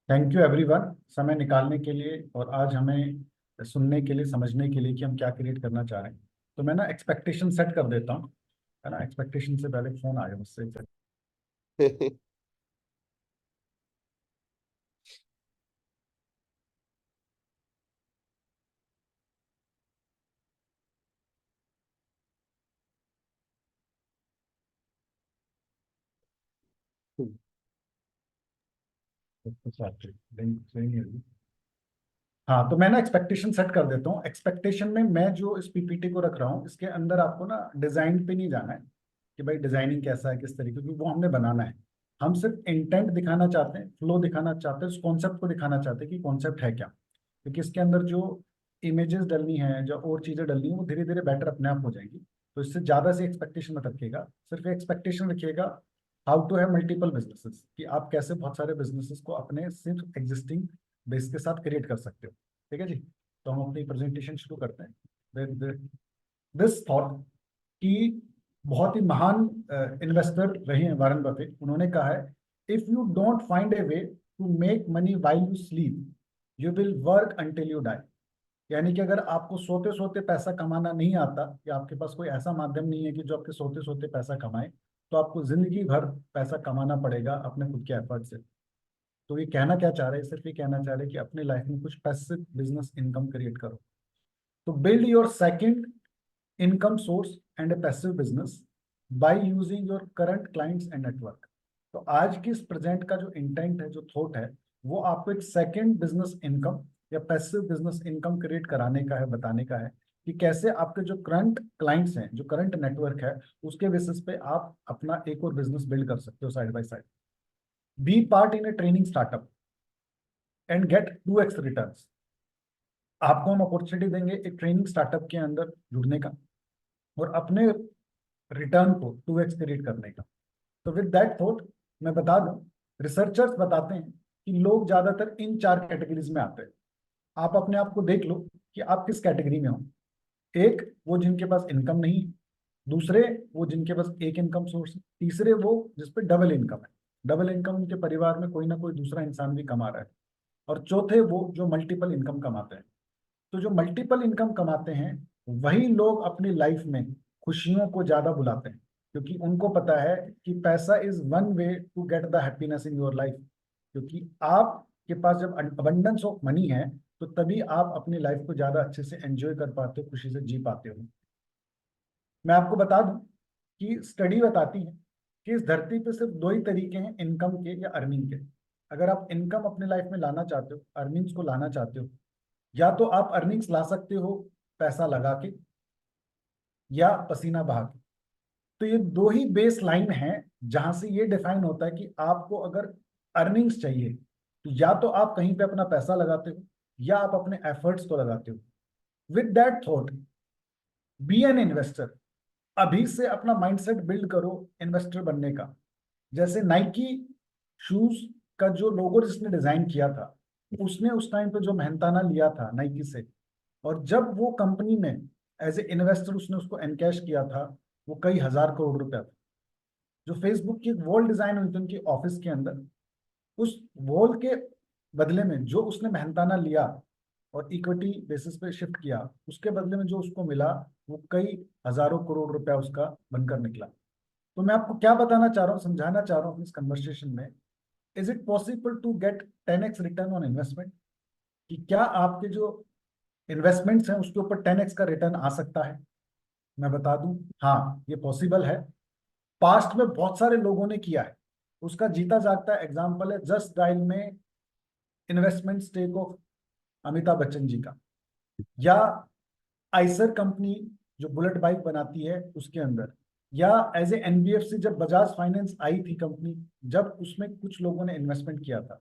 Thank you everyone, समय निकालने के लिए और आज हमें सुनने के लिए, समझने के लिए कि हम क्या क्रिएट करना चाह रहे हैं। तो मैं ना एक्सपेक्टेशन सेट कर देता हूँ, है ना। एक्सपेक्टेशन से पहले फोन आया मुझसे। हाँ, तो मैं ना एक्सपेक्टेशन सेट कर देता हूँ। एक्सपेक्टेशन में मैं जो इस पीपीटी को रख रहा हूँ, इसके अंदर आपको ना डिजाइन पे नहीं जाना है कि भाई डिजाइनिंग कैसा है, किस तरीके की, वो हमने बनाना है। हम सिर्फ इंटेंट दिखाना चाहते हैं, फ्लो दिखाना चाहते हैं, उस कॉन्सेप्ट को दिखाना चाहते हैं कि कॉन्सेप्ट है क्या। क्योंकि इसके अंदर जो इमेजेस डलनी है, जो और चीजें डलनी है, वो धीरे धीरे बेटर अपने आप हो जाएंगी। तो इससे ज्यादा से एक्सपेक्टेशन मत रखिएगा, सिर्फ एक्सपेक्टेशन रखिएगा how to have multiple businesses, कि आप कैसे बहुत सारे बिजनेसेस को अपने सिर्फ एग्जिस्टिंग बेस के साथ क्रिएट कर सकते हो। ठीक है जी। तो हम अपनी प्रेजेंटेशन शुरू करते हैं विद दिस थॉट कि बहुत ही महान इन्वेस्टर रहे हैं वारेन बफेट। उन्होंने कहा है, if you don't find a way to make money while you sleep, you will work until you die. यानी कि अगर आपको सोते सोते पैसा कमाना नहीं आता, या आपके पास कोई ऐसा माध्यम नहीं है कि जो आपके सोते सोते पैसा कमाए, तो आपको जिंदगी भर पैसा कमाना पड़ेगा अपने खुद के एफर्ट से। तो ये कहना क्या चाह रहे हैं, सिर्फ ये कहना चाह रहे हैं कि अपने लाइफ में कुछ पैसिव बिजनेस इनकम क्रिएट करो। तो build your second income source and A passive business by using your current clients and network. तो आज की इस प्रेजेंट का जो इंटेंट है, जो थॉट है, वो आपको एक सेकंड बिजनेस इनकम या पैसिव बिजनेस इनकम क्रिएट कराने का है, बताने का है कि कैसे आपके जो करंट क्लाइंट्स हैं, जो करंट नेटवर्क है, उसके बेसिस पे आप अपना एक और बिजनेस बिल्ड कर सकते हो side by side. Be part in a training startup and get 2x returns. आपको हम अपॉर्चुनिटी देंगे एक ट्रेनिंग स्टार्टअप के अंदर जुड़ने का और अपने रिटर्न को 2x क्रिएट करने का। तो विद दैट थॉट मैं बता दूं, रिसर्चर्स बताते हैं कि लोग ज्यादातर इन 4 कैटेगरीज में आते हैं। आप अपने आप को देख लो कि आप किस कैटेगरी में हो। एक, वो जिनके पास इनकम नहीं है। दूसरे, वो जिनके पास एक इनकम सोर्स है। तीसरे, वो जिसपे डबल इनकम है। डबल इनकम उनके परिवार में कोई ना कोई दूसरा इंसान भी कमा रहा है। और चौथे, वो जो मल्टीपल इनकम कमाते हैं। तो जो मल्टीपल इनकम कमाते हैं, वही लोग अपनी लाइफ में खुशियों को ज्यादा बुलाते हैं, क्योंकि उनको पता है कि पैसा is one way to get the happiness in your life. क्योंकि आपके पास जब अबंडेंस ऑफ मनी है, तो तभी आप अपनी लाइफ को ज्यादा अच्छे से एंजॉय कर पाते हो, खुशी से जी पाते हो। मैं आपको बता दूं कि स्टडी बताती है कि इस धरती पे सिर्फ दो ही तरीके हैं इनकम के या अर्निंग के। अगर आप इनकम अपने लाइफ में लाना चाहते हो, अर्निंग्स को लाना चाहते हो, या तो आप अर्निंग्स ला सकते हो पैसा लगा के, या पसीना बहा के। तो ये दो ही बेस लाइन है जहां से ये डिफाइन होता है कि आपको अगर अर्निंग्स चाहिए, तो या तो आप कहीं पे अपना पैसा लगाते हो, या आप अपने एफर्ट्स को लगाते हो। With that thought, be an investor. अभी से अपना माइंडसेट बिल्ड करो इन्वेस्टर बनने का। जैसे नाइकी शूज का जो लोगो जिसने डिजाइन किया था, उसने उस टाइम पे जो मेहनताना लिया था नाइकी से, और जब वो कंपनी में एज ए इन्वेस्टर उसने उसको एनकैश किया था, वो कई हजार करोड़ रुपया था। जो फेसबुक की एक वॉल डिजाइन हुई थी उनकी ऑफिस के अंदर, उस वॉल के बदले में जो उसने मेहनताना लिया और इक्विटी बेसिस पे शिफ्ट किया, उसके बदले में जो उसको मिला, वो कई हजारों करोड़ रुपया उसका बनकर निकला। तो मैं आपको क्या बताना चाह रहा हूँ, समझाना चाह रहा हूँ इस कन्वर्सेशन में, is it possible to get 10x return on investment? कि क्या आपके जो इन्वेस्टमेंट्स हैं उसके ऊपर 10x का रिटर्न आ सकता है? मैं बता दूं, हाँ, ये पॉसिबल है। पास्ट में बहुत सारे लोगों ने किया है। उसका जीता जागता एग्जाम्पल है जस्ट डायल में investment stake of Amitabh Bachchan ji का, या आइसर कंपनी जो बुलेट बाइक बनाती है उसके अंदर, या एज ए एनबीएफसी जब बजाज फाइनेंस आई थी कंपनी, जब उसमें कुछ लोगों ने इन्वेस्टमेंट किया था।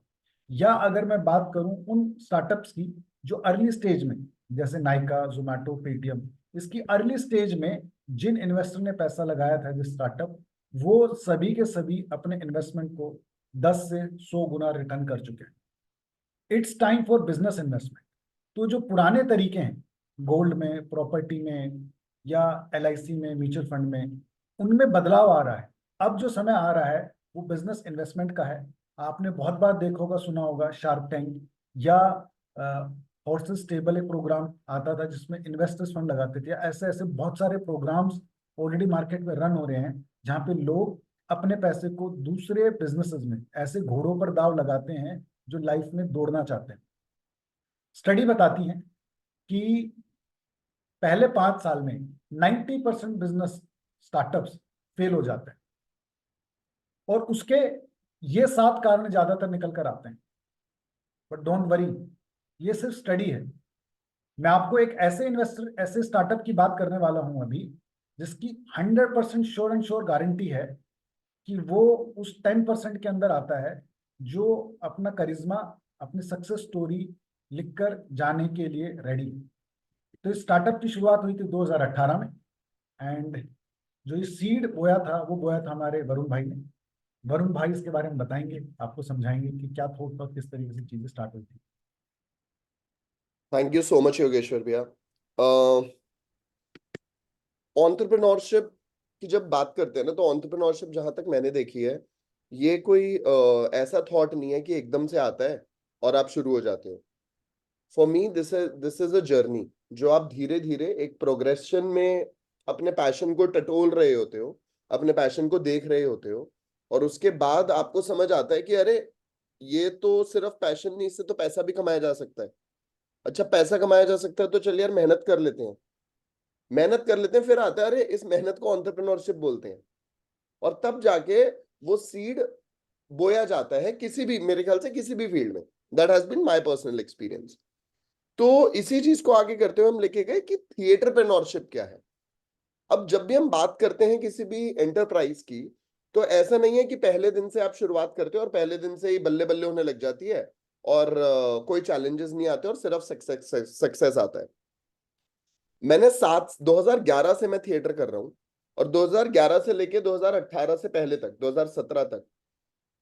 या अगर मैं बात करूं उन स्टार्टअप्स की जो अर्ली स्टेज में, जैसे नाइका, जोमैटो, पेटीएम, इसकी अर्ली स्टेज में जिन इन्वेस्टर ने पैसा लगाया था जिस स्टार्टअप, वो सभी के सभी अपने इन्वेस्टमेंट को 10 से 100 गुना रिटर्न कर चुके हैं। It's time for business investment. तो जो पुराने तरीके हैं, गोल्ड में, प्रॉपर्टी में, या एलआईसी में, म्यूचुअल फंड में, उनमें बदलाव आ रहा है। अब जो समय आ रहा है वो बिजनेस इन्वेस्टमेंट का है। आपने बहुत बार देखा होगा, सुना होगा शार्क टैंक, या हॉर्सेस टेबल एक प्रोग्राम आता था जिसमें इन्वेस्टर्स फंड लगाते थे। ऐसे ऐसे बहुत सारे प्रोग्राम्स ऑलरेडी मार्केट में रन हो रहे हैं, जहाँ पे लोग अपने पैसे को दूसरे बिजनेसेस में ऐसे घोड़ों पर दाव लगाते हैं जो लाइफ में दौड़ना चाहते हैं। स्टडी बताती है कि पहले 5 साल में 90% बिजनेस स्टार्टअप्स फेल हो जाते हैं, और उसके ये 7 कारण ज्यादातर निकल कर आते हैं। बट डोंट वरी, ये सिर्फ स्टडी है। मैं आपको एक ऐसे इन्वेस्टर, ऐसे स्टार्टअप की बात करने वाला हूं अभी, जिसकी 100% श्योर एंड श्योर गारंटी है कि वो उस 10% के अंदर आता है जो अपना करिश्मा, अपनी सक्सेस स्टोरी लिखकर जाने के लिए रेडी। तो इस स्टार्टअप की शुरुआत हुई थी 2018 में, एंड जो ये सीड बोया था वो बोया था हमारे वरुण भाई ने। वरुण भाई इसके बारे में बताएंगे, आपको समझाएंगे कि क्या थॉट था, किस तरीके से चीजें स्टार्ट हुई थी। Thank you so much Yogeshwar भैया। एंटरप्रेन्योरशिप की जब बात करते हैं ना, तो एंटरप्रेन्योरशिप जहां तक मैंने देखी है, ये कोई ऐसा थॉट नहीं है कि एकदम से आता है और आप शुरू हो जाते हो। For me this is a journey, जो आप धीरे धीरे एक प्रोग्रेशन में अपने पैशन को टटोल रहे होते हो, अपने पैशन को देख रहे होते हो, और उसके बाद आपको समझ आता है कि अरे ये तो सिर्फ पैशन नहीं, इससे तो पैसा भी कमाया जा सकता है। अच्छा, पैसा कमाया जा सकता है तो चलिए यार मेहनत कर लेते हैं, मेहनत कर लेते हैं, फिर आता है अरे इस मेहनत को एंटरप्रेन्योरशिप बोलते हैं। और तब जाके वो सीड बोया जाता है किसी भी, मेरे ख्याल से किसी भी फील्ड में। That has been my personal experience. तो इसी चीज को आगे करते हुए हम लेके गए कि थिएटरप्रेन्योरशिप क्या है। अब जब भी हम बात करते हैं किसी भी एंटरप्राइज की, तो ऐसा नहीं है कि पहले दिन से आप शुरुआत करते हो और पहले दिन से ही बल्ले बल्ले होने लग जाती है और कोई चैलेंजेस नहीं आते और सिर्फ सक्सेस आता है। मैंने 2011 से मैं थिएटर कर रहा हूँ, और 2011 से लेके 2018 से पहले तक 2017 तक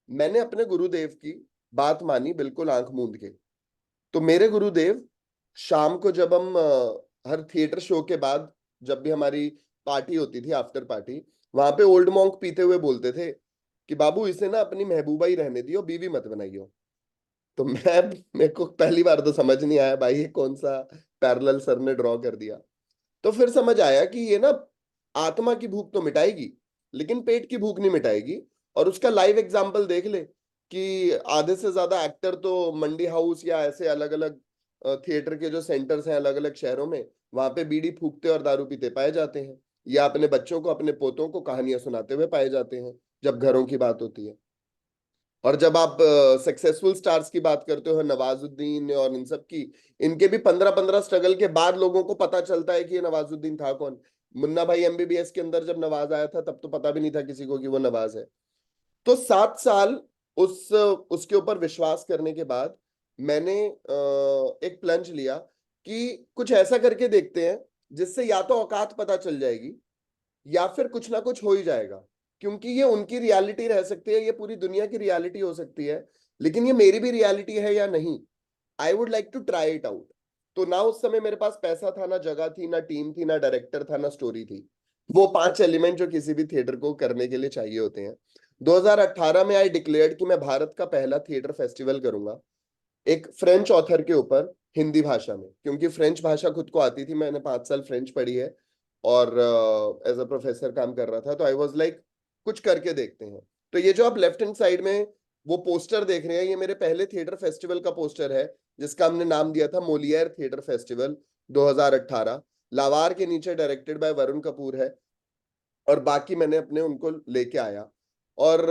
मैंने अपने गुरुदेव की बात मानी बिल्कुल आंख मूंद के। तो मेरे गुरुदेव शाम को जब हम हर थिएटर शो के बाद जब भी हमारी पार्टी होती थी, आफ्टर पार्टी, वहां पे ओल्ड मॉन्क पीते हुए बोलते थे कि बाबू इसे ना अपनी महबूबा ही रहने दियो, बीवी मत बनाइयो। तो मेरे को पहली बार तो समझ नहीं आया भाई ये कौन सा पैरेलल सर ने ड्रॉ कर दिया। तो फिर समझ आया कि ये ना आत्मा की भूख तो मिटाएगी लेकिन पेट की भूख नहीं मिटाएगी। और उसका लाइव एग्जाम्पल देख ले कि आधे से ज्यादा एक्टर तो मंडी हाउस या ऐसे अलग अलग थिएटर के जो सेंटर्स हैं अलग अलग शहरों में, वहां पे बीड़ी फूकते और दारू पीते पाए जाते हैं, या अपने बच्चों को, अपने पोतों को कहानियां सुनाते हुए पाए जाते हैं जब घरों की बात होती है। और जब आप सक्सेसफुल स्टार्स की बात करते हो, नवाजुद्दीन और इन सब की, इनके भी 15-15 स्ट्रगल के बाद लोगों को पता चलता है कि ये नवाजुद्दीन था कौन। मुन्ना भाई एमबीबीएस के अंदर जब नवाज आया था तब तो पता भी नहीं था किसी को कि वो नवाज है। तो 7 साल उसके ऊपर विश्वास करने के बाद मैंने एक प्लंज लिया कि कुछ ऐसा करके देखते हैं जिससे या तो औकात पता चल जाएगी या फिर कुछ ना कुछ हो ही जाएगा। क्योंकि ये उनकी रियलिटी रह सकती है, ये पूरी दुनिया की रियलिटी हो सकती है, लेकिन ये मेरी भी रियलिटी है या नहीं, I would like to try it out. तो ना उस समय मेरे पास पैसा था, ना जगह थी, ना टीम थी, ना डायरेक्टर था, ना स्टोरी थी। वो 5 एलिमेंट जो किसी भी थिएटर को करने के लिए चाहिए होते हैं। 2018 में आई डिक्लेयर्ड कि मैं भारत का पहला थिएटर फेस्टिवल करूंगा एक फ्रेंच ऑथर के ऊपर, हिंदी भाषा में, क्योंकि फ्रेंच भाषा खुद को आती थी, मैंने 5 साल फ्रेंच पढ़ी है और एज अ प्रोफेसर काम कर रहा था। तो आई वाज लाइक कुछ करके देखते हैं। तो ये जो आप लेफ्ट हैंड साइड में वो पोस्टर देख रहे हैं, ये मेरे पहले थिएटर फेस्टिवल का पोस्टर है, जिसका हमने नाम दिया था मोलियर थिएटर फेस्टिवल 2018। लावार के नीचे डायरेक्टेड बाय वरुण कपूर है, और बाकी मैंने अपने उनको लेके आया। और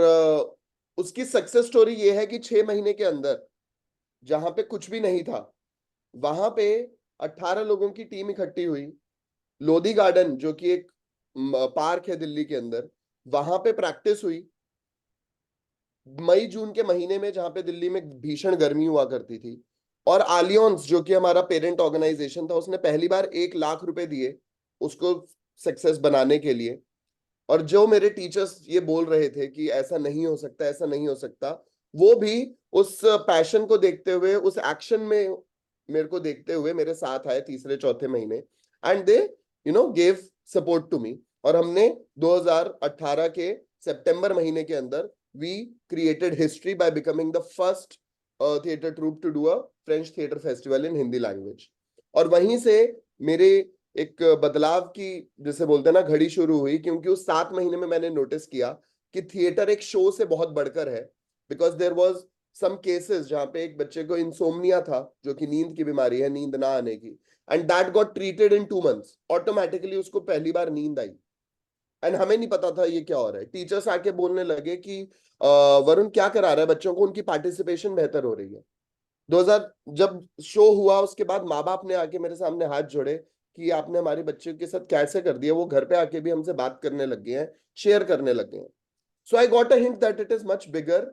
उसकी सक्सेस स्टोरी ये है कि 6 महीने के अंदर जहां पे कुछ भी नहीं था, वहां पे 18 लोगों की टीम इकट्ठी हुई। लोधी गार्डन जो कि एक पार्क है दिल्ली के अंदर, वहां पे प्रैक्टिस हुई मई जून के महीने में, जहां पे दिल्ली में भीषण गर्मी हुआ करती थी। और आलियंस जो कि हमारा पेरेंट ऑर्गेनाइजेशन था, उसने पहली बार 1 लाख रुपए दिए उसको सक्सेस बनाने के लिए। और जो मेरे टीचर्स ये बोल रहे थे कि ऐसा नहीं हो सकता, ऐसा नहीं हो सकता, वो भी उस पैशन को देखते हुए, उस एक्शन में मेरे को देखते हुए मेरे साथ आए तीसरे चौथे महीने, and they gave support to me. और हमने 2018 के सितंबर महीने के अंदर we created history by becoming the first theater troupe to do a French theater festival in Hindi language. और वहीं से मेरे एक बदलाव की, जैसे बोलते हैं ना, घड़ी शुरू हुई, क्योंकि उस 7 महीने में मैंने नोटिस किया कि थिएटर एक शो से बहुत बढ़कर है. Because there was some cases जहाँ पे एक बच्चे को इंसोम्निया था, जो कि नींद की बीमारी है, नींद ना आने की, and that got treated in 2 months. Automatically उसको पहली बार नींद आई, एंड हमें नहीं पता था ये क्या हो रहा है. टीचर्स आके बोलने लगे कि वरुण क्या करा रहा है बच्चों को, उनकी पार्टिसिपेशन बेहतर हो रही है. 2000 जब शो हुआ उसके बाद माँ बाप ने आके मेरे सामने हाथ जोड़े कि आपने हमारे बच्चे के साथ कैसे कर दिया. वो घर पे आके भी हमसे बात करने लग गए हैं, शेयर करने लग गए हैं. So I got a hint that it is much bigger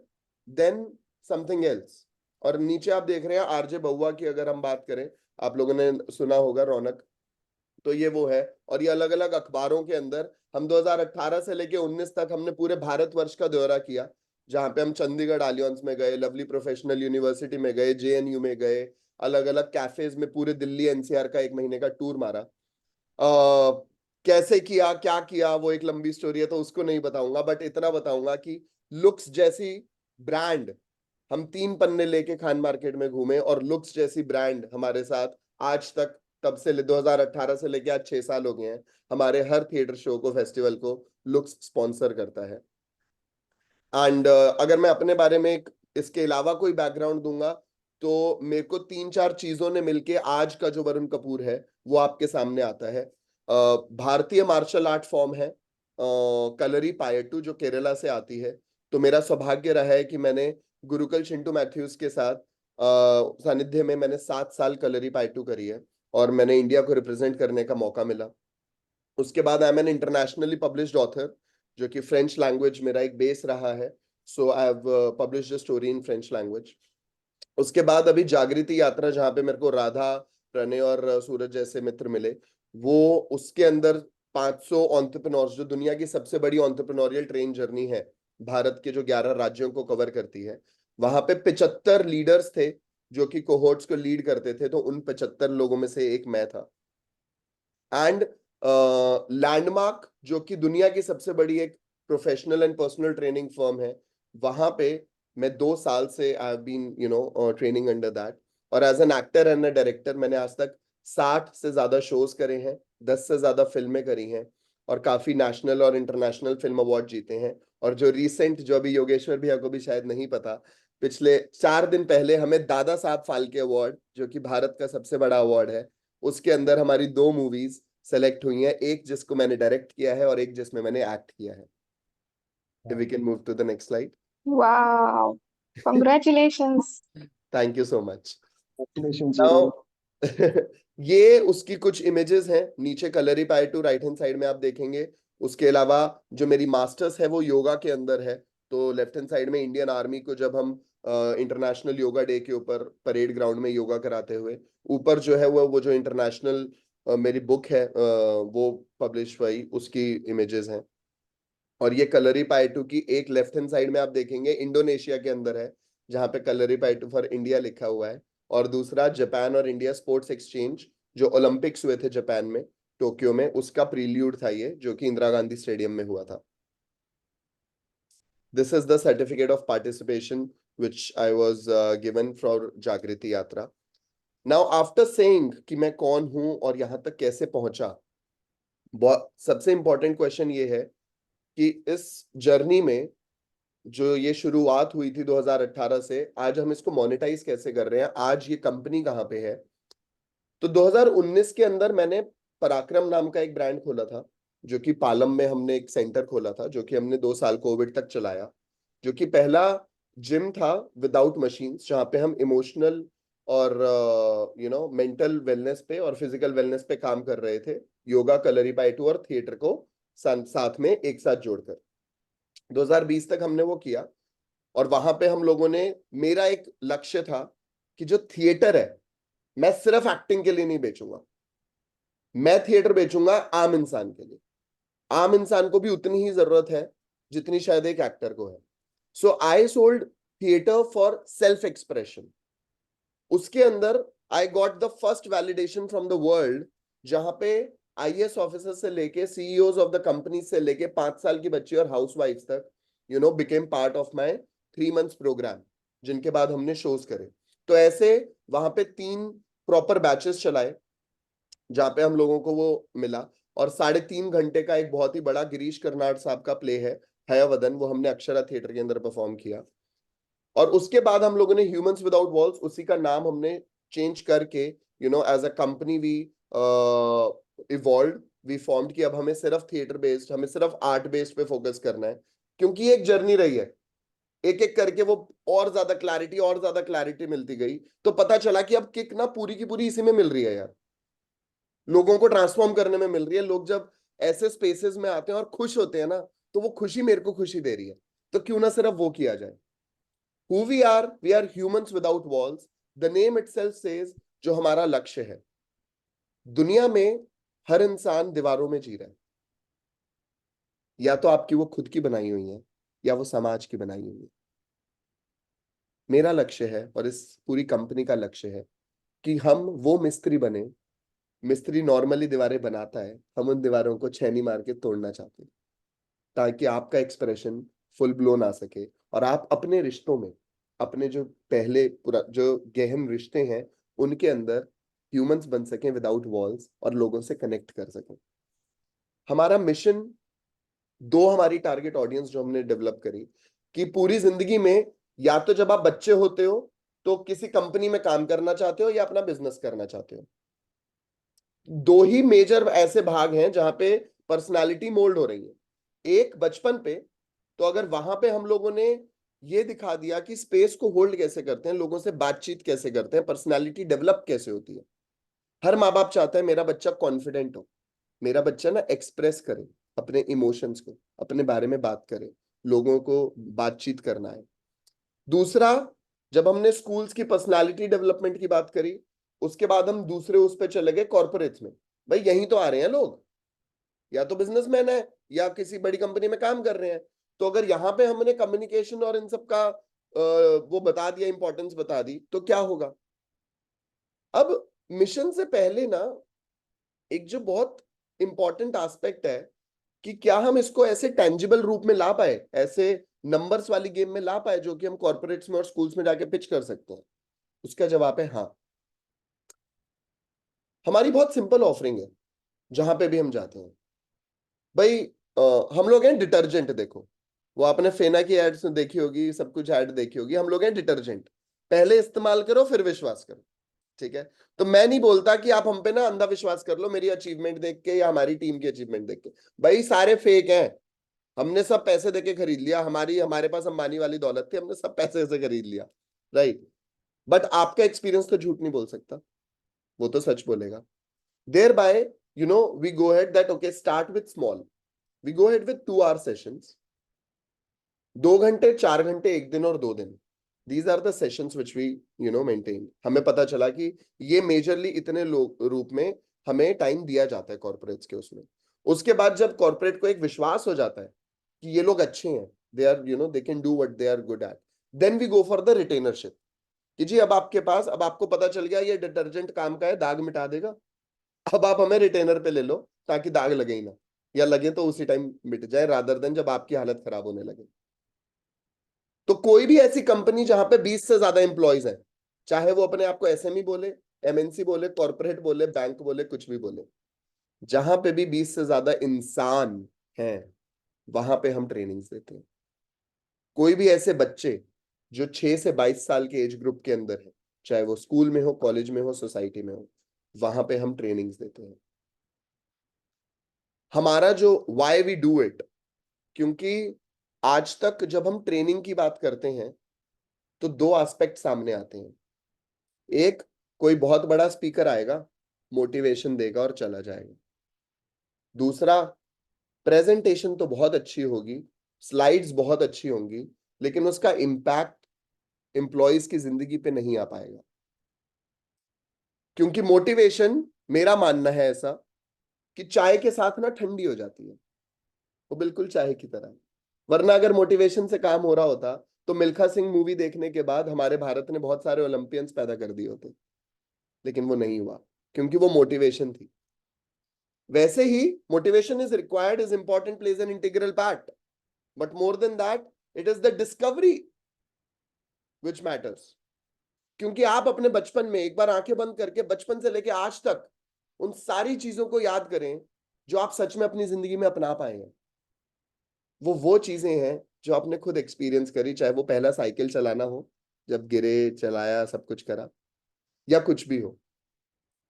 than something else. और नीचे आप देख रहे हैं आरजे बउआ की अगर हम बात करें, आप लोगों ने सुना होगा रौनक, तो ये वो है. और ये अलग अलग अखबारों के अंदर हम 2018 से लेके 19 तक हमने पूरे भारतवर्ष का दौरा किया, जहाँ पे हम चंडीगढ़ आलियंस में गए, लवली प्रोफेशनल यूनिवर्सिटी में गए, जेएनयू में गए, अलग अलग कैफेज में पूरे दिल्ली एनसीआर का 1 महीने का टूर मारा. कैसे किया, क्या किया, वो एक लंबी स्टोरी है, तो उसको नहीं बताऊंगा. बट इतना बताऊंगा कि लुक्स जैसी ब्रांड हम 3 पन्ने लेके खान मार्केट में घूमे, और लुक्स जैसी ब्रांड हमारे साथ आज तक, तब से 2018 से लेके आज 6 साल हो गए हैं, हमारे हर थिएटर शो को, फेस्टिवल को लुक्स स्पॉन्सर करता है. एंड अगर मैं अपने बारे में इसके अलावा कोई बैकग्राउंड दूंगा, तो मेरे को 3-4 चीजों ने मिलके आज का जो वरुण कपूर है वो आपके सामने आता है. भारतीय मार्शल आर्ट फॉर्म है कलरी पायट्टू, जो केरला से आती है. तो मेरा सौभाग्य रहा है कि मैंने गुरुकुल चिंटू मैथ्यूज के साथ सानिध्य में मैंने 7 साल कलरी पायट्टू करी है, और मैंने इंडिया को रिप्रेजेंट करने का मौका मिला. उसके बाद I am an internationally published author, जो कि फ्रेंच लैंग्वेज मेरा एक बेस रहा है. So I have published a story in French language. उसके बाद अभी जागृति यात्रा, जहाँ पे मेरे को राधा, प्रणय और सूरज जैसे मित्र मिले, वो उसके अंदर 500 एंटरप्रेन्योर्स, जो दुनिया की सबसे बड़ी एंटरप्रेन्योरियल ट्रेन जर्नी है, भारत के जो 11 राज्यों को कवर करती है, वहां पे 75 लीडर्स थे जो कि कोहोर्ट्स को लीड करते थे. तो उन 75 लोगों में से एक मैं था. एंड लैंडमार्क, जो कि दुनिया की सबसे बड़ी एक professional and personal training firm है, वहां पे मैं 2 साल से I have been training under that. और as an actor and a director मैंने आज तक 60 से ज्यादा शोज करे हैं, 10 से ज्यादा फिल्में करी हैं, और काफी नेशनल और इंटरनेशनल फिल्म अवार्ड जीते हैं. और जो रिसेंट, जो अभी योगेश्वर भैया को भी शायद नहीं पता, पिछले 4 दिन पहले हमें दादा साहब फाल्के अवार्ड, जो कि भारत का सबसे बड़ा अवार्ड है, उसके अंदर हमारी 2 मूवीज सेलेक्ट हुई हैं, एक जिसको मैंने डायरेक्ट किया है और एक जिसमें मैंने एक्ट किया है. If we can move to the next slide. Wow. Congratulations. Thank you so much. Congratulations, Now, Varun. ये उसकी कुछ इमेजेस हैं. नीचे कलरी पाई टू राइट हैंड साइड में आप देखेंगे. उसके अलावा जो मेरी मास्टर्स है वो योगा के अंदर है. तो लेफ्ट हैंड साइड में इंडियन आर्मी को जब हम इंटरनेशनल योगा डे के ऊपर परेड ग्राउंड में योगा कराते हुए, ऊपर जो है वो जो इंटरनेशनल मेरी बुक है वो पब्लिश हुई, उसकी इमेजेस हैं. और ये कलरी पायटू की एक लेफ्ट हैंड साइड में आप देखेंगे इंडोनेशिया के अंदर है, जहां पे कलरी पायटू फॉर इंडिया लिखा हुआ है. और दूसरा जापान और इंडिया स्पोर्ट्स एक्सचेंज, जो ओलंपिक्स हुए थे जापान में, टोक्यो में, उसका प्रील्यूड था ये, जो कि इंदिरा गांधी स्टेडियम में हुआ था. This is the certificate of participation which I was given for जागृति यात्रा. नाउ आफ्टर सेइंग कि मैं कौन हूं और यहां तक कैसे पहुंचा, सबसे इंपॉर्टेंट क्वेश्चन ये है कि इस जर्नी में जो ये शुरुआत हुई थी 2018 से, आज हम इसको मोनेटाइज कैसे कर रहे हैं, आज ये कंपनी कहाँ पे है. तो 2019 के अंदर मैंने पराक्रम नाम का एक ब्रांड खोला था, जो कि पालम में हमने एक सेंटर खोला था, जो कि हमने 2 साल कोविड तक चलाया, जो कि पहला जिम था विदाउट मशीन्स, जहाँ पे हम इमोशनल और मेंटल वेलनेस पे और फिजिकल वेलनेस पे काम कर रहे थे, योगा, कलरी पायटू और थिएटर को साथ में एक साथ जोड़कर. 2020 तक हमने वो किया. और वहां पे हम लोगों ने, मेरा एक लक्ष्य था कि जो थिएटर है, मैं सिर्फ एक्टिंग के लिए नहीं बेचूंगा, मैं थिएटर बेचूंगा आम इंसान के लिए. आम इंसान को भी उतनी ही जरूरत है जितनी शायद एक एक्टर को है. So I sold theatre for self expression. उसके अंदर I got the first validation from the world, जहां पे आईएएस ऑफिसर से लेके सीईओज ऑफ द कंपनी से लेके 5 साल की बच्ची और हाउसवाइफ तक, became part of my 3 months program, जिनके बाद हमने शोज करे। तो ऐसे वहां पे 3 प्रॉपर बैचेस चलाए जहाँ पे हम लोगों को वो मिला, और 3.5 घंटे का एक बहुत ही बड़ा गिरीश कर्नाड साहब का प्ले है हयावदन, वो हमने अक्षरा थिएटर के अंदर परफॉर्म किया। और उसके बाद हम लोगों ने ह्यूमंस विदाउट वॉल्स, उसी का नाम हमने चेंज करके as a company we evolve, we formed कि अब हमें सिर्फ थिएटर बेस्ड, हमें सिर्फ आर्ट बेस्ड पे फोकस करना है, क्योंकि ये एक जर्नी रही है। एक एक करके वो और ज्यादा क्लैरिटी मिलती गई, तो पता चला कि अब किक ना पूरी की पूरी इसी में मिल रही है यार, लोगों को ट्रांसफॉर्म करने में मिल रही है। लोग जब ऐसे स्पेसेस में आते हैं और खुश होते हैं ना, तो वो खुशी मेरे को खुशी दे रही है, तो क्यों ना सिर्फ वो किया जाए। Who we are humans without walls. The name itself says, जो हमारा लक्ष्य है। दुनिया में हर इंसान दीवारों में जी रहा है, या तो आपकी वो खुद की बनाई हुई है या वो समाज की बनाई हुई है। मेरा लक्ष्य है और इस पूरी कंपनी का लक्ष्य है कि हम वो मिस्त्री बने। मिस्त्री नॉर्मली दीवारें बनाता है, हम उन दीवारों को छेनी मार के तोड़ना चाहते हैं, ताकि आपका एक्सप्रेशन फुल ब्लोन आ सके, और आप अपने रिश्तों में, अपने जो पहले जो गहन रिश्ते हैं, उनके अंदर ह्यूमंस बन सकें विदाउट वॉल्स, और लोगों से कनेक्ट कर सकें। हमारा मिशन, 2 हमारी टारगेट ऑडियंस जो हमने डेवलप करी, कि पूरी जिंदगी में या तो जब आप बच्चे होते हो तो किसी कंपनी में काम करना चाहते हो या अपना बिजनेस करना चाहते हो। 2 ही मेजर ऐसे भाग हैं जहां पे पर्सनालिटी मोल्ड हो रही है। एक बचपन पे, तो अगर वहां पे हम लोगों ने ये दिखा दिया कि स्पेस को होल्ड कैसे करते हैं, लोगों से बातचीत कैसे करते हैं, पर्सनालिटी डेवलप कैसे होती है। हर माँ बाप चाहता है मेरा बच्चा कॉन्फिडेंट हो, मेरा बच्चा ना एक्सप्रेस करे अपने इमोशंस को, अपने बारे में बात करे, लोगों को बातचीत करना है। दूसरा, जब हमने स्कूल्स की पर्सनालिटी डेवलपमेंट की बात करी, उसके बाद हम दूसरे उस पे चले गए कॉर्पोरेट्स में। भाई यहीं तो आ रहे हैं लोग, या तो बिजनेसमैन है या किसी बड़ी कंपनी में काम कर रहे हैं। तो अगर यहाँ पे हमने कम्युनिकेशन और इन सब का वो बता दिया, इंपॉर्टेंस बता दी, तो क्या होगा। अब मिशन से पहले ना एक जो बहुत इंपॉर्टेंट एस्पेक्ट है कि क्या हम इसको ऐसे टेंजिबल रूप में ला पाए, ऐसे नंबर्स वाली गेम में ला पाए, जो कि हम कॉर्पोरेट्स में और स्कूल्स में जाके पिच कर सकते हैं। उसका जवाब है हाँ। हमारी बहुत सिंपल ऑफरिंग है जहां पे भी हम जाते हैं। भाई हम लोग हैं डिटर्जेंट, देखो वो आपने फेना की एड्स देखी होगी, सब कुछ ऐड देखी होगी। हम लोग हैं डिटर्जेंट, पहले इस्तेमाल करो फिर विश्वास करो, ठीक है। तो मैं नहीं बोलता कि आप हम पे ना अंधा विश्वास कर लो मेरी अचीवमेंट देख के या हमारी टीम की अचीवमेंट देख के। भाई सारे फेक हैं, हमने सब पैसे देके खरीद लिया, हमारे पास अंबानी वाली दौलत थी, हमने सब पैसे से खरीद लिया, राइट। बट आपका एक्सपीरियंस तो झूठ नहीं बोल सकता, वो तो सच बोलेगा। Thereby, we go ahead that, okay, start with small. We go ahead with 2-hour sessions. 2 घंटे, 4 घंटे, 1 दिन और 2 दिन। These are the sessions which we, maintain. हमें पता चला कि ये मेजरली इतने रूप में हमें टाइम दिया जाता है कॉर्पोरेट्स के उसमें। उसके बाद जब कॉर्पोरेट को एक विश्वास हो जाता है कि ये लोग अच्छे हैं, they are, they can do what they are good at, then we go for the retainership, कि जी अब आपके पास, अब आपको पता चल गया ये डिटर्जेंट काम का है, दाग मिटा देगा, अब आप हमें रिटेनर पे ले लो ताकि दाग लगे ही ना, या लगे तो उसी टाइम मिट जाए, रादर देन जब आपकी हालत खराब होने लगे। तो कोई भी ऐसी कंपनी जहां पे 20 से ज्यादा एम्प्लॉयज हैं, चाहे वो अपने आप को एसएमई बोले, एमएनसी बोले, कॉर्पोरेट बोले, बैंक बोले, कुछ भी बोले, जहां पे भी 20 से ज्यादा इंसान हैं, वहां पे हम ट्रेनिंग्स देते हैं। कोई भी ऐसे बच्चे जो 6 से 22 साल के एज ग्रुप के अंदर है, चाहे वो स्कूल में हो, कॉलेज में हो, सोसाइटी में हो, वहां पे हम ट्रेनिंग्स देते हैं। हमारा जो वाई वी डू इट, क्योंकि आज तक जब हम ट्रेनिंग की बात करते हैं तो 2 एस्पेक्ट सामने आते हैं। एक, कोई बहुत बड़ा स्पीकर आएगा, मोटिवेशन देगा और चला जाएगा। दूसरा, प्रेजेंटेशन तो बहुत अच्छी होगी, स्लाइड्स बहुत अच्छी होंगी, लेकिन उसका इम्पैक्ट एम्प्लॉयज की जिंदगी पे नहीं आ पाएगा। क्योंकि मोटिवेशन, मेरा मानना है ऐसा कि चाय के साथ ना ठंडी हो जाती है, वो बिल्कुल चाय की तरह। वरना अगर मोटिवेशन से काम हो रहा होता तो मिल्खा सिंह मूवी देखने के बाद हमारे भारत ने बहुत सारे ओलंपियंस पैदा कर दिए होते, लेकिन वो नहीं हुआ क्योंकि वो मोटिवेशन थी। वैसे ही motivation is required, is important, plays an integral part, but more than that it is the discovery which matters. क्योंकि आप अपने बचपन में एक बार आंखें बंद करके बचपन से लेके आज तक उन सारी चीजों को याद करें जो आप सच में अपनी जिंदगी में अपना पाए हैं। वो चीजें हैं जो आपने खुद एक्सपीरियंस करी, चाहे वो पहला साइकिल चलाना हो, जब गिरे, चलाया, सब कुछ करा, या कुछ भी हो।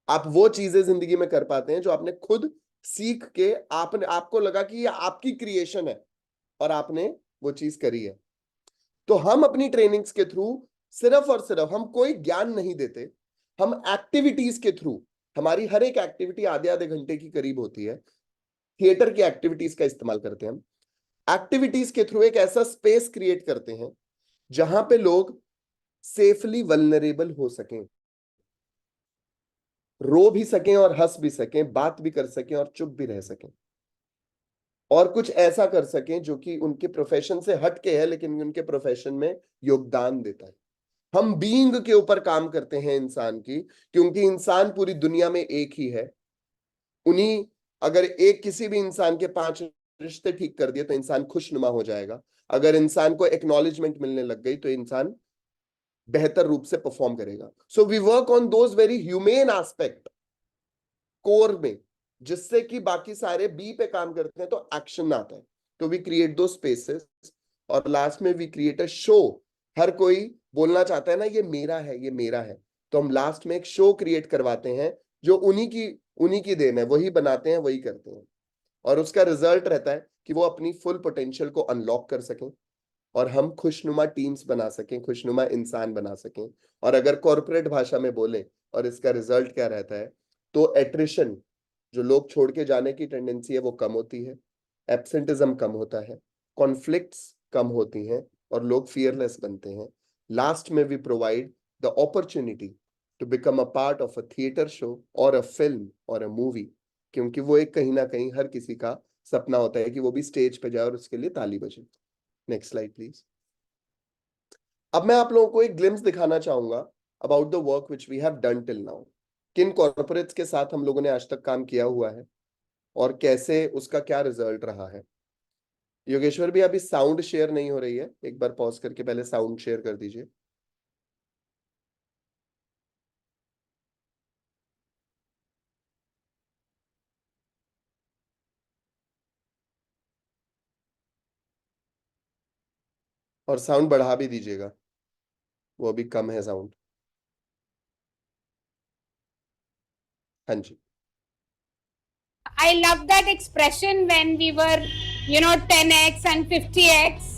आप वो चीजें जिंदगी में कर पाते हैं जो आपने खुद सीख के आपने आपको लगा कि ये आपकी क्रिएशन है और आपने वो चीज करी है। तो हम अपनी ट्रेनिंग्स के थ्रू सिर्फ और सिर्फ हम कोई ज्ञान नहीं देते, हम एक्टिविटीज के थ्रू, हमारी हर एक एक्टिविटी आधे आधे घंटे की करीब होती है, थिएटर की एक्टिविटीज का इस्तेमाल करते हैं हम। एक्टिविटीज के थ्रू एक ऐसा स्पेस क्रिएट करते हैं जहां पे लोग सेफली वल्नरेबल हो सकें, रो भी सकें और हंस भी सकें, बात भी कर सकें और चुप भी रह सकें, और कुछ ऐसा कर सकें जो कि उनके प्रोफेशन से हट के है लेकिन उनके प्रोफेशन में योगदान देता है। हम बीइंग के ऊपर काम करते हैं इंसान की, क्योंकि इंसान पूरी दुनिया में एक ही है। उन्हीं अगर एक किसी भी इंसान के 5 रिश्ते ठीक कर दिए तो इंसान खुशनुमा हो जाएगा। अगर इंसान को एक्नॉलेजमेंट मिलने लग गई तो इंसान बेहतर रूप से परफॉर्म करेगा। So we work on those very humane aspect core में, जिससे कि बाकी सारे बी पे काम करते हैं तो एक्शन आता है। तो वी क्रिएट दो स्पेसेस और लास्ट में वी क्रिएट अ शो। हर कोई बोलना चाहता है ना ये मेरा है, ये मेरा है, तो हम लास्ट में एक शो क्रिएट करवाते हैं जो उन्हीं की देन है, वही बनाते हैं, वही करते हैं, और उसका रिजल्ट रहता है कि वो अपनी फुल पोटेंशियल को अनलॉक कर सकें और हम खुशनुमा टीम्स बना सकें, खुशनुमा इंसान बना सकें। और अगर कॉर्पोरेट भाषा में बोले और इसका रिजल्ट क्या रहता है, तो एट्रिशन, जो लोग छोड़ के जाने की टेंडेंसी है, वो कम होती है, एब्सेंटिज्म कम होता है, कॉन्फ्लिक्ट्स कम होती हैं और लोग फियरलेस बनते हैं। लास्ट में we provide the opportunity to become a part of a theatre show और अ फिल्म और अ मूवी, क्योंकि वो एक कहीं ना कहीं हर किसी का सपना होता है कि वो भी स्टेज पे जाए और उसके लिए ताली बजे। Next slide please. अब मैं आप लोगों को एक ग्लिम्स दिखाना चाहूंगा about the work which we have done till now. किन कॉर्पोरेट्स के साथ हम लोगों ने आज तक काम किया हुआ है और कैसे उसका क्या रिजल्ट रहा है। योगेश्वर भी अभी साउंड शेयर नहीं हो रही है, एक बार पॉज करके पहले साउंड शेयर कर दीजिए। और साउंड बढ़ा भी दीजिएगा, वो अभी कम है साउंड। हाँ जी। I love that expression when we were, 10x and 50x.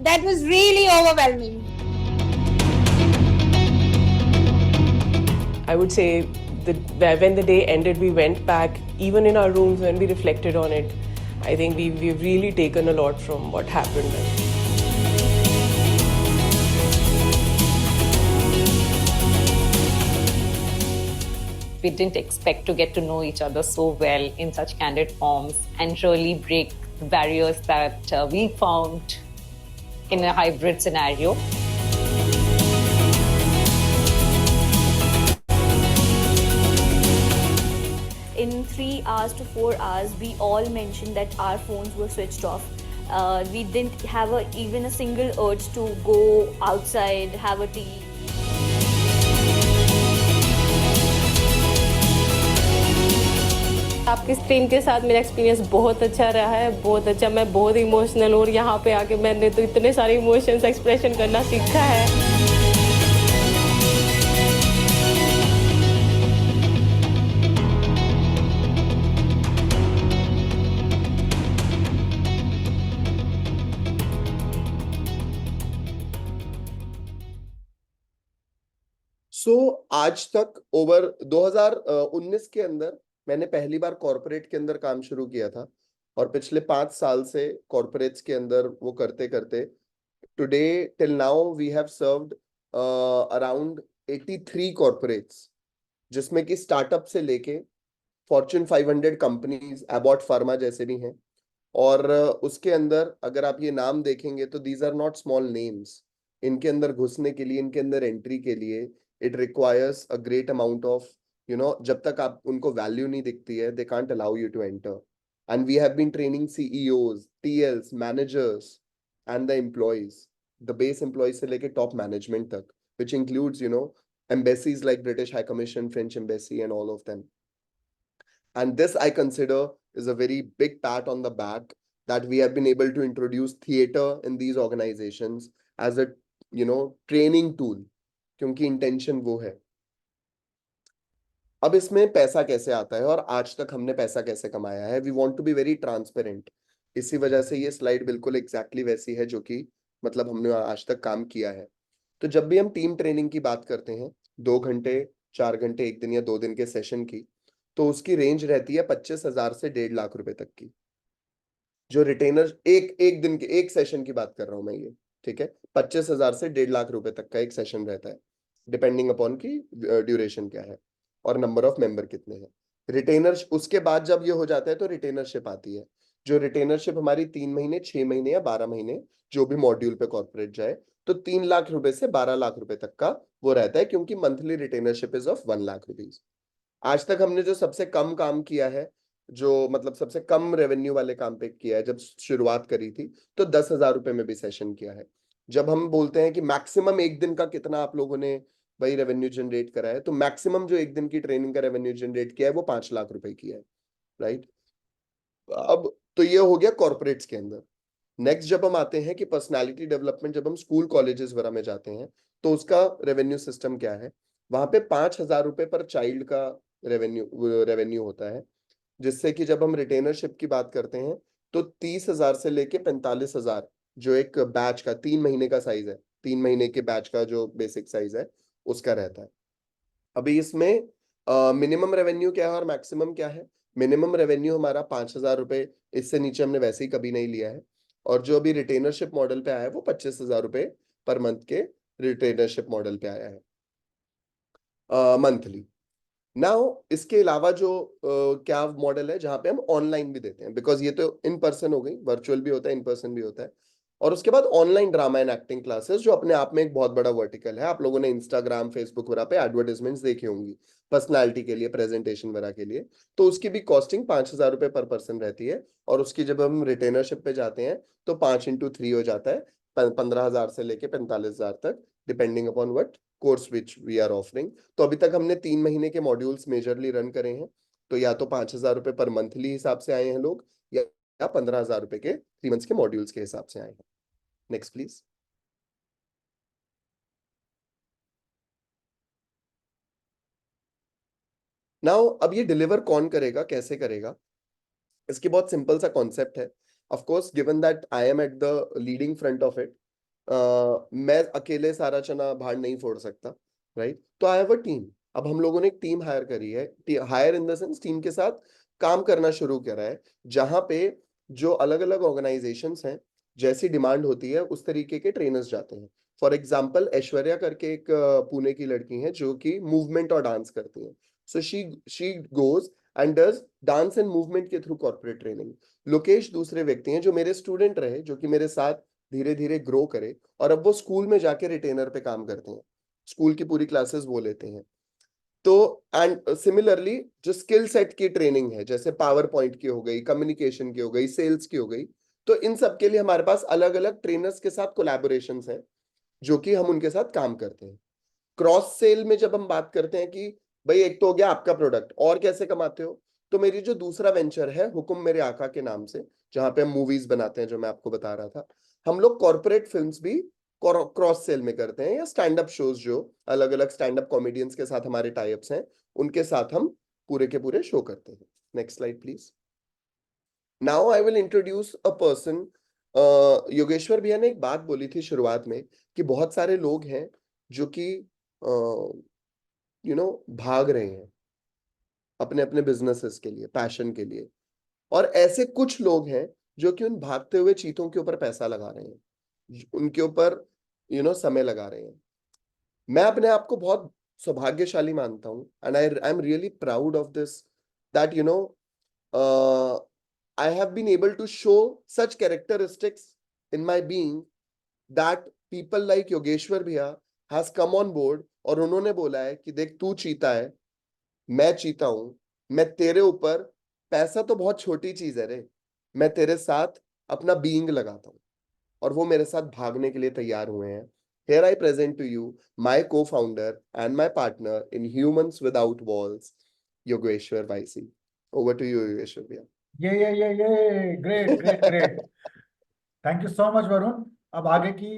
That was really overwhelming. I would say that when the day ended, we went back, even in our rooms, when we reflected on it. I think we've really taken a lot from what happened. We didn't expect to get to know each other so well in such candid forms and really break the barriers that we found in a hybrid scenario. In 3 hours to 4 hours, we all mentioned that our phones were switched off. We didn't have even a single urge to go outside, have a tea. आपके team के साथ मेरा experience बहुत अच्छा रहा है, बहुत अच्छा। मैं बहुत इमोशनल हूँ और यहाँ पे आके मैंने तो इतने सारे इमोशंस एक्सप्रेशन करना सीखा है। आज तक ओवर 2019 के अंदर मैंने पहली बार कॉर्पोरेट के अंदर काम शुरू किया था और पिछले 5 साल से कॉर्पोरेट्स के अंदर वो करते करते today till now we have served around 83 corporates, जिसमें कि स्टार्टअप से लेके फॉर्च्यून 500 कंपनीज, एबॉट फार्मा जैसे भी हैं। और उसके अंदर अगर आप ये नाम देखेंगे तो these are not small names. इनके अंदर घुसने के लिए, इनके अंदर एंट्री के लिए it requires a great amount of जब तक आप उनको वैल्यू नहीं दिखती है, they can't allow you to enter. And we have been training CEOs, TLs, managers and the employees, the base employees से लेके top management तक, which includes, embassies like British High Commission, French Embassy and all of them. And this I consider is a very big pat on the back that we have been able to introduce theater in these organizations as a, training tool, क्योंकि intention वो है. अब इसमें पैसा कैसे आता है और आज तक हमने पैसा कैसे कमाया है, we want to be very transparent. इसी वजह से ये स्लाइड बिल्कुल एग्जैक्टली वैसी है जो कि मतलब हमने आज तक काम किया है. तो जब भी हम टीम ट्रेनिंग की बात करते हैं 2 घंटे 4 घंटे 1 दिन या 2 दिन के सेशन की, तो उसकी रेंज रहती है 25,000 से 1.5 लाख रुपए तक की. जो रिटेनर एक दिन के एक सेशन की बात कर रहा हूं मैं ये, ठीक है, 25,000 से 1.5 लाख रुपए तक का एक सेशन रहता है, डिपेंडिंग अपॉन की ड्यूरेशन क्या है और नंबर ऑफ मेंबर कितने हैं. रिटेनर उसके बाद जब ये हो जाता है तो रिटेनरशिप आती है. जो रिटेनरशिप हमारी 3 महीने 6 महीने या 12 महीने जो भी मॉड्यूल पे कॉर्पोरेट जाए, तो 3 लाख रुपए से 12 लाख रुपए तक का वो रहता है, क्योंकि monthly रिटेनरशिप is of 1 lakh rupees. आज तक हमने जो सबसे कम काम किया है, जो मतलब सबसे कम रेवेन्यू वाले काम पे किया है, जब शुरुआत करी थी तो 10,000 रुपए में भी सेशन किया है. जब हम बोलते हैं कि मैक्सिमम एक दिन का कितना आप लोगों ने भाई रेवेन्यू जनरेट करा है, तो मैक्सिमम जो एक दिन की ट्रेनिंग का रेवेन्यू जनरेट किया है वो 5 लाख रुपए किया है, राइट. अब तो ये हो गया कॉर्पोरेट्स के अंदर. नेक्स्ट जब हम आते हैं कि पर्सनालिटी डेवलपमेंट, जब हम स्कूल कॉलेजेस वगैरह में जाते हैं तो उसका रेवेन्यू सिस्टम क्या है. वहां पे 5,000 रुपए पर चाइल्ड का रेवेन्यू होता है, जिससे कि जब हम रिटेनरशिप की बात करते हैं तो 30,000 से लेके 45,000 जो एक बैच का 3 महीने का साइज है, 3 महीने के बैच का जो बेसिक साइज है उसका रहता है. अभी इसमें मिनिमम रेवेन्यू क्या है और मैक्सिमम क्या है. मिनिमम रेवेन्यू हमारा 5,000 रुपए, इससे नीचे हमने वैसे ही कभी नहीं लिया है. और जो अभी रिटेनरशिप मॉडल पे आया है वो 25,000 रुपए पर मंथ के रिटेनरशिप मॉडल पे आया है मंथली. नाउ इसके अलावा जो क्या मॉडल है जहां पे हम ऑनलाइन भी देते हैं, बिकॉज ये तो इन पर्सन हो गई, वर्चुअल भी होता है, इन पर्सन भी होता है. और उसके बाद online drama and acting classes, जो अपने आप में एक बहुत बड़ा वर्टिकल है. आप लोगों ने इंस्टाग्राम फेसबुक वगैरह पे एडवर्टाइजमेंट्स देखी होंगी पर्सनालिटी के लिए, प्रेजेंटेशन वगैरह के लिए. तो उसकी भी कॉस्टिंग 5,000 रुपए पर पर्सन रहती है. और उसकी जब हम रिटेनरशिप पे जाते हैं तो 5x3 हो जाता है, 15,000 से लेके 45,000 तक, depending upon what course which we are offering. तो अभी तक हमने 3 महीने के मॉड्यूल्स मेजरली रन करे हैं. तो या तो 5,000 रुपए पर मंथली हिसाब से आए हैं लोग, या 15,000 रुपए के 3 मंथ्स के मॉड्यूल्स के हिसाब से आए हैं. Next please. नाउ अब ये डिलीवर कौन करेगा, कैसे करेगा, इसकी बहुत सिंपल सा कॉन्सेप्ट है. Of course given that I am at the leading front of it, मैं अकेले सारा चना भाड़ नहीं फोड़ सकता, राइट. तो आई हैव अ टीम. अब हम लोगों ने एक टीम हायर करी है, hire in the sense team के साथ काम करना शुरू करा है, जहां पे जो अलग अलग ऑर्गेनाइजेशंस हैं, जैसी डिमांड होती है उस तरीके के ट्रेनर्स जाते हैं. फॉर एग्जाम्पल ऐश्वर्या करके एक पुणे की लड़की है जो कि मूवमेंट और डांस करती है. So she goes and does dance and movement के थ्रू कॉर्पोरेट ट्रेनिंग. लोकेश दूसरे व्यक्ति हैं जो मेरे स्टूडेंट रहे, जो कि मेरे साथ धीरे धीरे ग्रो करे, और अब वो स्कूल में जाके रिटेनर पे काम करते हैं, स्कूल की पूरी क्लासेस वो लेते हैं. तो एंड सिमिलरली जो स्किल सेट की ट्रेनिंग है, जैसे पावर पॉइंट की हो गई, कम्युनिकेशन की हो गई, सेल्स की हो गई, तो इन सब के लिए हमारे पास अलग अलग ट्रेनर्स के साथ कोलैबोरेशंस हैं जो कि हम उनके साथ काम करते हैं. क्रॉस सेल में जब हम बात करते हैं कि भाई एक तो हो गया आपका प्रोडक्ट, और कैसे कमाते हो, तो मेरी जो दूसरा वेंचर है हुकुम मेरे आका के नाम से, जहां पे हम मूवीज बनाते हैं, जो मैं आपको बता रहा था, हम लोग कॉर्पोरेट फिल्म्स भी क्रॉस सेल में करते हैं, या स्टैंड अप शोज, जो अलग अलग स्टैंड अप कॉमेडियंस के साथ हमारे टाई अप्स हैं, उनके साथ हम पूरे के पूरे शो करते हैं. Next slide please. Now I will introduce a person. Yogeshwar भैया ने एक बात बोली थी शुरुआत में कि बहुत सारे लोग हैं जो कि भाग रहे हैं अपने अपने बिजनेसेस के लिए, पैशन के लिए, और ऐसे कुछ लोग हैं जो कि उन भागते हुए चीतों के ऊपर पैसा लगा रहे हैं, उनके ऊपर समय लगा रहे हैं. मैं अपने आप को बहुत सौभाग्यशाली मानता हूं, and I am really proud of this, that I have been able to show such characteristics in my being that people like Yogeshwar Bhaiya has come on board, और उन्होंने बोला है कि देख तू चीता है, मैं चीता हूं, मैं तेरे ऊपर, पैसा तो बहुत छोटी चीज है रे, मैं तेरे साथ अपना बीइंग लगाता हूं. और वो मेरे साथ भागने के लिए तैयार हुए हैं। Here I present to you my co-founder and my partner in Humans Without Walls, Yogeshwar Vaisi. Over to you, Yogeshwar भैया। ये great great great. Thank you so much Varun. अब आगे की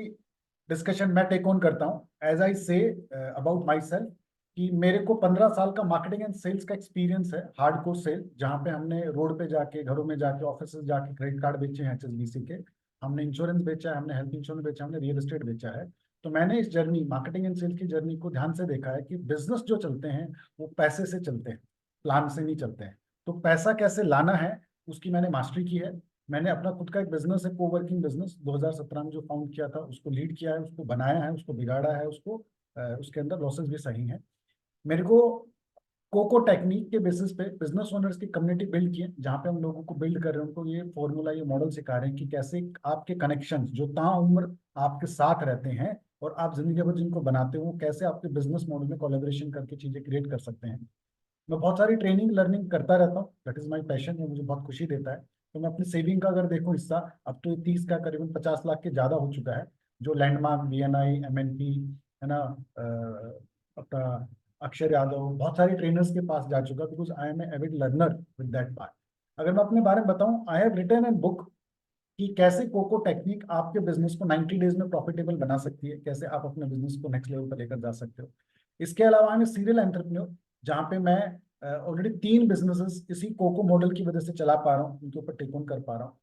डिस्कशन मैं टेक ऑन करता हूँ। As I say about my self कि मेरे को 15 साल का मार्केटिंग एंड सेल्स का एक्सपीरियंस है, हार्डकोर सेल, जहाँ पे हमने रोड पे जाके, घरों में जाके, ऑफिस जाके क्रेडिट कार्ड बेचे हैं HSBC के, हमने इंश्योरेंस बेचा है, हमने हेल्थ इंश्योरेंस बेचा है, हमने रियल एस्टेट बेचा है। तो मैंने इस जर्नी, मार्केटिंग एंड सेल्स की जर्नी को ध्यान से देखा है कि बिजनेस जो चलते हैं वो पैसे से चलते हैं, प्लान से नहीं चलते हैं। तो पैसा कैसे लाना है उसकी मैंने मास्टरी की है। मैंने अपना खुद का एक बिजनेस है, कोवर्किंग बिजनेस, 2017 में जो फाउंड किया था, उसको लीड किया है, उसको बनाया है, उसको बिगाड़ा है, उसके अंदर लॉसेस भी सही हैं। मेरे को कोको टेक्निक के बेसिस पे बिजनेस ओनर्स की कम्युनिटी बिल्ड की है, जहाँ पे हम लोगों को बिल्ड कर रहे हैं, उनको ये फॉर्मूला, ये मॉडल सिखा रहे हैं कि कैसे आपके कनेक्शंस जो ताउम्र आपके साथ रहते हैं और आप जिंदगी भर जिनको बनाते हो, कैसे आपके बिजनेस मॉडल में कोलैबोरेशन करके चीजें क्रिएट कर सकते हैं। मैं बहुत सारी ट्रेनिंग लर्निंग करता रहता हूँ, दैट इज माई पैशन, ये मुझे बहुत खुशी देता है। तो मैं अपनी सेविंग का अगर देखूँ हिस्सा, अब तो 30 का करीबन 50 लाख के ज़्यादा हो चुका है, जो लैंडमार्क, BNI, MNP है ना, अपना अक्षर यादव, बहुत सारे ट्रेनर्स के पास जा चुका, because I am avid learner with that part. अगर मैं अपने बारे में बताऊं, I have written an book कि कैसे कोको टेक्निक आपके बिजनेस को 90 डेज में प्रॉफिटेबल बना सकती है, कैसे आप अपने बिजनेस को नेक्स्ट लेवल पर लेकर जा सकते हो। इसके अलावा मैं सीरियल एंटरप्रेन्योर, जहाँ पे मैं ऑलरेडी 3 बिजनेसेस इसी कोको मॉडल की वजह से चला पा रहा हूँ, उनके ऊपर टेक ऑन कर पा रहा हूँ।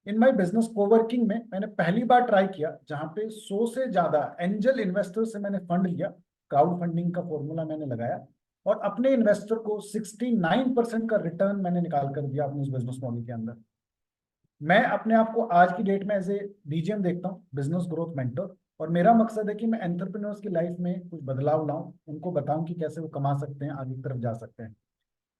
इन माई बिजनेस कोवर्किंग में मैंने पहली बार ट्राई किया, जहाँ पे 100 से ज्यादा एंजल इन्वेस्टर से मैंने फंड लिया, क्राउड फंडिंग का फॉर्मूला मैंने लगाया और अपने इन्वेस्टर को 69% का रिटर्न मैंने निकाल कर दिया अपने उस बिजनेस मॉडल के अंदर। मैं अपने आप को आज की डेट में एज ए BGM देखता हूँ, बिजनेस ग्रोथ मेंटर, और मेरा मकसद है कि मैं एंटरप्रेन्योर्स की लाइफ में कुछ बदलाव लाऊं, उनको बताऊं कि कैसे वो कमा सकते हैं, आगे की तरफ जा सकते हैं।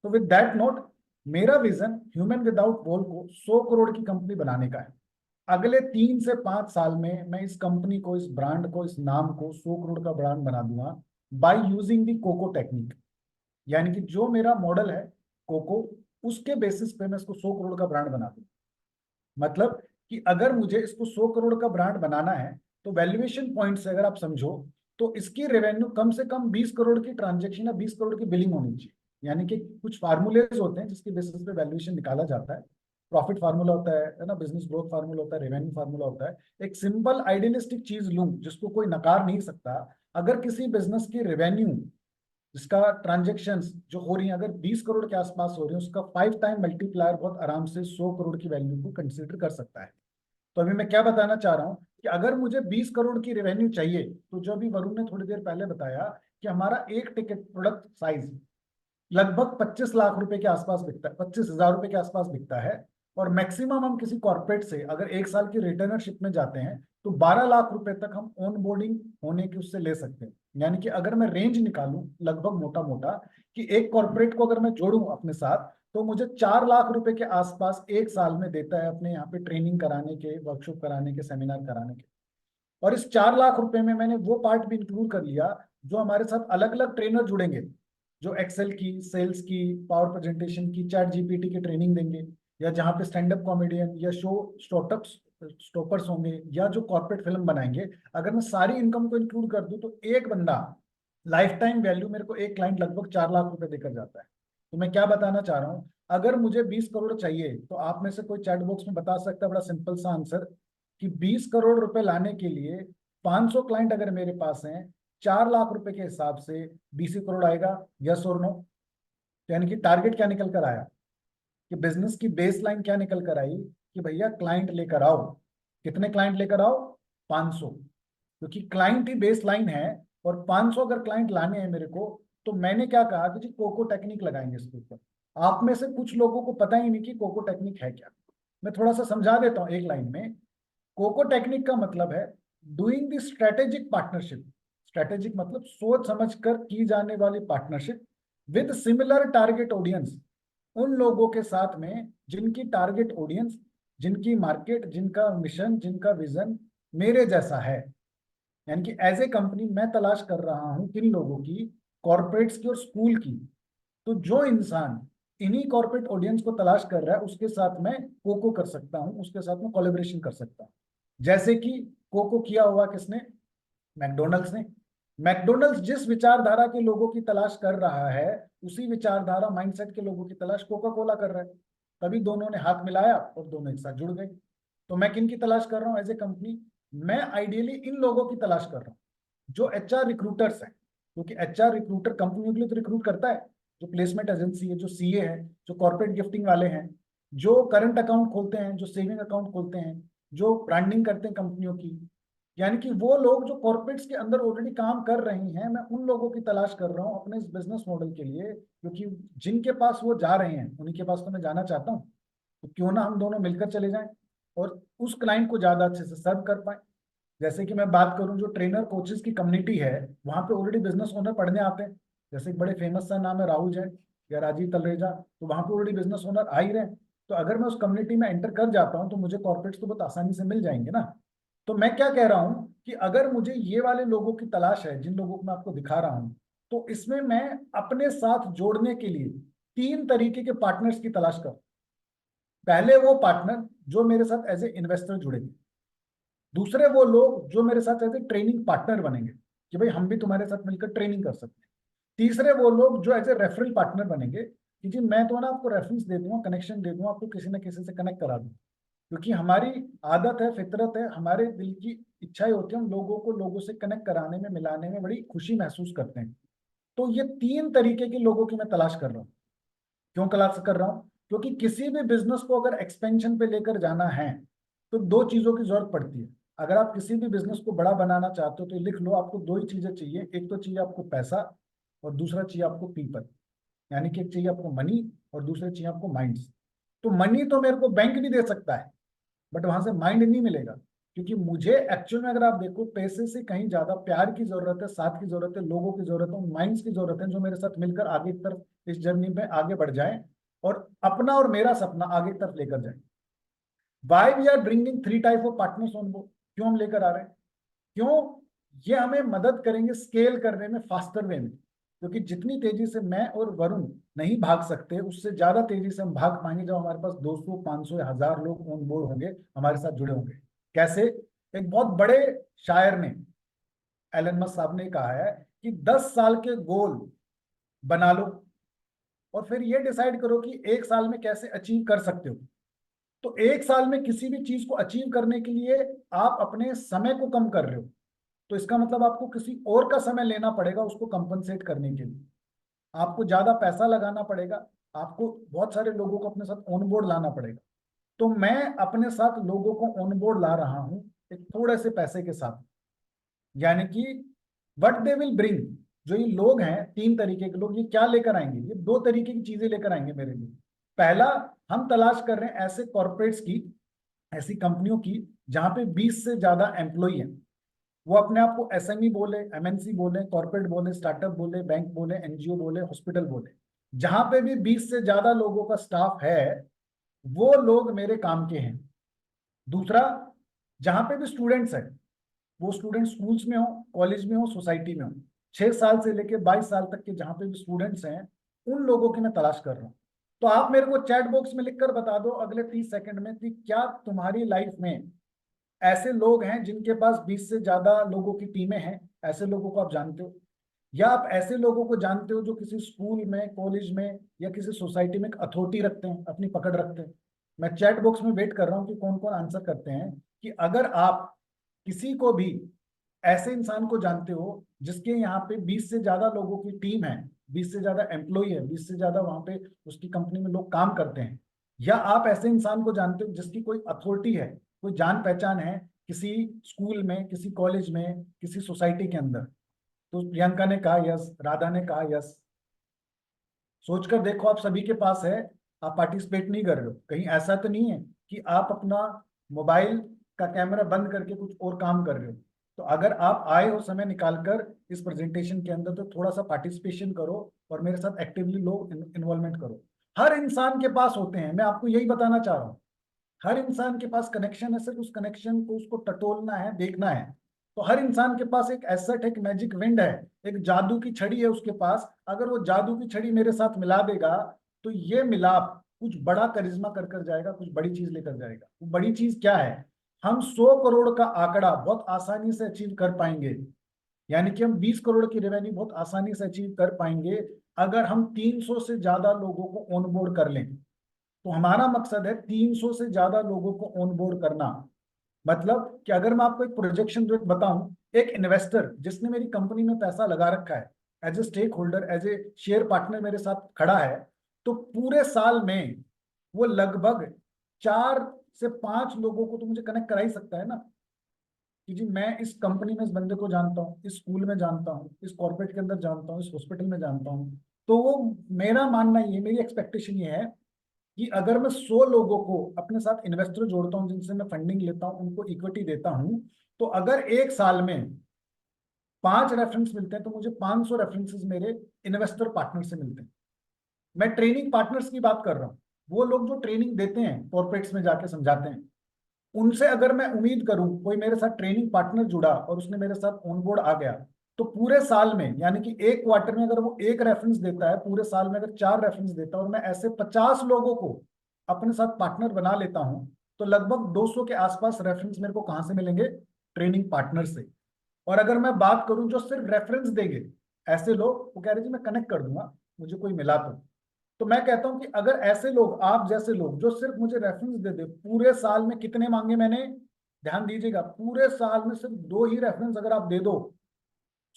तो विद दैट नोट, मेरा विजन ह्यूमन विदाउट वॉल को 100 करोड़ की कंपनी बनाने का है। अगले 3 से 5 साल में मैं इस कंपनी को, इस ब्रांड को, इस नाम को 100 करोड़ का ब्रांड बना दूंगा by using the coco technique. यानी कि जो मेरा मॉडल है कोको, उसके बेसिस पे मैं इसको 100 करोड़ का ब्रांड बना दूंगा। मतलब कि अगर मुझे इसको 100 करोड़ का ब्रांड बनाना है तो वैल्यूएशन पॉइंट से अगर आप समझो तो इसकी रेवेन्यू कम से कम 20 करोड़ की ट्रांजेक्शन या 20 करोड़ की बिलिंग होनी चाहिए। यानी कि कुछ फार्मूलेज होते हैं जिसके बेसिस पे वैल्यूएशन निकाला जाता है। प्रॉफिट फार्मूला होता है ना, बिजनेस ग्रोथ फार्मूला होता है, रेवेन्यू फार्मूला होता है। एक सिंपल आइडियलिस्टिक चीज लूं जिसको कोई नकार नहीं सकता, अगर किसी बिजनेस की रेवेन्यू, जिसका ट्रांजेक्शन्स जो हो रही है, अगर 20 करोड़ के आसपास हो रही है, उसका 5 टाइम मल्टीप्लायर बहुत आराम से 100 करोड़ की वैल्यू को कंसीडर कर सकता है। तो अभी मैं क्या बताना चाह रहा हूं कि अगर मुझे 20 करोड़ की रेवेन्यू चाहिए, तो जो अभी वरुण ने थोड़ी देर पहले बताया कि हमारा एक टिकट प्रोडक्ट साइज लगभग 25 लाख रुपए के आसपास बिकता है, 25,000 रुपए के आसपास बिकता है। और मैक्सिमम हम किसी कॉर्पोरेट से अगर 1 साल की रिटर्नरशिप में जाते हैं तो 12 लाख रुपए तक हम ऑन बोर्डिंग होने की उससे ले सकते हैं। यानी कि अगर मैं रेंज निकालूं लगभग मोटा मोटा कि एक कॉर्पोरेट को अगर मैं जोड़ूं अपने साथ, तो मुझे 4 लाख रुपए के आसपास 1 साल में देता है अपने यहाँ पे ट्रेनिंग कराने के, वर्कशॉप कराने के, सेमिनार कराने के। और इस 4 लाख रुपए में मैंने वो पार्ट भी इंक्लूड कर लिया जो हमारे साथ अलग अलग ट्रेनर जुड़ेंगे, जो एक्सेल की, सेल्स की, पावर प्रेजेंटेशन की, चैट GPT की ट्रेनिंग देंगे, या जहाँ पे स्टैंड अप कॉमेडियन या शो स्टॉपर्स होंगे, या जो कॉर्पोरेट फिल्म बनाएंगे। अगर मैं सारी इनकम को इंक्लूड कर दूं तो एक बंदा लाइफ टाइम वैल्यू मेरे को, एक क्लाइंट लगभग 4 लाख रुपए देकर जाता है। तो मैं क्या बताना चाह रहा हूँ, अगर मुझे 20 करोड़ चाहिए तो आप में से कोई चैट बॉक्स में बता सकता है बड़ा सिंपल सा आंसर कि 20 करोड़ रुपए लाने के लिए 500 क्लाइंट अगर मेरे पास हैं, 4 लाख रुपए के हिसाब से 20 करोड़ आएगा, यस और नो? यानी कि टारगेट क्या निकल कर आया, कि बिजनेस की बेस लाइन क्या निकल कर आई कि भैया क्लाइंट लेकर आओ। कितने क्लाइंट लेकर आओ? 500, क्योंकि क्लाइंट ही बेस लाइन है। और 500 अगर क्लाइंट लाने हैं मेरे को, तो मैंने क्या कहा कि जी कोको टेक्निक लगाएंगे इसके ऊपर। आप में से कुछ लोगों को पता ही नहीं कि कोको टेक्निक है क्या। मैं थोड़ा सा समझा देता हूँ एक लाइन में। कोको टेक्निक का मतलब है doing the strategic partnership. Strategic मतलब सोच समझ कर की जाने वाली partnership with similar target audience, उन लोगों के साथ में जिनकी टारगेट ऑडियंस, जिनकी मार्केट, जिनका मिशन, जिनका विजन मेरे जैसा है। यानी कि एज ए कंपनी मैं तलाश कर रहा हूं किन लोगों की, कॉर्पोरेट्स की और स्कूल की। तो जो इंसान इन्हीं कॉर्पोरेट ऑडियंस को तलाश कर रहा है, उसके साथ मैं कोको कर सकता हूं, उसके साथ में कोलैबोरेशन कर सकता हूं। जैसे कि कोको किया हुआ किसने? मैकडोनल्ड्स ने। मैकडोनल्ड्स जिस विचारधारा के लोगों की तलाश कर रहा है, उसी विचारधारा माइंडसेट के लोगों की तलाश कोका कोला कर रहा है। तभी दोनों ने हाथ मिलाया और दोनों एक साथ जुड़ गए। तो मैं किन की तलाश कर रहा हूँ एज ए कंपनी? मैं आइडियली इन लोगों की तलाश कर रहा हूँ जो एचआर रिक्रूटर्स हैं, क्योंकि एचआर रिक्रूटर कंपनियों के लिए तो रिक्रूट करता है, जो प्लेसमेंट एजेंसी है, जो सीए है, जो कॉर्पोरेट गिफ्टिंग वाले हैं, जो करंट अकाउंट खोलते हैं, जो सेविंग अकाउंट खोलते हैं, जो ब्रांडिंग करते हैं कंपनियों की, यानी कि वो लोग जो कॉर्पोरेट्स के अंदर ऑलरेडी काम कर रहे हैं, मैं उन लोगों की तलाश कर रहा हूँ अपने इस बिजनेस मॉडल के लिए, क्योंकि जिनके पास वो जा रहे हैं उन्हीं के पास तो मैं जाना चाहता हूँ। तो क्यों ना हम दोनों मिलकर चले जाएं और उस क्लाइंट को ज्यादा अच्छे से सर्व कर पाए। जैसे कि मैं बात करूं, जो ट्रेनर कोचेस की कम्युनिटी है, वहां पे ऑलरेडी बिजनेस ओनर पढ़ने आते हैं। जैसे एक बड़े फेमस सा नाम है राहुल जैन या राजीव तलरेजा, तो वहां पे ऑलरेडी बिजनेस ओनर आ ही रहे हैं। तो अगर मैं उस कम्युनिटी में एंटर कर जाता हूं तो मुझे कॉर्पोरेट्स तो बहुत आसानी से मिल जाएंगे ना। तो मैं क्या कह रहा हूं कि अगर मुझे ये वाले लोगों की तलाश है, जिन लोगों को मैं आपको दिखा रहा हूं, तो इसमें मैं अपने साथ जोड़ने के लिए 3 तरीके के पार्टनर्स की तलाश कर। पहले वो पार्टनर जो मेरे साथ एज ए इन्वेस्टर जुड़ेंगे, दूसरे वो लोग जो मेरे साथ एज ए ट्रेनिंग पार्टनर बनेंगे कि भाई हम भी तुम्हारे साथ मिलकर ट्रेनिंग कर सकते हैं, तीसरे वो लोग जो एज ए रेफरल पार्टनर बनेंगे कि जी मैं तो ना आपको रेफरेंस दे दूंगा, कनेक्शन दे दूंगा, आपको किसी न किसी से कनेक्ट करा दूंगा। क्योंकि हमारी आदत है, फितरत है, हमारे दिल की इच्छाएं होती है, हम लोगों को लोगों से कनेक्ट कराने में, मिलाने में बड़ी खुशी महसूस करते हैं। तो ये 3 तरीके के लोगों की मैं तलाश कर रहा हूँ। क्यों तलाश कर रहा हूँ? क्योंकि किसी भी बिजनेस को अगर एक्सपेंशन पे लेकर जाना है तो 2 चीजों की जरूरत पड़ती है। अगर आप किसी भी बिजनेस को बड़ा बनाना चाहते हो तो लिख लो, आपको 2 ही चीजें चाहिए। एक तो चाहिए आपको पैसा और दूसरा चाहिए आपको पीपल, यानी कि एक चाहिए आपको मनी और दूसरा चाहिए आपको माइंड्स। तो मनी तो मेरे को बैंक भी दे सकता है, बट वहां से माइंड नहीं मिलेगा। क्योंकि मुझे एक्चुअल में अगर आप देखो, पैसे से कहीं ज्यादा प्यार की जरूरत है, साथ की जरूरत है, लोगों की जरूरत है, माइंड्स की जरूरत है जो मेरे साथ मिलकर आगे की तरफ इस जर्नी में आगे बढ़ जाए और अपना और मेरा सपना आगे की तरफ लेकर जाए। Why we are bringing 3 type of partners on board? क्यों हम लेकर आ रहे हैं? क्यों? ये हमें मदद करेंगे स्केल करने में फास्टर वे में। क्योंकि जितनी तेजी से मैं और वरुण नहीं भाग सकते, उससे ज्यादा तेजी से हम भाग पाएंगे जब हमारे पास 200, 500 या 1000 लोग ऑन बोर्ड होंगे, हमारे साथ जुड़े होंगे। कैसे? एक बहुत बड़े शायर ने, एलन मस्क साहब ने कहा है कि 10 साल के गोल बना लो और फिर ये डिसाइड करो कि 1 साल में कैसे अचीव कर सकते हो। तो 1 साल में किसी भी चीज को अचीव करने के लिए आप अपने समय को कम कर रहे हो, तो इसका मतलब आपको किसी और का समय लेना पड़ेगा उसको कंपनसेट करने के लिए। आपको ज्यादा पैसा लगाना पड़ेगा, आपको बहुत सारे लोगों को अपने साथ ऑन बोर्ड लाना पड़ेगा। तो मैं अपने साथ लोगों को ऑन बोर्ड ला रहा हूं एक थोड़े से पैसे के साथ, यानी कि व्हाट दे विल ब्रिंग। जो ये लोग हैं 3 तरीके के लोग, ये क्या लेकर आएंगे? ये 2 तरीके की चीजें लेकर आएंगे मेरे लिए। पहला, हम तलाश कर रहे हैं ऐसे कॉर्पोरेट्स की, ऐसी कंपनियों की जहां पे 20 से ज्यादा एम्प्लॉई हैं। वो अपने आप को एसएमई बोले, एमएनसी बोले, कॉर्पोरेट बोले, स्टार्टअप बोले, बैंक बोले, एनजीओ बोले, हॉस्पिटल बोले, जहां पे भी 20 से ज्यादा लोगों का स्टाफ है वो लोग मेरे काम के हैं। दूसरा, जहां पे भी स्टूडेंट्स हैं, वो स्टूडेंट स्कूल्स में हो, कॉलेज में हो, सोसाइटी में हो, 6 साल से लेके 22 साल तक के जहां पे भी स्टूडेंट्स हैं, उन लोगों की मैं तलाश कर रहा हूँ। तो आप मेरे को चैट बॉक्स में लिखकर बता दो अगले 30 सेकंड में कि क्या तुम्हारी लाइफ में ऐसे लोग हैं जिनके पास 20 से ज्यादा लोगों की टीमें हैं। ऐसे लोगों को आप जानते हो, या आप ऐसे लोगों को जानते हो जो किसी स्कूल में, कॉलेज में या किसी सोसाइटी में एक अथॉरिटी रखते हैं, अपनी पकड़ रखते हैं। मैं चैट बॉक्स में वेट कर रहा हूँ कि कौन कौन आंसर करते हैं कि अगर आप किसी को भी ऐसे इंसान को जानते हो जिसके यहाँ पे 20 से ज्यादा लोगों की टीम है, 20 से ज्यादा एम्प्लॉई है, 20 से ज्यादा वहां पे उसकी कंपनी में लोग काम करते हैं, या आप ऐसे इंसान को जानते हो जिसकी कोई अथॉरिटी है, कोई जान पहचान है किसी स्कूल में, किसी कॉलेज में, किसी सोसाइटी के अंदर। तो प्रियंका ने कहा यस, राधा ने कहा यस। सोचकर देखो, आप सभी के पास है, आप पार्टिसिपेट नहीं कर रहे हो। कहीं ऐसा तो नहीं है कि आप अपना मोबाइल का कैमरा बंद करके कुछ और काम कर रहे हो। तो अगर आप आए हो समय निकालकर इस प्रेजेंटेशन के अंदर, तो थोड़ा सा पार्टिसिपेशन करो और मेरे साथ एक्टिवली लोग इन्वॉल्वमेंट करो। हर इंसान के पास होते हैं, मैं आपको यही बताना चाह रहा हूँ। हर इंसान के पास कनेक्शन है, सिर्फ उस कनेक्शन को उसको टटोलना है, देखना है। तो हर इंसान के पास एक एसेट, एक मैजिक विंड है, एक जादू की छड़ी है उसके पास। अगर वो जादू की छड़ी मेरे साथ मिला देगा तो ये मिलाप कुछ बड़ा करिश्मा कर कर जाएगा, कुछ बड़ी चीज लेकर जाएगा। वो बड़ी चीज क्या है? हम 100 करोड़ का आंकड़ा बहुत आसानी से अचीव कर पाएंगे, यानी कि हम 20 करोड़ की रेवेन्यू बहुत आसानी से अचीव कर पाएंगे अगर हम 300 से ज्यादा लोगों को ऑनबोर्ड कर लें। तो हमारा मकसद है 300 से ज्यादा लोगों को ऑनबोर्ड करना। मतलब कि अगर मैं आपको एक प्रोजेक्शन जो बताऊं, एक इन्वेस्टर जिसने मेरी कंपनी में पैसा लगा रखा है, as a stake holder, as a share partner मेरे साथ खड़ा है, तो पूरे साल में वो लगभग 4 से 5 लोगों को तो मुझे कनेक्ट करा ही सकता है ना, कि जी मैं इस कंपनी में इस बंदे को जानता हूँ, इस स्कूल में जानता हूँ, इस कॉर्पोरेट के अंदर जानता हूँ, इस हॉस्पिटल में जानता हूँ। तो वो मेरा मानना ये, मेरी एक्सपेक्टेशन ये है कि अगर मैं 100 लोगों को अपने साथ इन्वेस्टर जोड़ता हूँ, जिनसे मैं फंडिंग लेता हूँ, उनको इक्विटी देता हूँ, तो अगर एक साल में 5 रेफरेंस मिलते हैं तो मुझे 500 रेफरेंसेस मेरे इन्वेस्टर पार्टनर से मिलते हैं। मैं ट्रेनिंग पार्टनर्स की बात कर रहा हूँ, वो लोग जो ट्रेनिंग देते हैं, कॉर्पोरेट्स में जाके समझाते हैं, उनसे अगर मैं उम्मीद करूं कोई मेरे साथ ट्रेनिंग पार्टनर जुड़ा और उसने मेरे साथ ऑनबोर्ड आ गया, तो पूरे साल में, यानी कि एक क्वार्टर में अगर वो 1 रेफरेंस देता है, पूरे साल में अगर 4 रेफरेंस देता है, और मैं ऐसे 50 लोगों को अपने साथ पार्टनर बना लेता हूं, तो लगभग 200 के आसपास रेफरेंस मेरे को कहां से मिलेंगे? ट्रेनिंग पार्टनर से। और अगर मैं बात करूं जो सिर्फ रेफरेंस देंगे, ऐसे लोग, वो कह रहे जी मैं कनेक्ट कर दूंगा मुझे कोई मिला तो मैं कहता हूं कि अगर ऐसे लोग, आप जैसे लोग जो सिर्फ मुझे रेफरेंस दे दे, पूरे साल में कितने मांगे मैंने? ध्यान दीजिएगा, पूरे साल में सिर्फ 2 ही रेफरेंस अगर आप दे दो,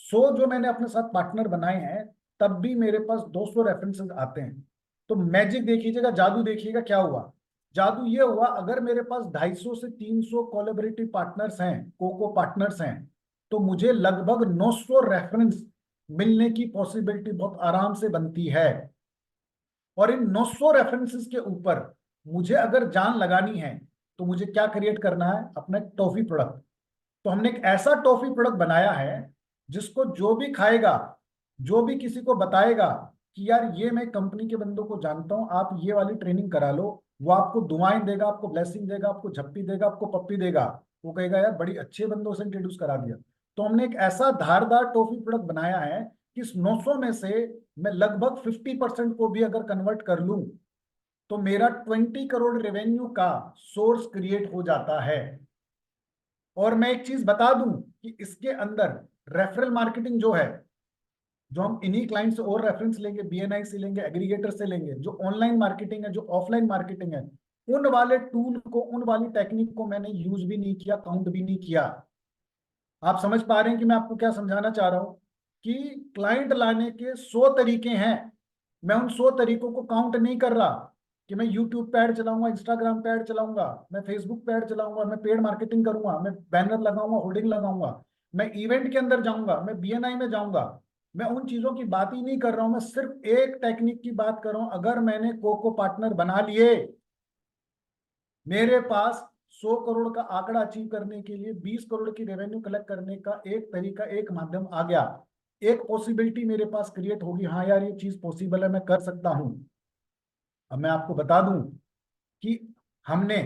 100 जो मैंने अपने साथ पार्टनर बनाए हैं, तब भी मेरे पास 200 रेफरेंसेस आते हैं। तो मैजिक देखिएगा, जादू देखिएगा क्या हुआ। जादू ये हुआ, अगर मेरे पास 250 से 300 कोलैबोरेटिव पार्टनर्स हैं, कोको पार्टनर्स हैं, तो मुझे लगभग 900 रेफरेंस मिलने की पॉसिबिलिटी बहुत आराम से बनती है। और इन 900 रेफरेंसेस के ऊपर मुझे अगर जान लगानी है, तो मुझे क्या क्रिएट करना है? अपना एक टॉफी प्रोडक्ट। तो हमने एक ऐसा टॉफी प्रोडक्ट बनाया है जिसको जो भी खाएगा, जो भी किसी को बताएगा कि यार ये मैं कंपनी के बंदों को जानता हूं, आप ये वाली ट्रेनिंग करा लो, वो आपको दुआएं देगा, आपको ब्लेसिंग देगा, आपको झप्पी देगा, आपको पप्पी देगा। वो कहेगा यार बड़ी अच्छे बंदों से इंट्रोड्यूस करा दिया। तो हमने एक ऐसा धारदार टॉफी प्रोडक्ट बनाया है कि इस 900 में से मैं लगभग 50% को भी अगर कन्वर्ट कर लूं, तो मेरा 20 करोड़ रेवेन्यू का सोर्स क्रिएट हो जाता है। और मैं एक चीज बता दूं कि इसके अंदर रेफरल मार्केटिंग जो है, जो हम इन्हीं क्लाइंट से और रेफरेंस लेंगे, बीएनआई से लेंगे, एग्रीगेटर से लेंगे, जो ऑनलाइन मार्केटिंग है, जो ऑफलाइन मार्केटिंग है, उन वाले टूल को, उन वाली टेक्निक को मैंने यूज भी नहीं किया, काउंट भी नहीं किया। आप समझ पा रहे हैं कि मैं आपको क्या समझाना चाह रहा हूं? कि क्लाइंट लाने के 100 तरीके हैं, मैं उन 100 तरीकों को काउंट नहीं कर रहा कि मैं यूट्यूब पे ऐड चलाऊंगा, इंस्टाग्राम पे ऐड चलाऊंगा, मैं फेसबुक पे ऐड चलाऊंगा, मैं पेड मार्केटिंग करूंगा, मैं बैनर लगाऊंगा, होर्डिंग लगाऊंगा, मैं इवेंट के अंदर जाऊंगा, मैं बीएनआई में जाऊंगा। मैं उन चीजों की बात ही नहीं कर रहा हूं, मैं सिर्फ एक टेक्निक की बात कर रहा हूं। अगर मैंने कोको पार्टनर बना लिए, मेरे पास 100 करोड़ का आंकड़ा अचीव करने के लिए 20 करोड़ की रेवेन्यू कलेक्ट करने का एक तरीका, एक माध्यम आ गया, एक पॉसिबिलिटी मेरे पास क्रिएट होगी। हाँ यार ये चीज पॉसिबल है, मैं कर सकता हूं। अब मैं आपको बता दूं कि हमने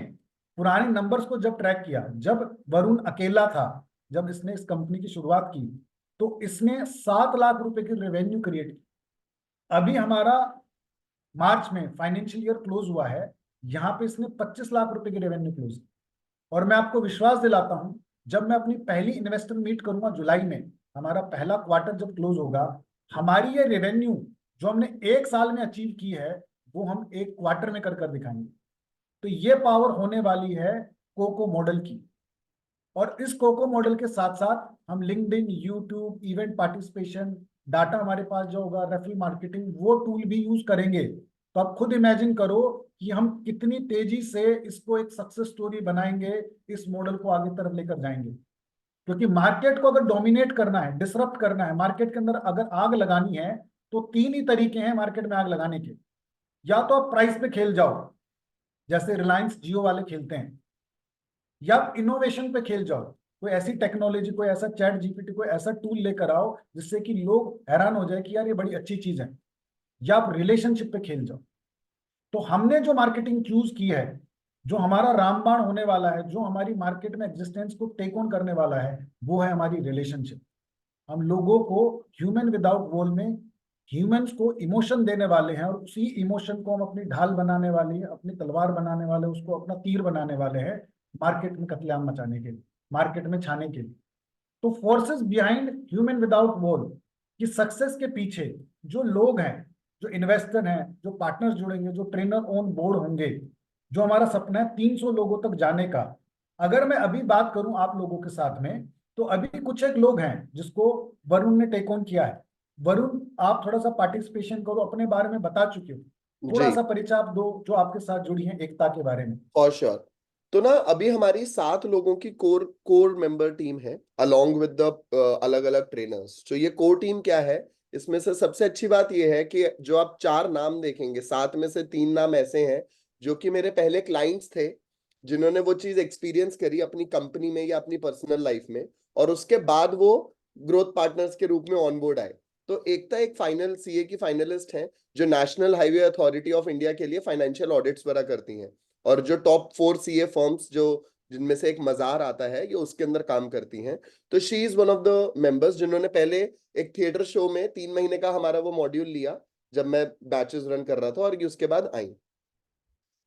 पुराने नंबर्स को जब ट्रैक किया, जब वरुण अकेला था, जब इसने इस कंपनी की शुरुआत की, तो इसने 7 लाख रुपए की रेवेन्यू क्रिएट की। अभी हमारा मार्च में फाइनेंशियल ईयर क्लोज हुआ है, यहाँ पे इसने 25 लाख रुपए की रेवेन्यू क्लोज की। और मैं आपको विश्वास दिलाता हूं, जब मैं अपनी पहली इन्वेस्टर मीट करूंगा जुलाई में, हमारा पहला क्वार्टर जब क्लोज होगा, हमारी ये रेवेन्यू जो हमने एक साल में अचीव की है, वो हम एक क्वार्टर में कर दिखाएंगे। तो ये पावर होने वाली है कोको मॉडल की। और इस कोको मॉडल के साथ साथ हम LinkedIn, YouTube, event participation, data हमारे पास जो होगा, रेफरल मार्केटिंग, वो टूल भी यूज करेंगे। तो आप खुद इमेजिन करो कि हम कितनी तेजी से इसको एक सक्सेस स्टोरी बनाएंगे, इस मॉडल को आगे तरफ लेकर जाएंगे। क्योंकि मार्केट को अगर डोमिनेट करना है, डिसरप्ट करना है, मार्केट के अंदर अगर आग लगानी है, तो 3 ही तरीके हैं मार्केट में आग लगाने के। या तो आप प्राइस पे खेल जाओ, जैसे रिलायंस जियो वाले खेलते हैं, या आप इनोवेशन पे खेल जाओ, कोई ऐसी टेक्नोलॉजी, कोई ऐसा चैट जीपीटी, कोई ऐसा टूल लेकर आओ जिससे कि लोग हैरान हो जाए कि यार ये बड़ी अच्छी चीज है, या आप रिलेशनशिप पे खेल जाओ। तो हमने जो मार्केटिंग चूज की है, जो हमारा रामबाण होने वाला है, जो हमारी मार्केट में एग्जिस्टेंस को टेक ऑन करने वाला है, वो है हमारी रिलेशनशिप। हम लोगों को ह्यूमन विदाउट वॉल में ह्यूमंस को इमोशन देने वाले हैं, और उसी इमोशन को हम अपनी ढाल बनाने वाले हैं, अपनी तलवार बनाने वाले हैं, उसको अपना तीर बनाने वाले हैं। मार्केट में कत्लेआम मचाने के लिए, मार्केट में छाने के लिए। तो forces behind human without wall की सक्सेस के पीछे जो लोग हैं, जो इन्वेस्टर हैं, जो पार्टनर्स जुड़ेंगे, जो ट्रेनर ऑन बोर्ड होंगे, जो हमारा सपना है 300 लोगों तक जाने का। अगर मैं अभी बात करूं आप लोगों के साथ में, तो अभी कुछ एक लोग हैं जिसको वरुण ने टेक ऑन किया है। वरुण, आप थोड़ा सा पार्टिसिपेशन करो, अपने बारे में बता चुके हो, थोड़ा जी सा परिचय आप दो जो आपके साथ जुड़ी हैं एकता के बारे में। For sure. तो ना अभी हमारी 7 लोगों की कोर मेंबर टीम है अलोंग विद द अलग अलग ट्रेनर्स। तो ये कोर टीम क्या है, इसमें से सबसे अच्छी बात ये है कि जो आप 4 नाम देखेंगे, 7 में से 3 नाम ऐसे हैं जो कि मेरे पहले क्लाइंट्स थे, जिन्होंने वो चीज एक्सपीरियंस करी अपनी कंपनी में या अपनी पर्सनल लाइफ में, और उसके बाद वो ग्रोथ पार्टनर्स के रूप में ऑन बोर्ड आए। तो एकता एक फाइनल सीए की फाइनलिस्ट है जो national highway authority of India के लिए फाइनेंशियल ऑडिट्स वगैरह करती हैं, और जो टॉप 4 सीए फर्म्स जो जिनमें से एक मजार आता है, ये उसके अंदर काम करती हैं। तो she is one of the members जिन्होंने पहले एक थिएटर शो में 3 महीने का हमारा वो मॉड्यूल लिया जब मैं बैचेस रन कर रहा था, और ये उसके बाद आई।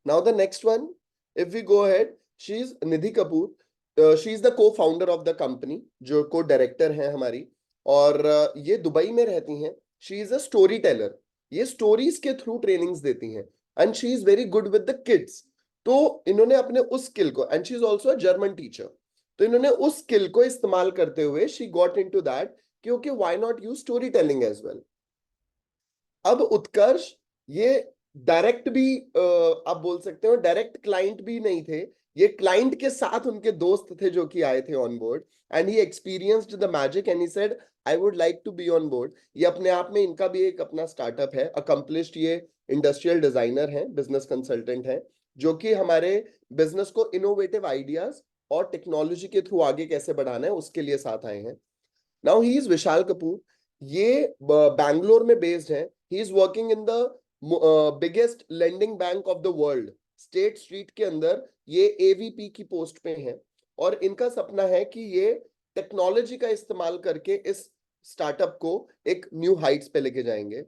Now the next one, if we go ahead, she is Nidhi Kapoor. She is the cofounder of the company, जो को डायरेक्टर है हमारी, और ये दुबई में रहती हैं। She is a story teller, ये स्टोरीज के थ्रू ट्रेनिंग्स देती हैं, and she is very good with the kids. तो इन्होंने अपने उस स्किल को, and she is also a German teacher, तो इन्होंने उस स्किल को इस्तेमाल करते हुए शी गॉट इनटू दैट कि okay why not use story telling as well. अब उत्कर्ष ये डायरेक्ट भी आप बोल सकते हो डायरेक्ट क्लाइंट भी नहीं थे, ये क्लाइंट के साथ उनके दोस्त थे जो कि आए थे on board, and he experienced the magic and he said I would like to be on board. ये अपने आप में इनका भी एक अपना स्टार्टअप है, अकम्पलिश्ड ये इंडस्ट्रियल डिजाइनर हैं, बिजनेस कंसल्टेंट हैं, जो कि हमारे बिजनेस को इनोवेटिव आइडियाज और टेक्नोलॉजी के थ्रू आगे कैसे बढ़ाना है उसके लिए साथ आए हैं। नाउ ही इज विशाल कपूर, ये बैंगलोर में बेस्ड है। He is working in the biggest lending bank of the world, state street के अंदर ये एवीपी की पोस्ट पे हैं, और इनका सपना है कि ये टेक्नोलॉजी का इस्तेमाल करके इस स्टार्टअप को एक न्यू हाइट्स पे लेके जाएंगे।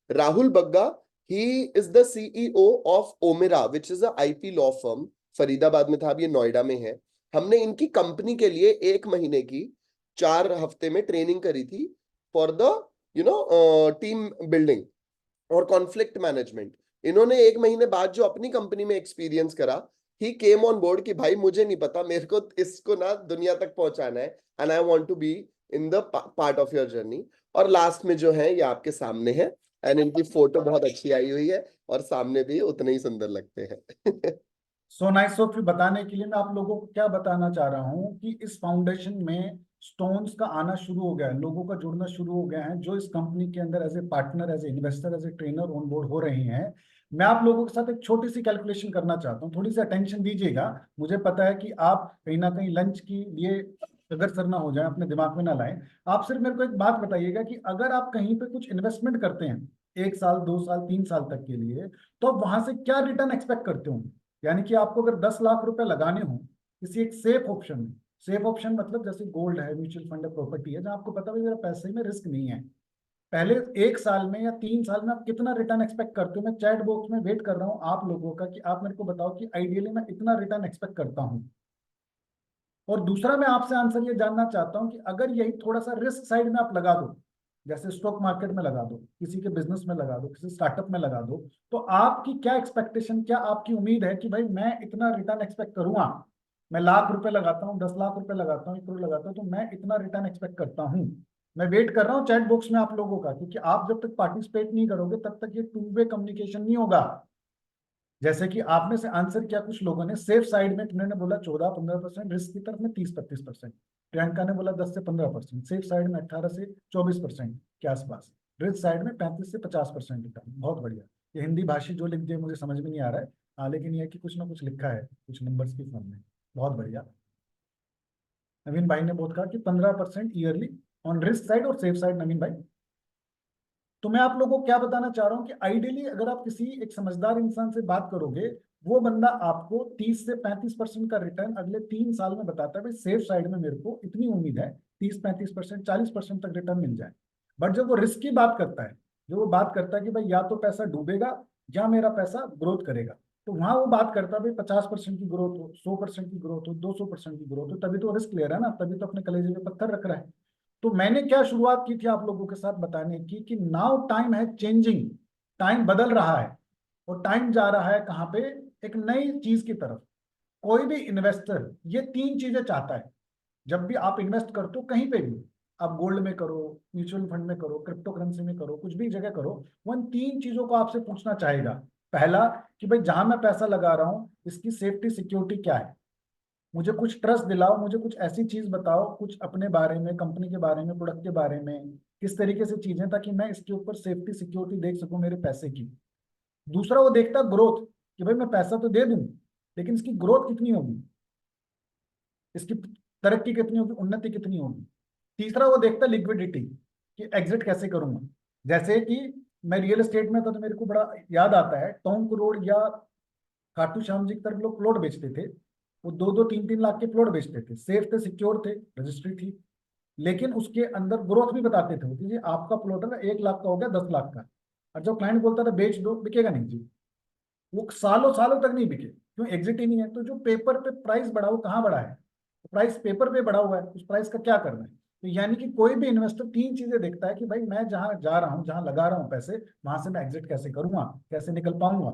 Rahul Bagga, he is the CEO of Omira, which is a IP law firm, Faridabad में था, अब ये नोएडा में है। हमने इनकी कंपनी के लिए 1 महीने की 4 हफ्ते में ट्रेनिंग करी थी फॉर द टीम बिल्डिंग और कॉन्फ्लिक्ट मैनेजमेंट। इन्होंने 1 महीने बाद जो अपनी कंपनी में एक्सपीरियंस करा, ही केम ऑन बोर्ड कि भाई मुझे नहीं पता, मेरे को इसको ना दुनिया तक पहुंचाना है, and I want to be in the part of your journey. और लास्ट में जो है ये आपके सामने है, एंड इनकी फोटो बहुत अच्छी आई हुई है, और सामने भी उतने ही सुंदर लगते हैं। So nice of you. बताने के लिए मैं आप लोगों को क्या बताना चाह रहा हूँ कि इस फाउंडेशन में स्टोन्स का आना शुरू हो गया है, लोगों का जुड़ना शुरू हो गया है, जो इस कंपनी के अंदर as a partner, as a investor, as a trainer on board हो रहे हैं। मैं आप लोगों के साथ एक छोटी सी कैलकुलेशन करना चाहता हूँ, थोड़ी सी अटेंशन दीजिएगा। मुझे पता है कि आप कहीं ना कहीं लंच के लिए अग्रसर ना हो जाए, अपने दिमाग में ना लाएं। आप सिर्फ मेरे को एक बात बताइएगा कि अगर आप कहीं पे कुछ इन्वेस्टमेंट करते हैं 1 साल, 2 साल, 3 साल तक के लिए, तो आप वहां से क्या रिटर्न एक्सपेक्ट करते हो? यानी कि आपको अगर 10 लाख रुपए लगाने हो किसी एक सेफ ऑप्शन में, सेफ ऑप्शन मतलब जैसे गोल्ड है, म्यूचुअल फंड है, प्रॉपर्टी है, जहाँ आपको पता है मेरा पैसे में रिस्क नहीं है, पहले 1 साल में या 3 साल में आप कितना रिटर्न एक्सपेक्ट करते हो? मैं चैट बॉक्स में वेट कर रहा हूँ आप लोगों का कि आप मेरे को बताओ कि आइडियली मैं इतना रिटर्न एक्सपेक्ट करता हूँ। और दूसरा मैं आपसे आंसर ये जानना चाहता हूँ कि अगर यही थोड़ा सा रिस्क साइड में आप लगा दो, जैसे स्टॉक मार्केट में लगा दो, किसी के बिजनेस में लगा दो, किसी स्टार्टअप में लगा दो, तो आपकी क्या एक्सपेक्टेशन, क्या आपकी उम्मीद है कि भाई मैं इतना रिटर्न एक्सपेक्ट करूंगा? मैं लाख रुपए लगाता हूँ, 10 लाख रुपए लगाता हूँ, 1 करोड़ लगाता हूँ, तो मैं इतना रिटर्न एक्सपेक्ट करता हूँ। मैं वेट कर रहा हूँ चैट बॉक्स में आप लोगों का, क्योंकि आप जब तक पार्टिसिपेट नहीं करोगे तब तक ये 2 वे कम्युनिकेशन नहीं होगा। जैसे कि आपने से आंसर किया कुछ लोगों ने सेफ साइड में, तुमने बोला 14-15%, रिस्क की तरफ में 30-35%, प्रियंका ने बोला 10 से 15%, सेफ साइड में 18 से 24% के आसपास, रिस्क साइड में 35 से 50% रिटर्न। बहुत बढ़िया। ये हिंदी भाषी जो लिख दिए मुझे समझ में नहीं आ रहा है, लेकिन ये कि कुछ ना कुछ लिखा है कुछ नंबर्स की फॉर्म में। बहुत बढ़िया। नवीन भाई ने बहुत कहा कि 15% ईयरली ऑन रिस्क साइड और सेफ साइड। नवीन भाई, तो मैं आप लोगों को क्या बताना चाह रहा हूं कि आइडियली अगर आप किसी एक समझदार इंसान से बात करोगे, वो बंदा आपको 30 से 35% का रिटर्न अगले 3 साल में बताता है। भाई सेफ साइड में मेरे को इतनी उम्मीद है 30-35%, 40% तक रिटर्न मिल जाए। बट जब वो रिस्क की बात करता है, जो वो बात करता है कि भाई या तो पैसा डूबेगा या मेरा पैसा ग्रोथ करेगा, तो वहां वो बात करता है भाई 50% की ग्रोथ हो, 100% की ग्रोथ हो, 200% की ग्रोथ हो, तभी तो रिस्क ले रहा है ना, तभी तो अपने कलेजे में पत्थर रख रहा है। तो मैंने क्या शुरुआत की थी आप लोगों के साथ बताने की कि नाउ टाइम है चेंजिंग, टाइम बदल रहा है और टाइम जा रहा है कहाँ पे, एक नई चीज की तरफ। कोई भी इन्वेस्टर ये 3 चीजें चाहता है जब भी आप इन्वेस्ट करते हो कहीं पे भी, आप गोल्ड में करो, म्यूचुअल फंड में करो, क्रिप्टो करेंसी में करो, कुछ भी जगह करो, वो इन 3 चीजों को आपसे पूछना चाहेगा। पहला कि भाई जहां मैं पैसा लगा रहा हूँ इसकी सेफ्टी सिक्योरिटी क्या है, मुझे कुछ ट्रस्ट दिलाओ, मुझे कुछ ऐसी चीज बताओ, कुछ अपने बारे में, कंपनी के बारे में, प्रोडक्ट के बारे में, किस तरीके से चीजें, ताकि मैं इसके ऊपर सेफ्टी सिक्योरिटी देख सकूं मेरे पैसे की। दूसरा वो देखता ग्रोथ, कि भाई मैं पैसा तो दे दूं लेकिन इसकी ग्रोथ कितनी होगी, इसकी तरक्की कितनी होगी, उन्नति कितनी होगी। तीसरा वो देखता लिक्विडिटी, कि एग्जिट कैसे करूंगा। जैसे कि मैं रियल एस्टेट में था तो मेरे को बड़ा याद आता है, टोंक रोड या खाटू श्याम जी की तरफ लोग प्लॉट बेचते थे, वो 2-2, 3-3 लाख के प्लॉट बेचते थे, सेफ थे, सिक्योर थे, रजिस्ट्री थी, लेकिन उसके अंदर ग्रोथ भी बताते थे कि जी आपका प्लॉट है 1 लाख का हो गया 10 लाख का, और जब क्लाइंट बोलता था बेच दो, बिकेगा नहीं जी, वो सालों सालों तक नहीं बिके, क्यों, एग्जिट ही नहीं है। तो जो पेपर पे प्राइस बढ़ा वो कहाँ बढ़ा है, प्राइस पेपर पे बढ़ा हुआ है, उस प्राइस का क्या करना है। तो यानी कि कोई भी इन्वेस्टर 3 चीजें देखता है कि भाई मैं जहां जा रहा हूं, जहां लगा रहा हूं पैसे, वहां से मैं एग्जिट कैसे करूंगा, कैसे निकल पाऊंगा।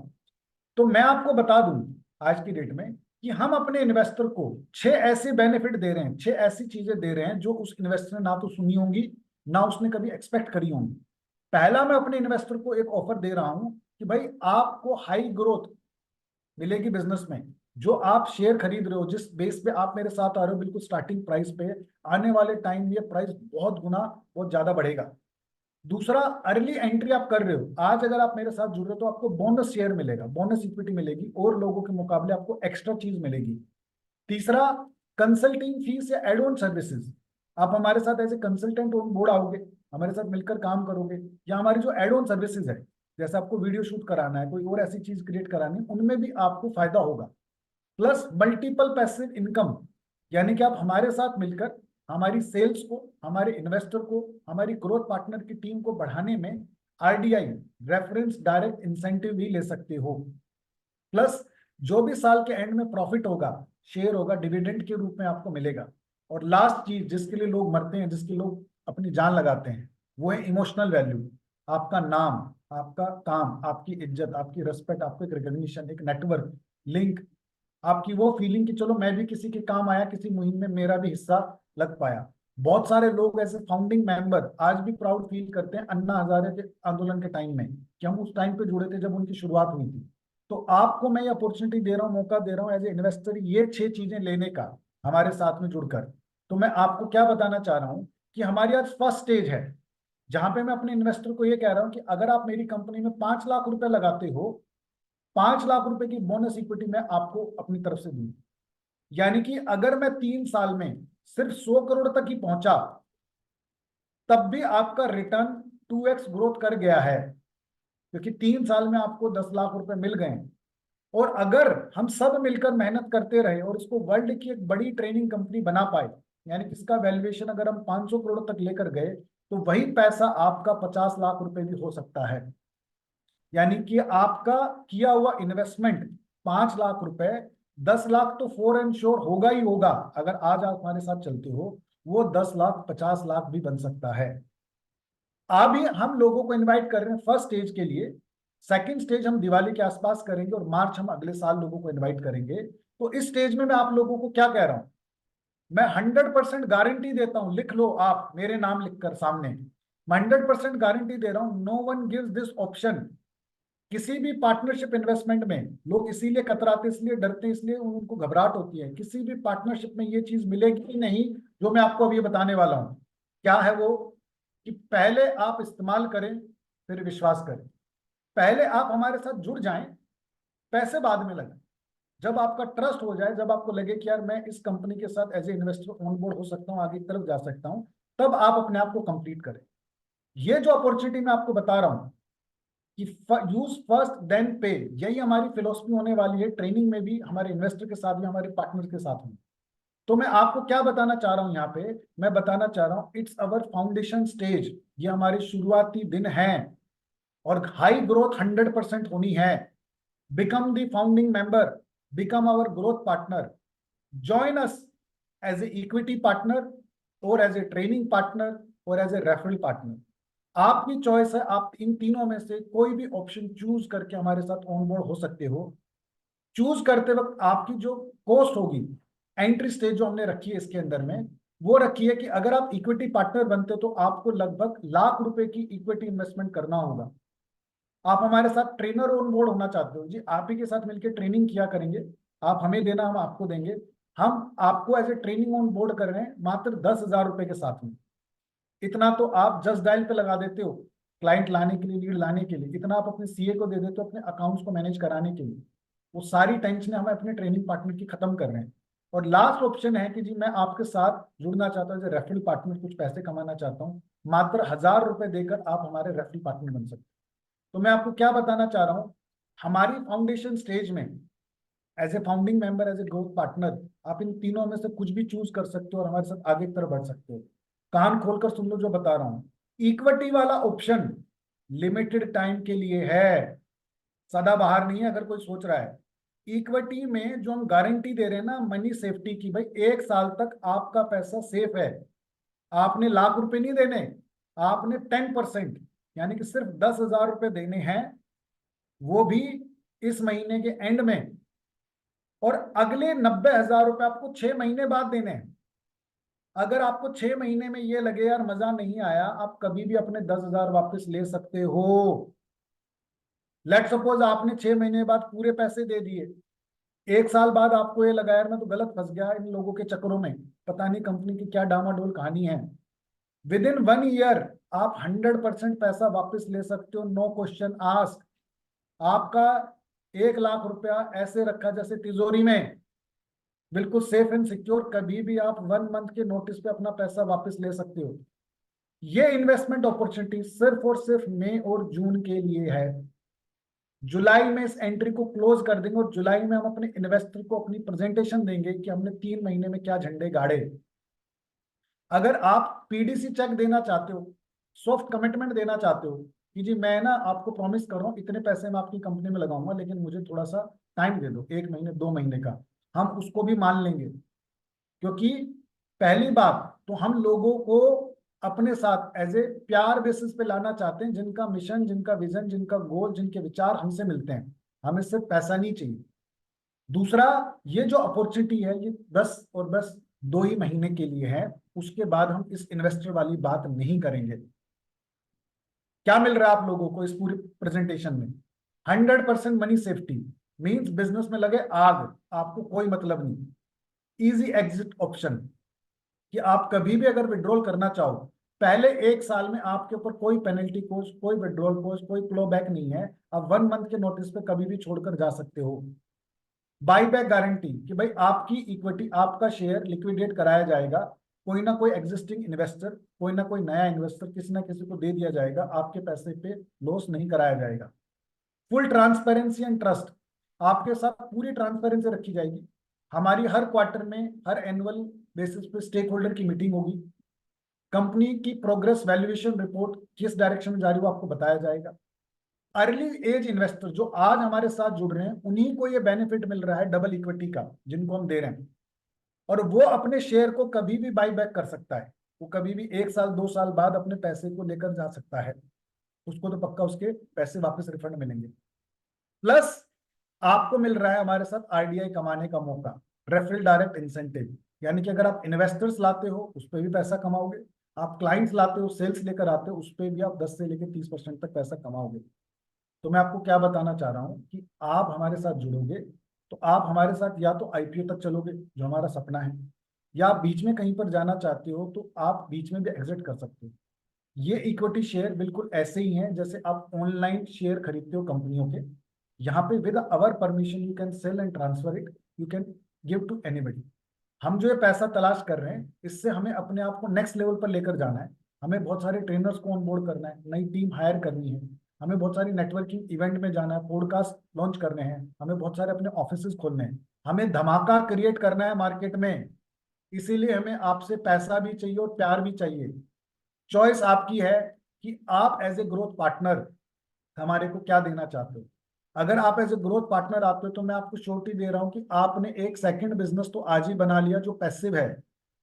तो मैं आपको बता दूं आज की डेट में कि हम अपने इन्वेस्टर को 6 ऐसे बेनिफिट दे रहे हैं, 6 ऐसी चीजें दे रहे हैं जो उस इन्वेस्टर ने ना तो सुनी होंगी ना उसने कभी एक्सपेक्ट करी होंगी। पहला, मैं अपने इन्वेस्टर को एक ऑफर दे रहा हूं कि भाई आपको हाई ग्रोथ मिलेगी बिजनेस में। जो आप शेयर खरीद रहे हो, जिस बेस पे आप मेरे साथ आ रहे हो बिल्कुल स्टार्टिंग प्राइस पे, आने वाले टाइम में ये प्राइस बहुत गुना बहुत ज्यादा बढ़ेगा। दूसरा, अर्ली एंट्री आप कर रहे हो, आज अगर आप मेरे साथ जुड़ रहे हो तो आपको बोनस शेयर मिलेगा, बोनस इक्विटी मिलेगी, और लोगों के मुकाबले आपको एक्स्ट्रा चीज मिलेगी। तीसरा, कंसल्टिंग फीस या एड ऑन सर्विसेज, आप हमारे साथ as a consultant on board आओगे, हमारे साथ मिलकर काम करोगे, या हमारी जो एड ऑन सर्विसेज है, जैसे आपको वीडियो शूट कराना है, कोई और ऐसी चीज क्रिएट करानी है, उनमें भी आपको फायदा होगा। प्लस मल्टीपल पैसिव इनकम, यानी कि आप हमारे साथ मिलकर हमारी सेल्स को, हमारे इन्वेस्टर को, हमारी ग्रोथ पार्टनर की टीम को बढ़ाने में आरडीआई, रेफरेंस डायरेक्ट इंसेंटिव भी ले सकते हो। प्लस जो भी साल के एंड में प्रॉफिट होगा, शेयर होगा, डिविडेंड के रूप में आपको मिलेगा। और लास्ट चीज जिसके लिए लोग मरते हैं, जिसके लोग अपनी जान लगाते हैं, वो है इमोशनल वैल्यू। आपका नाम, आपका काम, आपकी इज्जत, आपकी रिस्पेक्ट, आपको एक रिकॉग्निशन, एक नेटवर्क लिंक, आपकी वो फीलिंग कि चलो मैं भी किसी के काम आया, किसी मुहिम में मेरा भी हिस्सा लग पाया। बहुत सारे लोग ऐसे फाउंडिंग मेंबर आज भी प्राउड फील करते हैं अन्ना हजारे के आंदोलन के टाइम में, कि हम उस टाइम पे जुड़े थे जब उनकी शुरुआत हुई थी। तो आपको मैं ये अपॉर्चुनिटी दे रहा हूँ, मौका दे रहा हूँ एज ए इन्वेस्टर, ये 6 चीजें लेने का हमारे साथ में जुड़कर। तो मैं आपको क्या बताना चाह रहा हूँ कि हमारी आज फर्स्ट स्टेज है, जहां पे मैं अपने इन्वेस्टर को ये कह रहा हूँ कि अगर आप मेरी कंपनी में 5 लाख रुपए लगाते हो, 5 लाख रुपए की बोनस इक्विटी मैं आपको अपनी तरफ से दूं। यानी कि अगर मैं 3 साल में सिर्फ 100 करोड़ तक ही पहुंचा, तब भी आपका रिटर्न 2x ग्रोथ कर गया है, क्योंकि 3 साल में आपको 10 लाख रुपए मिल गए। और अगर हम सब मिलकर मेहनत करते रहे और इसको वर्ल्ड की एक बड़ी ट्रेनिंग कंपनी बना पाए, यानी कि इसका वैल्यूएशन अगर हम 500 करोड़ तक लेकर गए, तो वही पैसा आपका 50 लाख रुपए भी हो सकता है। यानी कि आपका किया हुआ इन्वेस्टमेंट 5 लाख रुपए, 10 लाख तो फोर एंड श्योर होगा ही होगा। अगर आज आप हमारे साथ चलते हो, वो 10 लाख 50 लाख भी बन सकता है। अभी हम लोगों को इनवाइट कर रहे हैं फर्स्ट स्टेज के लिए, सेकंड स्टेज हम दिवाली के आसपास करेंगे, और मार्च हम अगले साल लोगों को इनवाइट करेंगे। तो इस स्टेज में मैं आप लोगों को क्या कह रहा हूं, मैं 100% गारंटी देता हूं, लिख लो आप मेरे नाम लिखकर सामने, मैं 100% गारंटी दे रहा हूं, no one gives this option. किसी भी पार्टनरशिप इन्वेस्टमेंट में लोग इसीलिए कतराते, इसलिए डरते, इसलिए उनको घबराहट होती है, किसी भी पार्टनरशिप में ये चीज मिलेगी ही नहीं जो मैं आपको अभी बताने वाला हूं। क्या है वो, कि पहले आप इस्तेमाल करें फिर विश्वास करें, पहले आप हमारे साथ जुड़ जाएं, पैसे बाद में लगे। जब आपका ट्रस्ट हो जाए, जब आपको लगे कि यार मैं इस कंपनी के साथ as a investor on board हो सकता हूँ, आगे की तरफ जा सकता हूँ, तब आप अपने आप को कंप्लीट करें। ये जो अपॉर्चुनिटी मैं आपको बता रहा हूँ कि यूज फर्स्ट देन पे, यही हमारी फिलोसफी होने वाली है ट्रेनिंग में भी, हमारे इन्वेस्टर के साथ भी, हमारे पार्टनर के साथ में। तो मैं आपको क्या बताना चाह रहा हूं यहाँ पे, मैं बताना चाह रहा हूं इट्स अवर फाउंडेशन स्टेज, ये हमारे शुरुआती दिन हैं, और हाई ग्रोथ 100% होनी है। become the founding member, become our growth partner, join us as a equity partner or as a training partner or as a referral partner. आपकी चॉइस है, आप इन तीनों में से कोई भी ऑप्शन चूज करके हमारे साथ ऑनबोर्ड हो सकते हो। चूज करते वक्त आपकी जो कॉस्ट होगी, एंट्री स्टेज जो हमने रखी है इसके अंदर में, वो रखी है कि अगर आप इक्विटी पार्टनर बनते हो तो आपको लगभग ₹1,00,000 की इक्विटी इन्वेस्टमेंट करना होगा। आप हमारे साथ ट्रेनर ऑन बोर्ड होना चाहते हो, जी आप ही के साथ मिलकर ट्रेनिंग किया करेंगे, आप हमें देना, हम आपको देंगे। हम आपको as a training on board कर रहे हैं मात्र ₹10,000 के साथ में। इतना तो आप जस्ट डायल पे लगा देते हो क्लाइंट लाने के लिए, लीड लाने के लिए। इतना आप अपने सीए को दे देते हो अपने अकाउंट्स को मैनेज कराने के लिए। वो सारी टेंशन हम अपने ट्रेनिंग पार्टनर की खत्म कर रहे हैं। और लास्ट ऑप्शन है कि जी मैं आपके साथ जुड़ना चाहता हूँ, रेफरल पार्टनर, कुछ पैसे कमाना चाहता हूँ, मात्र ₹1,000 देकर आप हमारे रेफरल पार्टनर बन सकते हैं। तो मैं आपको क्या बताना चाह रहा हूँ, हमारी फाउंडेशन स्टेज में as a founding member, as a growth partner, आप इन तीनों में से कुछ भी चूज कर सकते हो और हमारे साथ आगे की तरफ बढ़ सकते हो। कान खोलकर सुन लो जो बता रहा हूं। इक्विटी वाला ऑप्शन लिमिटेड टाइम के लिए है, सदाबहार नहीं है। अगर कोई सोच रहा है, इक्विटी में जो हम गारंटी दे रहे हैं ना मनी सेफ्टी की, भाई 1 साल तक आपका पैसा सेफ है। आपने ₹1,00,000 नहीं देने, आपने 10% यानी कि सिर्फ ₹10,000 देने हैं, वो भी इस महीने के एंड में, और अगले ₹90,000 आपको 6 महीने बाद देने हैं। अगर आपको 6 महीने में ये लगे यार मजा नहीं आया, आप कभी भी अपने 10,000 वापस ले सकते हो। लेट सपोज आपने 6 महीने बाद पूरे पैसे दे दिए, 1 साल बाद आपको ये लगा यार मैं तो गलत फंस गया इन लोगों के चक्करों में, पता नहीं कंपनी की क्या डामाडोल कहानी है। विद इन 1 ईयर आप 100% पैसा वापस ले सकते हो, नो क्वेश्चन आस्क। आपका ₹1,00,000 ऐसे रखा जैसे तिजोरी में, बिल्कुल सेफ एंड सिक्योर। कभी भी आप 1 मंथ के नोटिस पे अपना पैसा वापस ले सकते हो। ये इन्वेस्टमेंट अपॉर्चुनिटी सिर्फ और सिर्फ मई और जून के लिए है। जुलाई में इस एंट्री को क्लोज कर देंगे और जुलाई में हम अपने इन्वेस्टर को अपनी प्रेजेंटेशन देंगे कि हमने 3 महीने में क्या झंडे गाड़े। अगर आप पीडीसी चेक देना चाहते हो, सॉफ्ट कमिटमेंट देना चाहते हो कि जी मैं ना आपको प्रॉमिस कर रहा हूँ इतने पैसे मैं आपकी कंपनी में लगाऊंगा, लेकिन मुझे थोड़ा सा टाइम दे दो, 1 महीने 2 महीने का, हम उसको भी मान लेंगे। क्योंकि पहली बात तो हम लोगों को अपने साथ एज ए प्यार बेसिस पे लाना चाहते हैं, जिनका मिशन, जिनका विजन, जिनका गोल, जिनके विचार हमसे मिलते हैं। हमें सिर्फ पैसा नहीं चाहिए। दूसरा, ये जो अपॉर्चुनिटी है ये 10 और बस 2 ही महीने के लिए है, उसके बाद हम इस इन्वेस्टर वाली बात नहीं करेंगे। क्या मिल रहा है आप लोगों को इस पूरी प्रेजेंटेशन में? 100% मनी सेफ्टी मींस बिजनेस में लगे आग, आपको कोई मतलब नहीं। इजी एग्जिट ऑप्शन कि आप कभी भी अगर विड्रॉल करना चाहो, पहले 1 साल में आपके ऊपर कोई पेनल्टी कॉस्ट, कोई विड्रॉल कॉस्ट, कोई क्लो बैक नहीं है। आप 1 मंथ के नोटिस पे कभी भी छोड़कर जा सकते हो। बाई बैक गारंटी कि भाई आपकी इक्विटी, आपका शेयर लिक्विडेट कराया जाएगा, कोई ना कोई एग्जिस्टिंग इन्वेस्टर, कोई ना कोई नया इन्वेस्टर, किसी ना किसी को दे दिया जाएगा, आपके पैसे पे लॉस नहीं कराया जाएगा। फुल ट्रांसपेरेंसी एंड ट्रस्ट, आपके साथ पूरी ट्रांसपेरेंसी रखी जाएगी। हमारी हर क्वार्टर में, हर एनुअल बेसिस पे स्टेक होल्डर की मीटिंग होगी। कंपनी की प्रोग्रेस वैल्यूएशन रिपोर्ट किस डायरेक्शन में जा रही है वो आपको बताया जाएगा। अर्ली एज इन्वेस्टर जो आज हमारे साथ जुड़ रहे हैं, उन्हीं को ये बेनिफिट मिल रहा है डबल इक्विटी का, जिनको हम दे रहे हैं। और वो अपने शेयर को कभी भी बाई बैक कर सकता है। वो कभी भी 1 साल 2 साल बाद अपने पैसे को लेकर जा सकता है, उसको तो पक्का उसके पैसे वापस रिफंड मिलेंगे। प्लस आपको मिल रहा है हमारे साथ आरडीआई कमाने का मौका, रेफरल डायरेक्ट इंसेंटिव, यानी कि अगर आप इन्वेस्टर्स लाते हो उस पर भी पैसा कमाओगे, आप क्लाइंट्स लाते हो, सेल्स लेकर आते हो, उस पर भी आप 10 से लेकर 30% तक पैसा कमाओगे। तो मैं आपको क्या बताना चाह रहा हूँ कि आप हमारे साथ जुड़ोगे तो आप हमारे साथ या तो आईपीओ तक चलोगे जो हमारा सपना है, या आप बीच में कहीं पर जाना चाहते हो तो आप बीच में भी एग्जिट कर सकते हो। ये इक्विटी शेयर बिल्कुल ऐसे ही हैं जैसे आप ऑनलाइन शेयर खरीदते हो कंपनियों के। यहाँ पे with our permission you can sell and transfer it, you can give to anybody. हम जो ये पैसा तलाश कर रहे हैं, इससे हमें अपने आप को नेक्स्ट लेवल पर लेकर जाना है। हमें बहुत सारे ट्रेनर्स को ऑनबोर्ड करना है, नई टीम हायर करनी है, हमें बहुत सारी नेटवर्किंग इवेंट में जाना है, पॉडकास्ट लॉन्च करने हैं, हमें बहुत सारे अपने ऑफिसेज खोलने हैं, हमें धमाका क्रिएट करना है मार्केट में। इसीलिए हमें आपसे पैसा भी चाहिए और प्यार भी चाहिए। चॉइस आपकी है कि आप एज ए ग्रोथ पार्टनर हमारे को क्या देना चाहते हो। अगर आप एज ए ग्रोथ पार्टनर आते हो तो मैं आपको श्योरिटी दे रहा हूं कि आपने एक सेकंड बिजनेस तो आज ही बना लिया जो पैसिव है।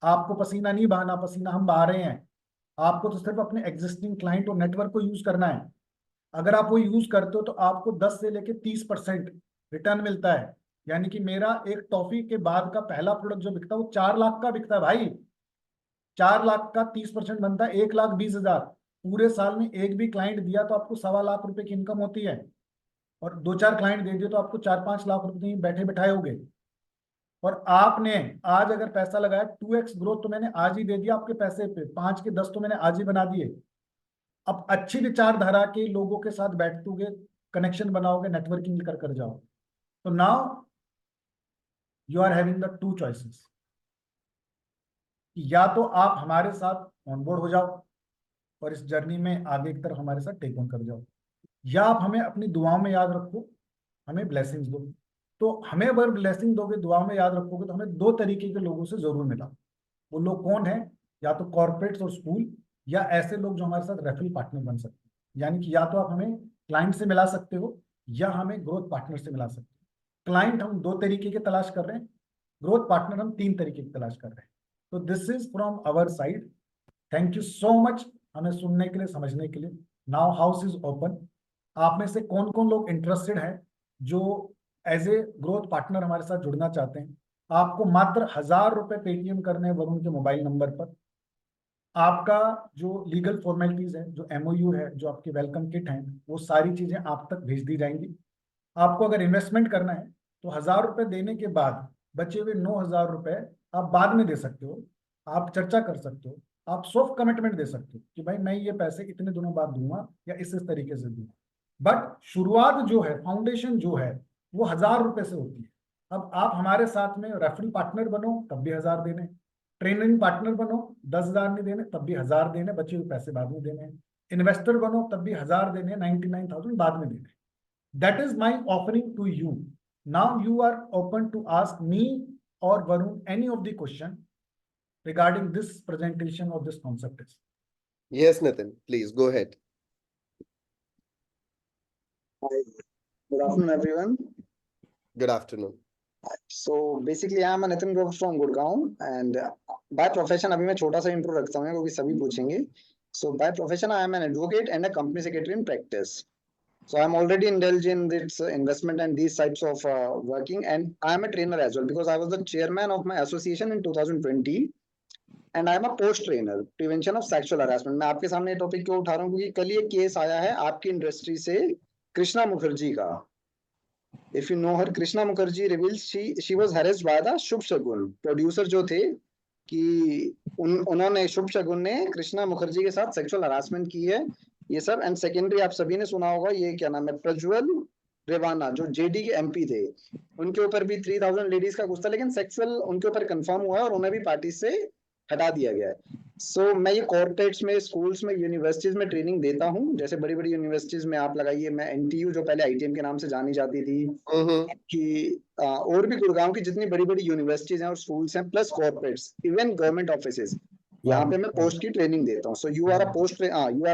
आपको पसीना नहीं बहाना, पसीना हम बहा रहे हैं। आपको तो सिर्फ अपने एग्जिस्टिंग क्लाइंट और नेटवर्क को यूज करना है। अगर आप वो यूज करते हो तो आपको 10 से लेके 30% रिटर्न मिलता है। यानी कि मेरा एक टॉफी के बाद का पहला प्रोडक्ट जो बिकता है वो 4 लाख का बिकता है भाई। 4 लाख का 30% बनता है 1,20,000। पूरे साल में एक भी क्लाइंट दिया तो आपको 1.25 लाख की इनकम होती है। और 2-4 क्लाइंट दे दिए तो आपको 4-5 लाख रुपए बैठे बैठाए होगे। और आपने आज अगर पैसा लगाया 2x ग्रोथ तो मैंने आज ही दे दिया आपके पैसे पे, 5 के 10 तो मैंने आज ही बना दिए। अब अच्छी विचारधारा के लोगों के साथ बैठोगे, कनेक्शन बनाओगे, नेटवर्किंग कर कर जाओ। तो now you are having the 2 choices. या तो आप हमारे साथ ऑनबोर्ड हो जाओ और इस जर्नी में आगे की तरफ हमारे साथ टेक ऑन कर जाओ, या आप हमें अपनी दुआओं में याद रखो, हमें ब्लेसिंग्स दो। तो हमें अगर ब्लेसिंग दोगे, दुआओं में याद रखोगे, तो हमें 2 तरीके के लोगों से जरूर मिला। वो लोग कौन है? या तो कॉर्पोरेट्स और स्कूल, या ऐसे लोग जो हमारे साथ रेफरल पार्टनर बन सकते हैं। यानी कि या तो आप हमें क्लाइंट से मिला सकते हो या हमें ग्रोथ पार्टनर से मिला सकते हो। क्लाइंट हम 2 तरीके के तलाश कर रहे हैं, ग्रोथ पार्टनर हम 3 तरीके की तलाश कर रहे हैं। तो this is from our side. Thank you so much हमें सुनने के लिए, समझने के लिए। Now house is open. आप में से कौन कौन लोग इंटरेस्टेड हैं जो एज ए ग्रोथ पार्टनर हमारे साथ जुड़ना चाहते हैं? आपको मात्र 1,000 रुपए पेटीएम करने हैं वरुण के मोबाइल नंबर पर। आपका जो लीगल फॉर्मेलिटीज है, जो एमओयू है, जो आपके वेलकम किट हैं, वो सारी चीजें आप तक भेज दी जाएंगी। आपको अगर इन्वेस्टमेंट करना है तो 1,000 रुपए देने के बाद बचे हुए 9,000 रुपए आप बाद में दे सकते हो। आप चर्चा कर सकते हो, आप सॉफ्ट कमिटमेंट दे सकते हो कि भाई मैं ये पैसे इतने दिनों बाद दूंगा या इस तरीके से दूंगा। बट शुरुआत जो है, फाउंडेशन जो है, वो 1,000 रुपए से होती है। अब आप हमारे साथ में रेफरल पार्टनर बनो तब भी 1,000 देने, ट्रेनिंग पार्टनर बनो 10,000 नहीं देने तब भी 1,000 देने, बचे हुए पैसे बाद में देने, इन्वेस्टर बनो तब भी 1,000 देने, 99,000 बाद में देने। That is my offering to you. Now you are open to ask me or Varun any of the question regarding this presentation or this concept is. Yes, Nitin, please go ahead. Hi. Good afternoon, everyone. Good afternoon. So basically, I am Nitin Grover from Gurgaon, and by profession, अभी मैं छोटा सा intro रखता हूँ क्योंकि सभी पूछेंगे. So by profession, I am an advocate and a company secretary in practice. So I'm already indulged in this investment and these types of working, and I am a trainer as well because I was the chairman of my association in 2020, and I am a post trainer prevention of sexual harassment. मैं आपके सामने topic क्यों उठा रहा हूँ क्योंकि कल ये केस आया है आपकी इंडस्ट्री से कृष्णा मुखर्जी का. If you know her, Krishna Mukherjee reveals she was harassed by the Shubh Shagun producer जो थे कि उन्होंने शुभ शगुन ने कृष्णा मुखर्जी के साथ सेक्सुअल हरासमेंट की है ये सब. एंड सेकेंडरी आप सभी ने सुना होगा ये क्या नाम है, प्रज्वल रेवाना जो जेडी के एमपी थे, उनके ऊपर भी 3,000 लेडीज का गुस्सा, लेकिन सेक्सुअल उनके ऊपर कंफर्म हुआ है और उन्हें भी पार्टी से हटा दिया गया है. सो मैं ये कॉर्पोरेट्स में, स्कूल्स में, यूनिवर्सिटीज में ट्रेनिंग देता हूँ. जैसे बड़ी बड़ी यूनिवर्सिटीज में आप लगाइए, मैं एनटीयू जो पहले आईटीएम के नाम से जानी जाती थी, कि और भी गुड़गांव की जितनी बड़ी बड़ी यूनिवर्सिटीज हैं और स्कूल्स हैं, plus corporates, even government offices, यहाँ पे मैं पोस्ट की ट्रेनिंग देता हूँ. So you are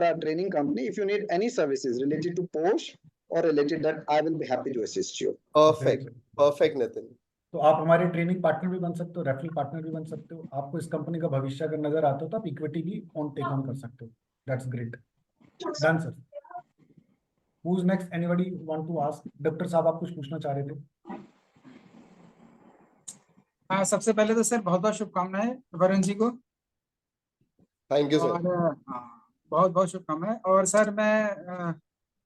a training company. If you need any services related to post or related, that I will be happy to assist you. Perfect Nitin. तो आप हमारे training partner भी बन सकते हो, रेफरल पार्टनर भी बन सकते हो. आपको इस कंपनी का भविष्य अगर नजर आता हो तो आप इक्विटी भी टेक ऑन कर सकते हो. That's great. Done sir. Who is next? Anybody want to ask? Doctor साहब आप कुछ पूछना चाह रहे थे? हाँ, सबसे पहले तो सर बहुत बहुत शुभकामनाएं वरुण जी को. Thank you sir. और बहुत बहुत शुभकामनाएं. और सर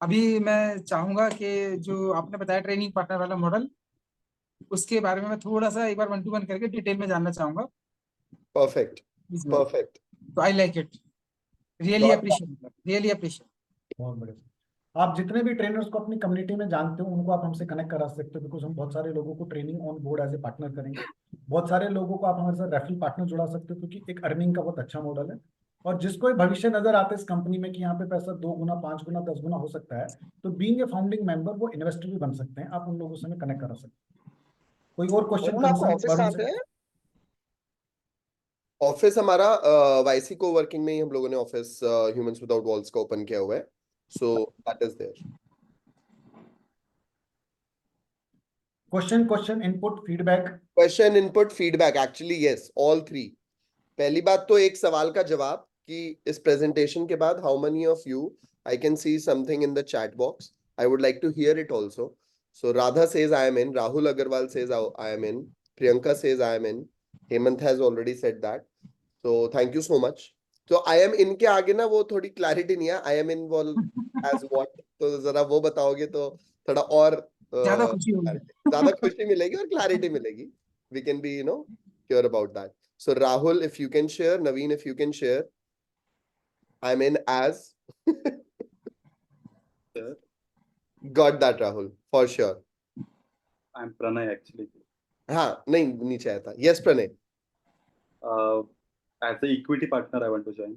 अभी मैं चाहूंगा कि जो आपने बताया ट्रेनिंग पार्टनर वाला मॉडल, उसके बारे में मैं थोड़ा सा एक बार 1-to-1 करके डिटेल में जानना चाहूंगा. परफेक्ट. तो I like it. Really appreciate. बहुत बढ़िया. आप जितने भी ट्रेनर्स को अपनी कम्युनिटी में जानते हो उनको आप हमसे कनेक्ट करा सकते हो, बिकॉज हम बहुत सारे लोगों को training on board as a partner करेंगे. बहुत सारे लोगों को आप हमारे साथ रेफरल पार्टनर जुड़ा सकते हो क्योंकि एक अर्निंग का बहुत अच्छा मॉडल है. और जिसको भविष्य नजर आता है इस कंपनी में कि यहाँ पे पैसा 2 गुना, 5 गुना, 10 गुना हो सकता है, तो बीइंग ए फाउंडिंग मेंबर वो इन्वेस्टर भी बन सकते हैं. आप उन लोगों से कनेक्ट करा सकते हैं. कोई और क्वेश्चन? ऑफिस हमारा वाईसी को वर्किंग में ही हम लोगों ने ऑफिस ह्यूमंस विदाउट वॉल्स का ओपन किया हुआ है. So that is there. Question input feedback. Question input feedback, actually yes, all 3। पहली बात तो एक सवाल का जवाब कि इस प्रेजेंटेशन के बाद how many of you, I can see something in the chat box, I would like to hear it also. So Radha says I am in, Rahul Agarwal says I am in, Priyanka says I am in, Hemant has already said that, so thank you so much। तो आई am इन के आगे ना वो थोड़ी clarity नहीं है, I am involve as what, तो जरा वो बताओगे तो थोड़ा और ज्यादा खुशी होगी। ज्यादा खुशी मिलेगी और क्लैरिटी मिलेगी, we can be sure about that। so Rahul, if you can share, Naveen, if you can share, I'm in as got that Rahul for sure। I'm Pranay actually। हाँ नहीं नीचे आया था, yes Pranay, As a equity partner, I want to join।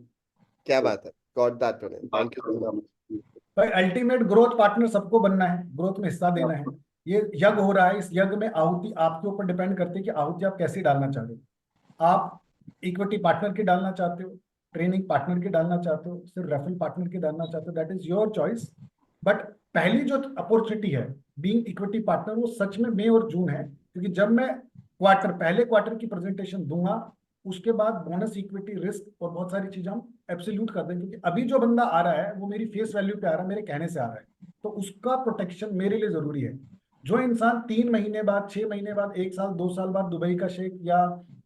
क्या बात है, got that Pranay, thank you so much। भाई ultimate growth partner सबको बनना है, ग्रोथ में हिस्सा देना है। ये यज्ञ हो रहा है, इस यज्ञ में आहुति आपके ऊपर डिपेंड करती है कि आहुति आप कैसी डालना चाहते हो। आप इक्विटी पार्टनर की डालना चाहते हो, ट्रेनिंग पार्टनर की डालना चाहते हो, सिर्फ रेफरल पार्टनर की डालना चाहते हो, that is your choice. But पहली जो अपॉर्चुनिटी है बीइंग इक्विटी पार्टनर, वो सच में मई और जून है, क्योंकि जब मैं पहले क्वार्टर की प्रेजेंटेशन दूंगा, उसके बाद बोनस, इक्विटी, रिस्क और बहुत सारी चीजें हम एब्सोल्यूट कर देंगे। क्योंकि अभी जो बंदा आ रहा है वो मेरी फेस वैल्यू पे आ रहा है, मेरे कहने से आ रहा है, तो उसका प्रोटेक्शन मेरे लिए जरूरी है। जो इंसान 3 महीने बाद, 6 महीने बाद, 1 साल, 2 साल बाद दुबई का शेख या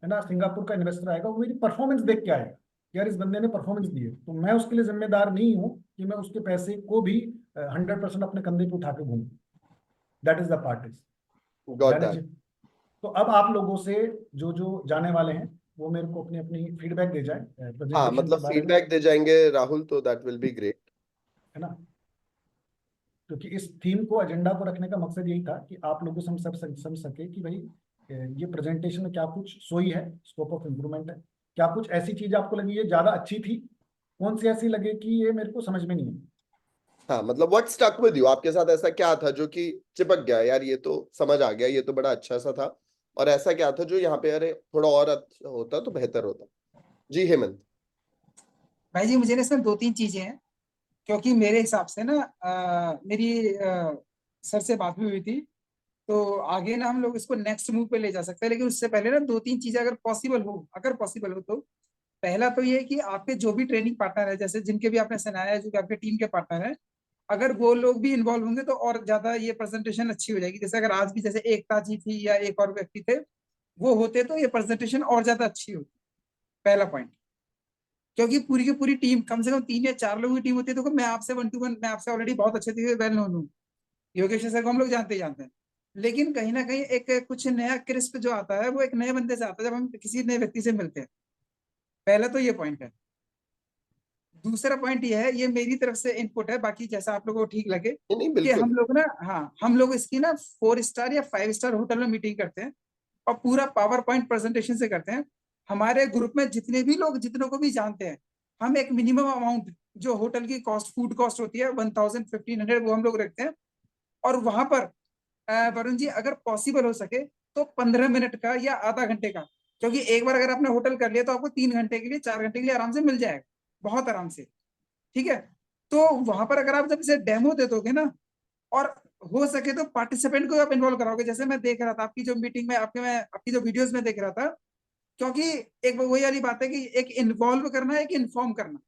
है ना सिंगापुर का इन्वेस्टर आएगा, वो मेरी परफॉर्मेंस देख के आएगा, यार इस बंदे ने परफॉर्मेंस दी है, तो मैं उसके लिए जिम्मेदार नहीं हूँ कि मैं उसके पैसे को भी 100% अपने कंधे पे उठा के घूमूं। That is the part is got that। तो अब आप लोगों से जो जो जाने वाले हैं वो मेरे को अपनी अपनी फीडबैक दे जाए हाँ presentation मतलब के बारे में, फीडबैक दे जाएंगे राहुल, तो दैट विल बी ग्रेट। है ना। क्योंकि इस थीम को, एजेंडा को रखने का मकसद यही था कि आप लोगों से हम सब समझ सके कि भाई ये प्रेजेंटेशन में क्या कुछ सोई है, स्कोप ऑफ इम्प्रूवमेंट है, क्या कुछ ऐसी चीज आपको लगी ये ज्यादा अच्छी थी, कौन सी ऐसी लगे कि ये मेरे को समझ में नहीं है। हाँ मतलब व्हाट स्टक विद यू, आपके साथ ऐसा क्या था जो कि चिपक गया, यार ये तो समझ आ गया, ये तो बड़ा अच्छा सा था, और ऐसा क्या था जो यहाँ पे अरे थोड़ा और अच्छा होता तो बेहतर होता। जी हेमंत। भाई जी मुझे ना इसमें 2-3 चीजें हैं, क्योंकि मेरे हिसाब से ना मेरी सर से बात भी हुई थी, तो आगे ना हम लोग इसको नेक्स्ट मूव पे ले जा सकते हैं, लेकिन उससे पहले ना 2-3 चीजें अगर पॉसिबल हो तो पहला तो ये है कि आपके जो भी ट्रेनिंग पार्टनर है, जैसे जिनके भी आपने सुनाया है, जो कि आपके टीम के पार्टनर है, अगर वो लोग भी इन्वॉल्व होंगे तो और ज्यादा ये प्रेजेंटेशन अच्छी हो जाएगी। जैसे अगर आज भी जैसे एकता जी थी या एक और व्यक्ति थे, वो होते तो ये प्रेजेंटेशन और ज्यादा अच्छी होती। पहला पॉइंट, क्योंकि पूरी की पूरी टीम, कम से कम 3 या 4 लोगों की टीम होती है। देखो मैं आपसे 1-to-1, मैं आपसे ऑलरेडी बहुत अच्छे से वेल नोन हूँ, योगेश सर को हम लोग जानते हैं, लेकिन कहीं ना कहीं एक कुछ नया क्रिस्प जो आता है वो एक नए बंदे से आता है जब हम किसी नए व्यक्ति से मिलते हैं। पहला तो ये पॉइंट है। दूसरा पॉइंट ये है, ये मेरी तरफ से इनपुट है, बाकी जैसा आप लोगों को ठीक लगे, नहीं कि बिल्कुल। हम लोग ना, हाँ हम लोग इसकी ना 4 स्टार या 5 स्टार होटल में मीटिंग करते हैं और पूरा पावर पॉइंट प्रेजेंटेशन से करते हैं। हमारे ग्रुप में जितने भी लोग, जितनों को भी जानते हैं, हम एक मिनिमम अमाउंट जो होटल की कॉस्ट, फूड कॉस्ट होती है 1000-1500, वो हम लोग रखते हैं। और वहां पर वरुण जी अगर पॉसिबल हो सके तो 15 मिनट का या आधा घंटे का, क्योंकि एक बार अगर आपने होटल कर लिया तो आपको 3 घंटे के लिए, 4 घंटे के लिए आराम से मिल जाएगा, बहुत आराम से, ठीक है। तो वहां पर अगर आप जब इसे डेमो दे दोगे ना, और हो सके तो पार्टिसिपेंट को आप इन्वॉल्व कराओगे, जैसे मैं देख रहा था आपकी जो मीटिंग में, आपकी जो वीडियोस में देख रहा था, क्योंकि एक वही वाली बात है कि एक इन्वॉल्व करना है, एक इन्फॉर्म करना।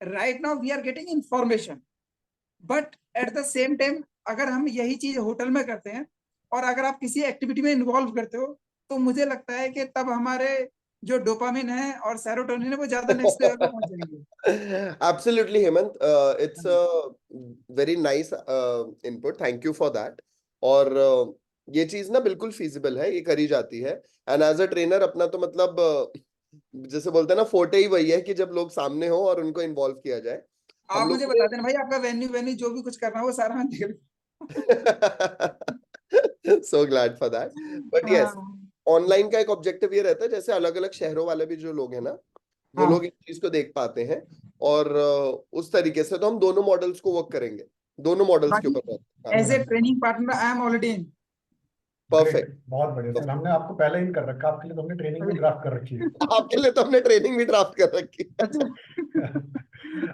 Right now we are getting information, but at the same time अगर हम यही चीज होटल में करते हैं और अगर आप किसी एक्टिविटी में इन्वॉल्व करते हो, तो मुझे लगता है कि तब हमारे जो डोपामिन है और सेरोटोनिन है वो ज्यादा नेक्स्ट लेवल पे पहुंच जाएंगे। Absolutely Hemant, it's a very nice input, thank you for that। और ये चीज ना बिल्कुल feasible है, ये करी जाती है। एंड एज अ ट्रेनर अपना तो मतलब जैसे बोलते हैं ना, फोटे ही वही है कि जब लोग सामने हो और उनको इन्वॉल्व किया जाए। आप मुझे बता देना भाई, आपका वेन्यू जो भी कुछ करना हो वो सारा मैं देख लूं। So glad for that, but yes, online का एक ऑब्जेक्टिव ये रहता है, जैसे अलग अलग शहरों वाले भी जो लोग हैं ना, वो लोग इस चीज को देख पाते हैं, और उस तरीके से तो हम दोनों मॉडल्स को वर्क करेंगे, दोनों मॉडल्स के ऊपर। As a training partner I am already in. Perfect, बहुत बढ़िया सर, हमने आपको पहले इन कर रखा, आपके लिए तो हमने ट्रेनिंग भी ड्राफ्ट कर रखी है। आपके लिए तो हमने ट्रेनिंग भी ड्राफ्ट कर रखी है।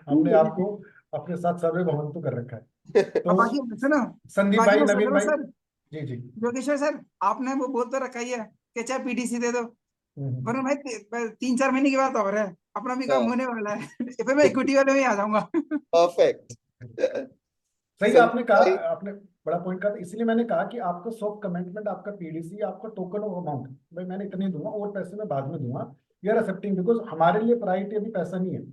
हमने आपको अपने साथ सर्वे भवन तो कर रखा है। तो बाकी सुनो, संदीप बाकी भाई, वो नवीन सुनो भाई, सर, जी जी। योगेश्वर सर, आपने वो बोल तो रखा ही है कि चाहे पीटीसी दे दो, वरुण भाई 3-4 महीने की बात और है, अपना भी काम होने वाला है। फिर मैं इक्विटी वाले में ही आ जाऊंगा। परफेक्ट। सही आपने संदीप कहा, भाई, आपने बड़ा पॉइंट कहा, इसलिए मैंने कहा कि आपका सॉफ्ट कमिटमेंट, आपका पीडीसी, आपका टोकन ऑफ अमाउंट, भाई मैंने इतने दूंगा और पैसे मैं बाद में दूंगा, वी आर एक्सेप्टिंग, बिकॉज हमारे लिए प्रायोरिटी अभी पैसा नहीं है।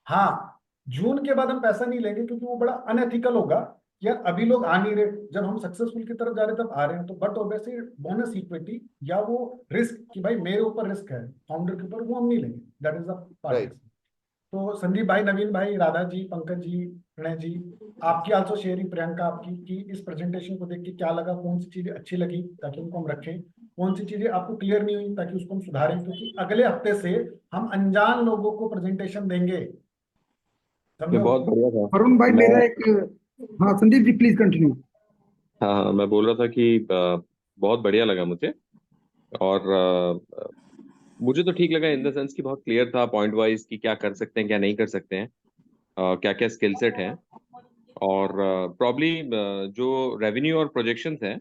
हाँ, जून के बाद हम पैसा नहीं लेंगे क्योंकि वो बड़ा अनएथिकल होगा कि यार अभी लोग आ नहीं रहे, जब हम सक्सेसफुल की तरफ जा रहे हैं तब आ रहे हैं, तो बट ऑब्वियसली बोनस इक्विटी या वो रिस्क कि भाई मेरे ऊपर रिस्क है फाउंडर के ऊपर, वो हम नहीं लेंगे, that is the part. Right. तो संदीप भाई, नवीन भाई, राधा जी, पंकज जी, प्रणय जी, आपकी आल्सो शेयरिंग, प्रियंका आपकी, कि इस प्रेजेंटेशन को देख के क्या लगा, कौन सी चीजें अच्छी लगी ताकि उनको हम रखें, कौन सी चीजें आपको क्लियर नहीं हुई ताकि उसको हम सुधारें, क्योंकि अगले हफ्ते से हम अनजान लोगों को प्रेजेंटेशन देंगे। ये बहुत बढ़िया था। वरुण भाई मैं मेरा एक, हाँ संदीप जी प्लीज कंटिन्यू। हाँ, मैं बोल रहा था कि बहुत बढ़िया लगा मुझे, और मुझे तो ठीक लगा इन द सेंस कि बहुत क्लियर था पॉइंट वाइज कि क्या कर सकते हैं, क्या नहीं कर सकते हैं, क्या क्या स्किल सेट हैं, और प्रॉब्ली जो रेवेन्यू और प्रोजेक्शंस हैं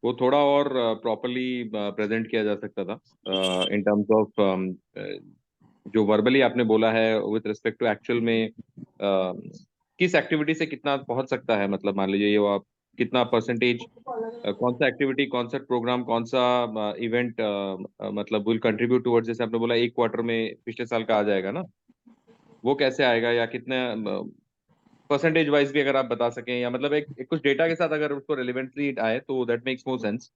वो थोड़ा और प्रॉपरली प्रेजेंट किया जा सकता था इन टर्म्स ऑफ जो वर्बली आपने बोला है विद रिस्पेक्ट टू एक्चुअल में किस एक्टिविटी से कितना पहुंच सकता है, मतलब मान लीजिए ये वो आप कितना परसेंटेज, कौन सा एक्टिविटी, कौन सा प्रोग्राम, कौन सा इवेंट मतलब विल कंट्रीब्यूट टुवर्ड्स, जैसे आपने बोला एक क्वार्टर में पिछले साल का आ जाएगा ना, वो कैसे आएगा, या कितने परसेंटेज वाइज भी अगर आप बता सकें, या मतलब एक कुछ डेटा के साथ अगर उसको रिलेवेंटली आए तो दैट मेक्स मोर सेंस।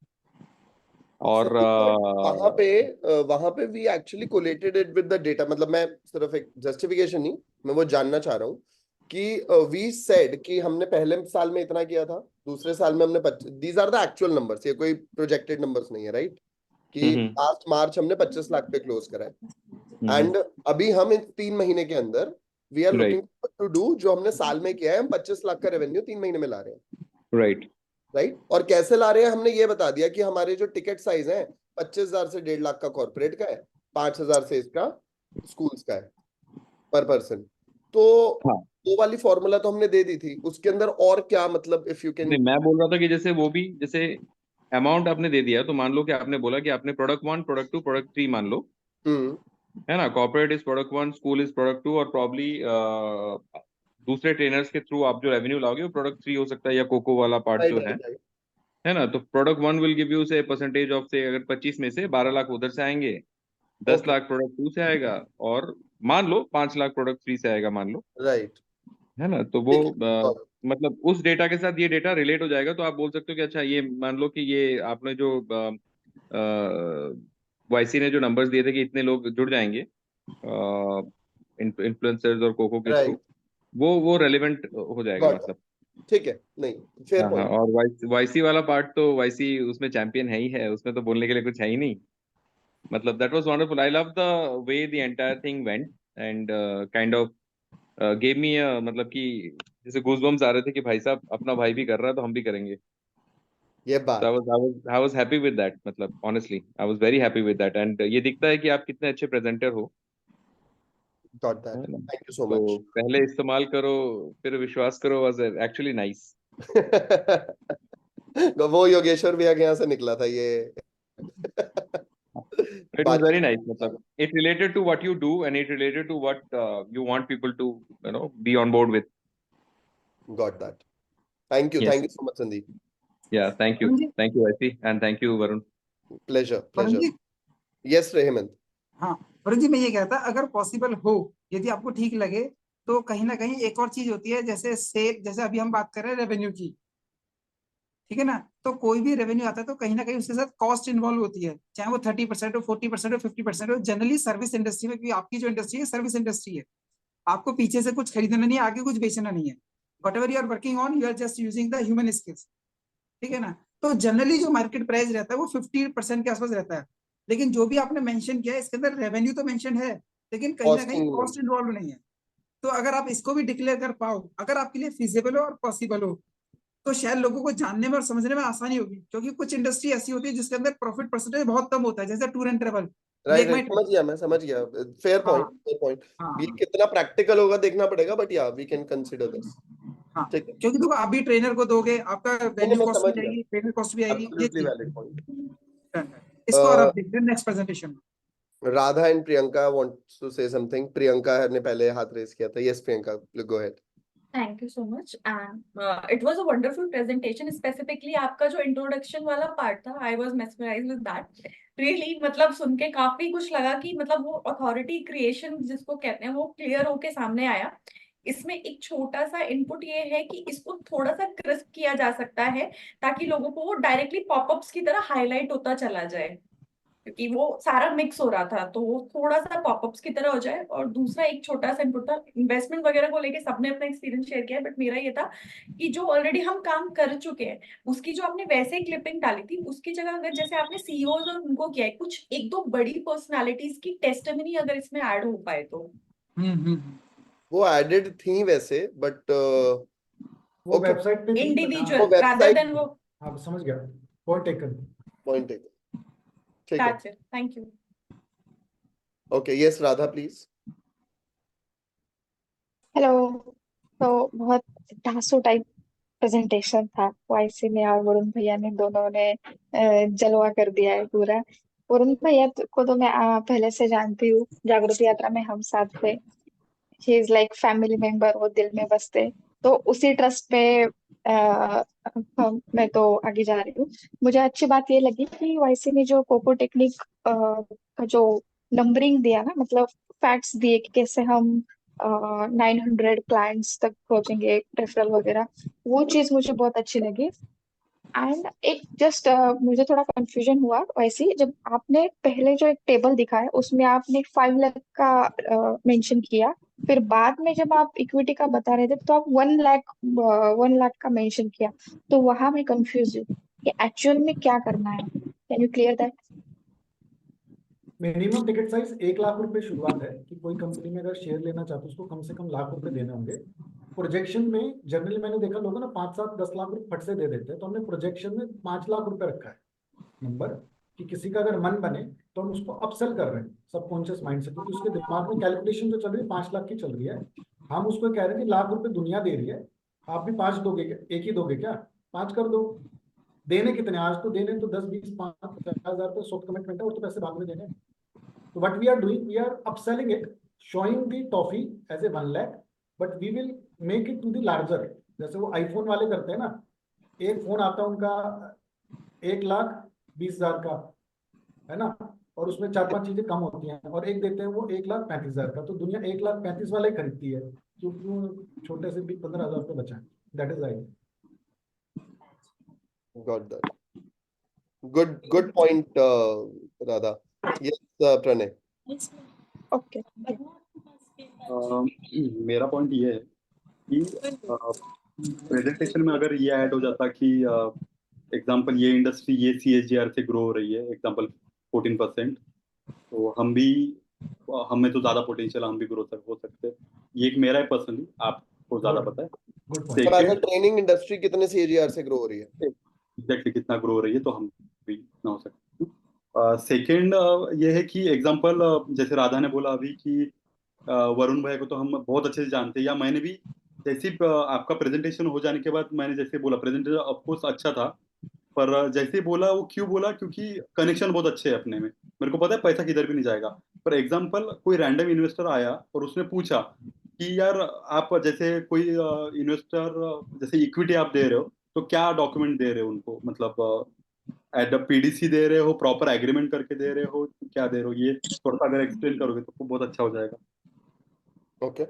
और वहां पे we actually collated it with the data, मतलब मैं सिर्फ एक जस्टिफिकेशन नहीं, मैं वो जानना चाह रहा हूँ कि वी सेड कि हमने पहले साल में इतना किया था, दूसरे साल में हमने these are the actual numbers, ये कोई प्रोजेक्टेड नंबर्स नहीं है, राइट? कि लास्ट मार्च हमने 25 लाख पे क्लोज करा है, एंड अभी हम इन 3 महीने के अंदर we are looking to do जो हमने साल में किया है, हम 25 लाख का रेवेन्यू 3 महीने में ला रहे हैं। राइट। और कैसे ला रहे हैं हमने ये बता दिया कि हमारे जो टिकट साइज है 25,000 से 1.5 लाख का कॉर्पोरेट का है, 5,000 से इसका स्कूल्स का है पर पर्सन। तो वो वाली फॉर्मूला तो हमने दे दी थी, उसके अंदर और क्या, मतलब इफ यू कैन। मैं बोल रहा था कि जैसे वो भी, जैसे अमाउंट आपने दे दिया, तो मान लो कि आपने बोला कि आपने प्रोडक्ट 1, प्रोडक्ट 2, प्रोडक्ट 3 मान लो, है ना, corporate is product 1, school is product 2, और प्रॉब्ली दूसरे ट्रेनर्स के थ्रू आप जो रेवेन्यू लाओगे वो प्रोडक्ट 3 हो सकता है, या कोको वाला पार्ट जो है ना। तो प्रोडक्ट 1 विल गिव यू से परसेंटेज ऑफ से, अगर 25 में से 12 लाख उधर से आएंगे, 10 लाख प्रोडक्ट 2 से आएगा, और मान लो 5 लाख प्रोडक्ट 3 से आएगा, मान लो, राइट, है ना। तो वो मतलब उस डेटा के साथ ये डेटा रिलेट हो जाएगा, तो आप बोल सकते हो कि अच्छा ये मान लो कि ये आपने जो वाईसी ने जो नंबर्स दिए थे कि इतने लोग जुड़ जाएंगे इन्फ्लुएंसर्स और कोको के थ्रू, वो रेलेवेंट हो जाएगा, मतलब ठीक है, नहीं फेयर हाँ, पॉइंट। और वाईसी वाला पार्ट तो वाईसी उसमें चैंपियन है ही है, उसमें तो बोलने के लिए कुछ है ही नहीं, मतलब that was wonderful. I love the way the entire thing went, and kind of gave me मतलब कि जैसे गूज़बम्स आ रहे थे कि भाई साहब अपना भाई भी कर रहा है तो हम भी करेंगे। ये बात I was happy with that, मतलब honestly I was very happy with that, and ये दिखता है कि आप कितने अच्छे प्रेजेंटर हो। Got that. Thank you so तो much. पहले इस्तेमाल करो फिर विश्वास करो was actually nice. वो योगेश्वर भैया के यहाँ से निकला था ये। It was very nice, मतलब it related to what you do and it related to what you want people to be on board with. Got that. Thank you. Yes. Thank you so much, Sandeep. Yeah, thank you, Vaisi, and thank you, Varun. Pleasure. Yes, Hemant. हाँ वरुण जी, मैं ये कहता, अगर possible हो, यदि आपको ठीक लगे, तो कहीं ना कहीं एक और चीज होती है, जैसे सेल, जैसे अभी हम बात कर रहे हैं रेवेन्यू की, ठीक है ना, तो कोई भी रेवेन्यू आता है तो कहीं ना कहीं उसके साथ कॉस्ट इन्वॉल्व होती है, चाहे वो 30% हो, 40% हो, 50% हो। जनरली सर्विस इंडस्ट्री में, क्योंकि आपकी जो इंडस्ट्री है सर्विस इंडस्ट्री है, आपको पीछे से कुछ खरीदना नहीं है, आगे कुछ बेचना नहीं है, whatever you are working on, you are just using the human skills, ठीक है ना। तो जनरली जो मार्केट प्राइस रहता है वो 50% के आसपास रहता है, लेकिन जो भी आपने मेंशन किया है इसके अंदर रेवेन्यू तो मेंशन है, लेकिन कहीं ना कहीं कॉस्ट इन्वॉल्व नहीं है। तो अगर आप इसको भी डिक्लेयर कर पाओ, अगर आपके लिए फिजिबल हो और पॉसिबल हो, तो शायद लोगों को जानने में और समझने में आसानी होगी, क्योंकि कुछ इंडस्ट्री ऐसी होती है जिसके अंदर प्रॉफिट परसेंटेज बहुत कम होता है, जैसे टूर एंड ट्रेवल। राइट, मैं समझ गया। Fair point. ये कितना प्रैक्टिकल होगा देखना पड़ेगा, बट या वी कैन कंसीडर दिस। हाँ, ठीक है, क्योंकि देखो अभी ट्रेनर को दोगे, आपका वैल्यू मैं कॉस्ट समझ भी गया, जाएगी, ट्रेनर कॉस्ट भी आएगी, ये एब्सोल्युटली चीज वैलिड पॉइंट। इसको। और अब देखते हैं next presentation. Radha and Priyanka wants to say something. Priyanka ने पहले हाथ रेज किया था। Yes Priyanka, go ahead. Thank you so much, and it was a wonderful presentation. Specifically, आपका जो introduction वाला part था, I was mesmerized with that. Really, मतलब सुन के काफी कुछ लगा कि मतलब वो authority creation जिसको कहते हैं वो clear होके सामने आया। इसमें एक छोटा सा इनपुट ये है कि इसको थोड़ा सा क्रिस्प किया जा सकता है ताकि लोगों को वो डायरेक्टली पॉपअप्स की तरह हाईलाइट होता चला जाए, क्योंकि वो सारा मिक्स हो रहा था, तो वो थोड़ा सा पॉपअप्स की तरह हो जाए। और दूसरा एक छोटा सा इनपुट था, इन्वेस्टमेंट वगैरह को लेके सबने अपना एक्सपीरियंस शेयर किया है, बट मेरा ये था कि जो ऑलरेडी हम काम कर चुके हैं उसकी जो आपने वैसे क्लिपिंग डाली थी उसकी जगह अगर जैसे आपने सीईओज और उनको किया है, कुछ एक दो बड़ी पर्सनालिटीज की टेस्टिमनी अगर इसमें ऐड हो पाए तो। वो एडेड थी वैसे, बट वो वेबसाइट पे थी, but हाँ, इंडिविजुअल रादर देन वो। हाँ समझ गया, पॉइंट टेकन। ठीक है, That's it. Thank you. Okay. Yes Radha please. Hello. तो बहुत ढांसू टाइप प्रेजेंटेशन था, वाईसी ने और वरुण भैया ने दोनों ने जलवा कर दिया है पूरा। वरुण भैया को तो मैं पहले से जानती हूँ, जागृति यात्रा में हम साथ थे। He is like family member, वो दिल में बसते। तो उसी ट्रस्ट पे मैं तो आगे जा रही हूँ। मुझे अच्छी बात ये लगी कि वाईसी ने जो कोको टेक्निक का जो नंबरिंग दिया ना, मतलब फैक्ट्स दिए कि कैसे हम 900 क्लाइंट्स तक पहुंचेंगे, रेफरल वगैरह, वो चीज मुझे बहुत अच्छी लगी। एंड एक जस्ट मुझे थोड़ा कंफ्यूजन हुआ वैसे ही, जब आपने पहले जो एक टेबल दिखाया उसमें आपने 5 लाख का मेंशन किया, फिर बाद में जब आप इक्विटी का बता रहे थे तो आप 1 लाख का मेंशन किया। तो वहां मैं कंफ्यूज हूँ कि एक्चुअल में क्या करना है। Can you clear that? Minimum ticket size 1 lakh रुपए शुरुआत है कि कोई कंपनी में अगर शेयर लेना चाहते हो उसको कम से कम लाख रुपए देने होंगे। प्रोजेक्शन में जनरली मैंने देखा लोग ना 5, 7, 10 लाख रुपए फट से दे देते हैं, तो हमने प्रोजेक्शन में 5 लाख रुपए रखा है नंबर, कि किसी का अगर मन बने तो हम उसको अपसेल कर रहे हैं सबकॉन्शियस माइंड से, क्योंकि उसके दिमाग में कैलकुलेशन जो चल रही है 5 लाख की चल रही है। हम उसको कह रहे हैं कि लाख रुपए दुनिया दे रही है, आप भी 5 दोगे क्या? एक ही दोगे क्या? 5 कर दो। देने कितने आज तो देने तो 10, 20, 5, 50,000 रुपये सॉफ्ट कमिटमेंट है, और तो पैसे बाद में देने। So what we are doing, we are upselling it, showing the toffee as a 1 lakh, but we will make it to the larger. जैसे वो आईफोन वाले करते हैं ना, एक फोन आता है उनका 1,20,000 का, है ना, और उसमें 4-5 चीजें कम होती हैं, और एक देते हैं वो 1,35,000 का। तो दुनिया 1,35,000 वाला ही खरीदती है, क्योंकि छोटे से भी 15,000 रुपये बचा है। That is I. Got that. Good point Radha. Yes Pranay. Okay. मेरा पॉइंट ये है कि प्रेजेंटेशन में अगर ये ऐड हो जाता कि एग्जांपल ये इंडस्ट्री ये CAGR से ग्रो हो रही है, एग्जांपल 14%, तो हमें तो ज्यादा पोटेंशियल, हम भी ग्रो हो सकते हैं। ये एक मेरा है पर्सनली, आपको ज्यादा पता है। ट्रेनिंग इंडस्ट्री कितने CAGR से ग्रो हो रही है, एग्जैक्टली कितना ग्रो हो रही है, तो हम भी ना हो सकते। सेकेंड ये है कि एग्जांपल जैसे राधा ने बोला अभी कि वरुण भाई को तो हम बहुत अच्छे से जानते हैं, या मैंने भी जैसे आपका प्रेजेंटेशन हो जाने के बाद मैंने जैसे बोला प्रेजेंटेशन ऑफकोर्स अच्छा था, पर जैसे बोला वो क्यों बोला, क्योंकि कनेक्शन बहुत अच्छे है अपने में, मेरे को पता है पैसा किधर भी नहीं जाएगा। पर एग्जांपल कोई रैंडम इन्वेस्टर आया और उसने पूछा कि यार आप जैसे कोई इन्वेस्टर जैसे इक्विटी आप दे रहे हो तो क्या डॉक्यूमेंट दे रहे हो उनको, मतलब एट PDC दे रहे हो, प्रॉपर एग्रीमेंट करके दे रहे हो, क्या दे रहे हो, ये थोड़ा सा अगर एक्सप्लेन करोगे तो बहुत अच्छा हो जाएगा। ओके।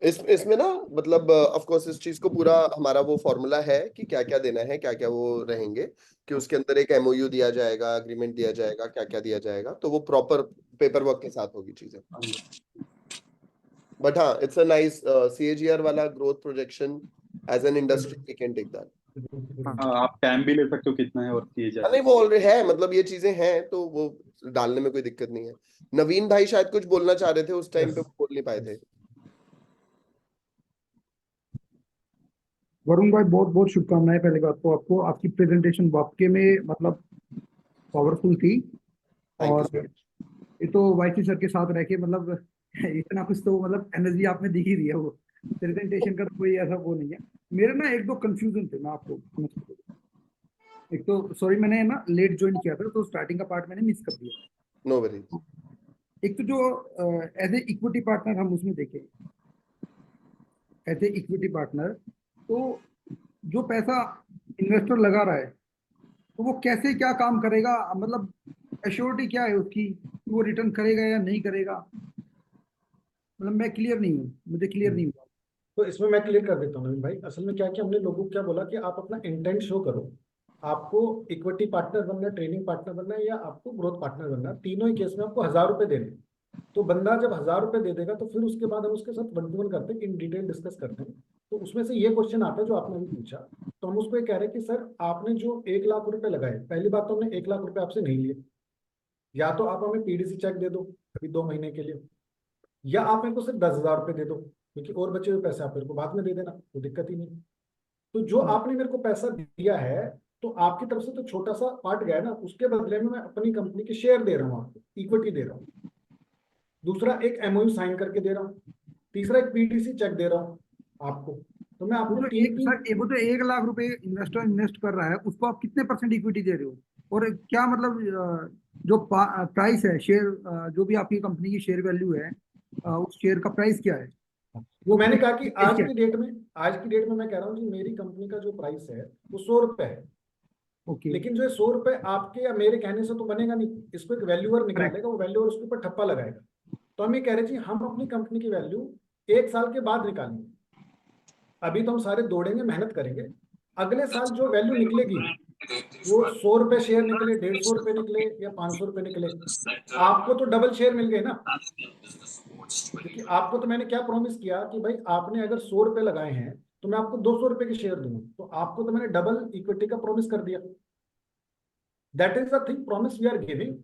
इसमें ना मतलब ऑफ कोर्स इस चीज को पूरा हमारा वो फॉर्मूला है कि क्या क्या देना है, क्या क्या वो रहेंगे, कि उसके अंदर एक MOU दिया जाएगा, एग्रीमेंट दिया जाएगा, क्या क्या दिया जाएगा, तो वो प्रॉपर पेपर वर्क के साथ होगी चीजें। बट हाँ, इट्स अ नाइस CAGR वाला growth projection as an industry we can take that. आप टाइम भी ले सकते हो कितना है, और CAGR नहीं वो ऑलरेडी है, मतलब ये चीजें हैं तो वो डालने में कोई दिक्कत नहीं है। नवीन भाई शायद कुछ बोलना चाह रहे थे उस टाइम पे, बोल नहीं पाए थे। वरुण भाई बहुत बहुत शुभकामनाएं पहली बात तो आपको, आपकी प्रेजेंटेशन वाकई में मतलब पावरफुल थी। और ये तो वाईसी सर के साथ रह के मतलब इतना कुछ तो मतलब एनर्जी आपने दिख ही रही है वो, प्रेजेंटेशन का तो कोई ऐसा वो नहीं है। मेरे ना एक दो कंफ्यूजन थे, मैं आपको एक तो सॉरी, मैंने ना लेट ज्वाइन किया था तो स्टार्टिंग का पार्ट मैंने मिस कर दिया। No worries. एक तो जो एज ए इक्विटी पार्टनर हम उसमें देखें, एज ए इक्विटी पार्टनर तो जो पैसा इन्वेस्टर लगा रहा है तो वो कैसे क्या काम करेगा, मतलब एश्योरिटी क्या है उसकी, वो रिटर्न करेगा या नहीं करेगा, मतलब मैं क्लियर नहीं हूँ, मुझे क्लियर नहीं हुआ। तो इसमें मैं क्लियर कर देता हूँ नवीन भाई। असल में क्या है कि हमने लोगों को क्या बोला कि आप अपना इंटेंट शो करो, आपको इक्विटी पार्टनर बनना है, ट्रेडिंग पार्टनर बनना है या आपको ग्रोथ पार्टनर बनना है। तीनों ही केस में आपको 1000 रुपए देने। तो बंदा जब 1000 रुपए दे देगा तो फिर उसके बाद हम उसके साथ 1 to 1 करते हैं, इन डिटेल डिस्कस करते हैं। तो उसमें से ये क्वेश्चन आता है जो आपने अभी पूछा, तो हम उसको ये कह रहे हैं कि सर आपने जो 1 लाख रुपए लगाए, पहली बात तो हमने 1 लाख रुपए आपसे नहीं लिए, या तो आप हमें पीडीसी चेक दे दो अभी 2 महीने के लिए, या आप मेरे को सिर्फ 10,000 रुपए दे दो, क्योंकि और बचे हुए पैसे आप मेरे को बाद में दे देना, कोई दिक्कत ही नहीं। तो जो आपने मेरे को पैसा दिया है तो आपकी तरफ से तो छोटा सा पार्ट गया ना, उसके बदले में मैं अपनी कंपनी के शेयर दे रहा हूँ, आपको इक्विटी दे रहा हूँ। दूसरा एक एमओयू साइन करके दे रहा हूँ। तीसरा एक पीडीसी चेक दे रहा हूँ आपको। तो मैं आपको वो तो 1 लाख रुपए इन्वेस्टर इन्वेस्ट कर रहा है, उसको आप कितने % इक्विटी दे रहे हो, और क्या मतलब जो प्राइस है शेयर, जो भी आपकी कंपनी की शेयर वैल्यू है, उस शेयर का प्राइस क्या है? वो मैंने कहा कि आज की डेट में मैं कह रहा हूँ कि मेरी कंपनी का जो प्राइस है वो 100 रुपए है। ओके। लेकिन जो 100 रुपए आपके या मेरे कहने से तो बनेगा नहीं, इसको एक वैल्यूअर निकालेगा, वो वैल्यूअर उसके ऊपर ठप्पा लगाएगा। तो हम ये कह रहे जी हम अपनी कंपनी की वैल्यू 1 साल के बाद निकालेंगे। अभी तो हम सारे दौड़ेंगे, मेहनत करेंगे, अगले साल जो वैल्यू निकलेगी वो 100 रुपए शेयर निकले, 150 रुपए निकले या 500 रुपए निकले, आपको तो डबल शेयर मिल गए ना। क्योंकि आपको तो मैंने क्या प्रॉमिस किया कि भाई आपने अगर 100 रुपए लगाए हैं तो मैं आपको 200 रुपए के शेयर दूंगा, तो आपको तो मैंने डबल इक्विटी का प्रॉमिस कर दिया। That is the thing promise we are giving.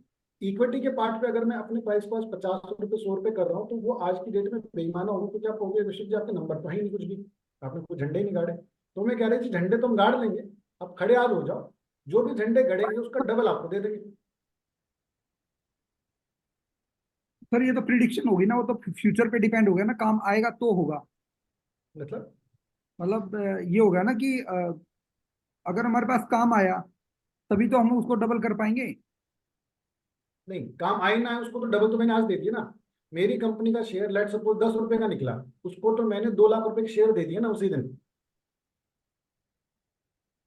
Equity के पार्ट पे अगर मैं अपने प्राइस को आज 50 रुपए 100 रुपए कर रहा हूँ तो वो आज की डेट में बेईमाना होगा, क्योंकि आप कहोगे ऋषिक जी आपके नंबर तो है ही नहीं कुछ भी, आपने कोई झंडे ही नहीं गाड़े। तो मैं कह रही थी झंडे तो हम गाड़ लेंगे, आप खड़े आज हो जाओ, जो भी झंडे गड़ेंगे उसका डबल आपको दे देंगे। सर ये तो प्रिडिक्शन होगी ना, वो तो फ्यूचर पे डिपेंड हो गया ना, काम आएगा तो होगा। मतलब ये होगा ना कि अगर हमारे पास काम आया तभी तो हम उसको डबल कर पाएंगे। नहीं, काम आए ना आए उसको तो डबल तो मैंने आज दे दिया ना। मेरी कंपनी का शेयर लेट सपोज 10 रुपए का निकला, उसको तो मैंने 2 लाख रुपए के शेयर दे दिया ना उसी दिन।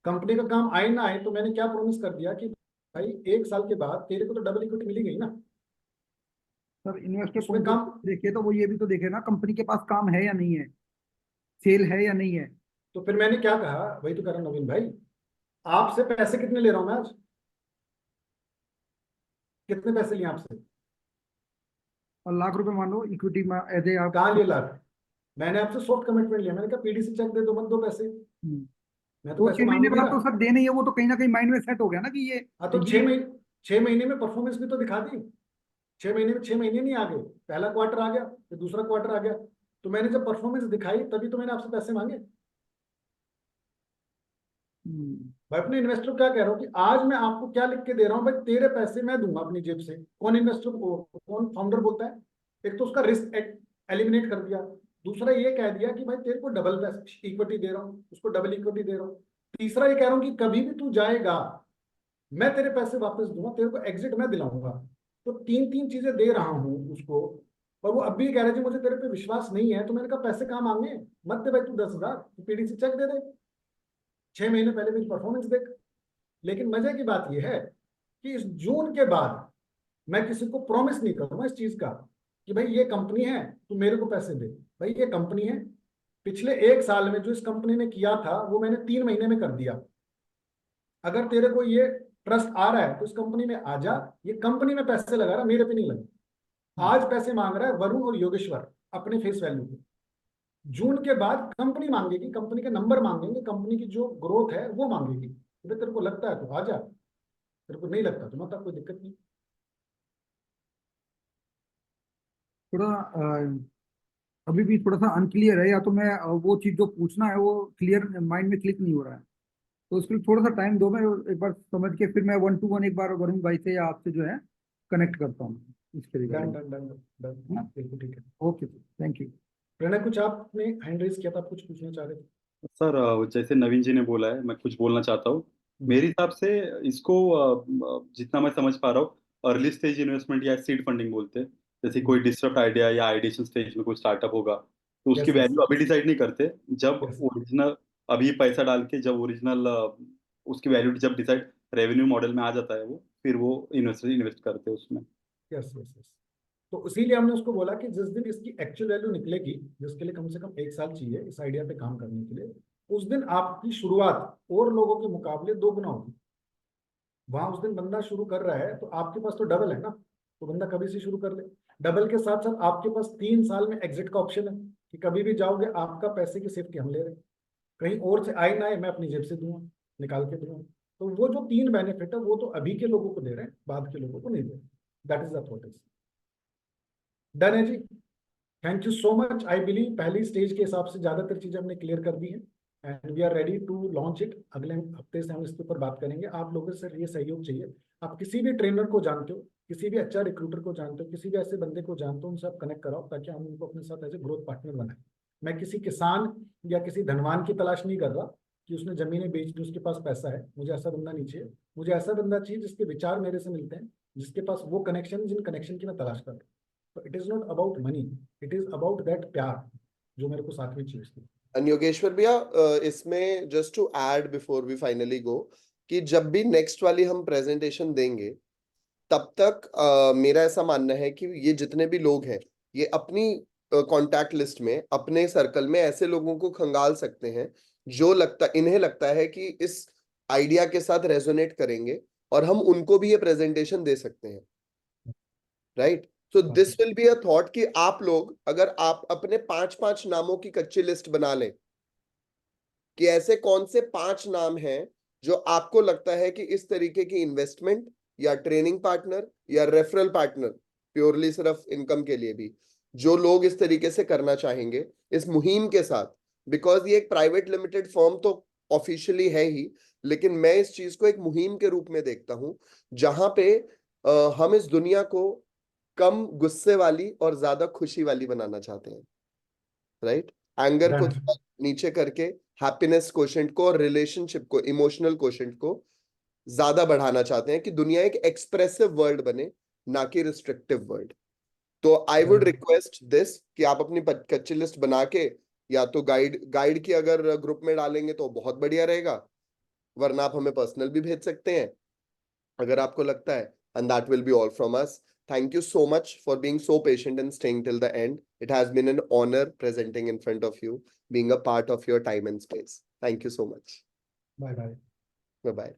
कंपनी का काम आए ना आए तो मैंने क्या प्रॉमिस कर दिया कि भाई 1 साल के बाद तेरे को तो डबल इक्विटी मिली गई ना। सर इन्वेस्टर उसमें काम देखे तो वो ये भी तो देखे ना कंपनी के पास काम है या नहीं है, सेल है या नहीं है। तो फिर मैंने क्या कहा, वही तो कह रहा नवीन भाई, आपसे पैसे कितने ले रहा हूं मैं आज, कितने पैसे लिए आपसे? और लाख रुपए मान लो इक्विटी में एज ए आप कहाँ लिए लाख? मैंने आपसे सॉफ्ट कमिटमेंट लिया, मैंने कहा पीडीसी चेक दे दो, मत दो पैसे। मैं तो वो पैसे 6 महीने मांग बाद लिया। तो सर देने ही है, वो तो कहीं ना कहीं माइंड में सेट हो गया ना कि ये। हाँ तो 6 महीने में परफॉर्मेंस भी तो दिखा दी। 6 महीने में 6 महीने नहीं आ गए, पहला क्वार्टर आ गया फिर दूसरा क्वार्टर आ गया, तो मैंने जब परफॉर्मेंस दिखाई तभी तो मैंने आपसे पैसे मांगे। भाई अपने इन्वेस्टर को क्या कह रहा हूँ कि आज मैं आपको क्या लिख के दे रहा हूँ, भाई तेरे पैसे मैं दूंगा अपनी जेब से। कौन इन्वेस्टर को कौन फाउंडर बोलता है? एक तो उसका रिस्क एलिमिनेट कर दिया, दूसरा ये कह दिया कि भाई तेरे को डबल इक्विटी दे रहा हूँ, उसको डबल इक्विटी दे रहा हूँ। तीसरा ये कह रहा हूँ कि कभी भी तू जाएगा मैं तेरे पैसे वापस दूंगा, तेरे को एग्जिट मैं दिलाऊंगा। तो 3 चीजें दे रहा हूँ उसको, और वो अब भी कह रहे थे मुझे तेरे पे विश्वास नहीं है। तो मैंने कहा पैसे कहाँ मांगे, मत दे भाई तू 10,000, पीडीसी चेक दे दे, 6 महीने पहले मेरी परफॉर्मेंस देख। लेकिन मजे की बात यह है कि इस जून के बाद मैं किसी को प्रॉमिस नहीं करूंगा इस चीज का कि भाई ये कंपनी है तू मेरे को पैसे दे। भाई ये कंपनी है, पिछले 1 साल में जो इस कंपनी ने किया था वो मैंने 3 महीने में कर दिया। अगर तेरे को ये ट्रस्ट आ रहा है तो इस कंपनी में आ जा। ये कंपनी में पैसे लगा रहा, मेरे पे नहीं लगा। आज पैसे मांग रहा है वरुण और योगेश्वर अपने फेस वैल्यू पे। जून के बाद कंपनी मांगेगी, कंपनी के नंबर मांगेंगे, कंपनी की जो ग्रोथ है वो मांगेगी। तो तेरे को लगता है तो आ जा, तेरे को नहीं लगता तो मत, कोई दिक्कत नहीं। थोड़ा अभी भी थोड़ा सा अनक्लियर है, या तो मैं वो चीज जो पूछना है वो क्लियर माइंड में क्लिक नहीं हो रहा है, तो उसके लिए थोड़ा सा टाइम दो, मैं एक बार समझ के फिर मैं 1 to 1 एक बार वरुण भाई से या आपसे जो है कनेक्ट करता हूँ इसके रिगार्डिंग। डन, बिल्कुल ठीक है। Okay, thank you. प्रणय, कुछ आपने हैंड रेज किया था, आप कुछ पूछना चाह रहे थे? सर जैसे नवीन जी ने बोला है, मैं कुछ बोलना चाहता हूँ। मेरे हिसाब से इसको जितना मैं समझ पा रहा हूँ, अर्ली स्टेज इन्वेस्टमेंट या सीड फंडिंग बोलते हैं। जैसे कोई डिस्टर्ब आइडिया या आइडिएशन स्टेज में कोई स्टार्टअप होगा, तो उसकी Yes, yes. वैल्यू अभी डिसाइड नहीं करते। जब Yes. ओरिजिनल अभी पैसा डाल के जब ओरिजिनल उसकी वैल्यू जब डिसाइड रेवेन्यू मॉडल में आ जाता है, वो फिर वो इन्वेस्टर इन्वेस्ट करते हैं उसमें। Yes yes yes. तो इसीलिए हमने उसको बोला कि जिस दिन इसकी एक्चुअल वैल्यू निकलेगी, जिसके लिए कम से कम 1 साल चाहिए इस आइडिया पे काम करने के लिए, उस दिन आपकी शुरुआत और लोगों के मुकाबले 2 गुना होगी। वहां उस दिन बंदा शुरू कर रहा है तो आपके पास तो डबल है ना, तो बंदा कभी से शुरू कर ले। डबल के साथ साथ आपके पास 3 साल में एग्जिट का ऑप्शन है कि कभी भी जाओगे, आपका पैसे की सेफ्टी हम ले रहे हैं, कहीं और से आए ना आए, मैं अपनी जेब से दूंगा, निकाल के दूंगा। तो वो जो 3 बेनिफिट है वो तो अभी के लोगों को दे रहे हैं, बाद के लोगों को नहीं दे रहे। That is the thought is done है जी। Thank you so much. I believe पहली स्टेज के हिसाब से ज्यादातर चीजें हमने क्लियर कर दी है and we are ready to launch it. अगले हफ्ते से हम इसके ऊपर बात करेंगे। आप लोगों से ये सहयोग चाहिए। आप किसी भी ट्रेनर को जानते हो, किसी भी अच्छा रिक्रूटर को जानते हो, किसी भी ऐसे बंदे को जानते हो, उनसे आप कनेक्ट कराओ ताकि हम उनको अपने साथ एज ए ग्रोथ पार्टनर बनाए। मैं किसी किसान या किसी धनवान की तलाश नहीं कर रहा कि उसने जमीनें बेच दी, उसके पास पैसा है। मुझे ऐसा बंदा नहीं चाहिए। मुझे ऐसा बंदा चाहिए जिसके विचार मेरे से मिलते हैं, जिसके पास वो कनेक्शन, जिन कनेक्शन की मैं तलाश कर रहा हूँ। तो it is not about money, it is about that प्यार जो मेरे को साथ में चाहिए थी। योगेश्वर भैया, इसमें just to add before we finally go, कि जब भी नेक्स्ट वाली हम प्रेजेंटेशन देंगे तब तक मेरा ऐसा मानना है कि ये जितने भी लोग हैं, ये अपनी कॉन्टैक्ट लिस्ट में, अपने सर्कल में ऐसे लोगों को खंगाल सकते हैं जो इन्हें लगता है कि इस आइडिया के साथ रेजोनेट करेंगे, और हम उनको भी ये प्रेजेंटेशन दे सकते हैं। राइट? तो this will be a thought कि आप लोग, अगर आप अपने 5-5 नामों की कच्ची लिस्ट बना लें कि ऐसे कौन से 5 नाम हैं जो आपको लगता है कि इस तरीके की इन्वेस्टमेंट या ट्रेनिंग पार्टनर या रेफरल पार्टनर, प्योरली सिर्फ इनकम के लिए भी, जो लोग इस तरीके से करना चाहेंगे इस मुहिम के साथ। बिकॉज ये एक प्राइवेट लिमिटेड फर्म तो ऑफिशियली है ही, लेकिन मैं इस चीज को एक मुहिम के रूप में देखता हूं, जहां पे हम इस दुनिया को कम गुस्से वाली और ज्यादा खुशी वाली बनाना चाहते हैं। राइट? एंगर को नीचे करके हैप्पीनेस कोशेंट को और रिलेशनशिप को, इमोशनल कोशेंट को ज्यादा बढ़ाना चाहते हैं कि दुनिया एक एक्सप्रेसिव वर्ल्ड बने, ना कि रिस्ट्रिक्टिव वर्ल्ड। तो आई वुड रिक्वेस्ट दिस कि आप अपनी कच्ची लिस्ट बना के, या तो गाइड की अगर ग्रुप में डालेंगे तो बहुत बढ़िया रहेगा, वरना आप हमें पर्सनल भी भेज सकते हैं अगर आपको लगता है। And that will be all from us. Thank you so much for being so patient and staying till the end. It has been an honor presenting in front of you, being a part of your time and space. Thank you so much. Bye bye. Bye bye.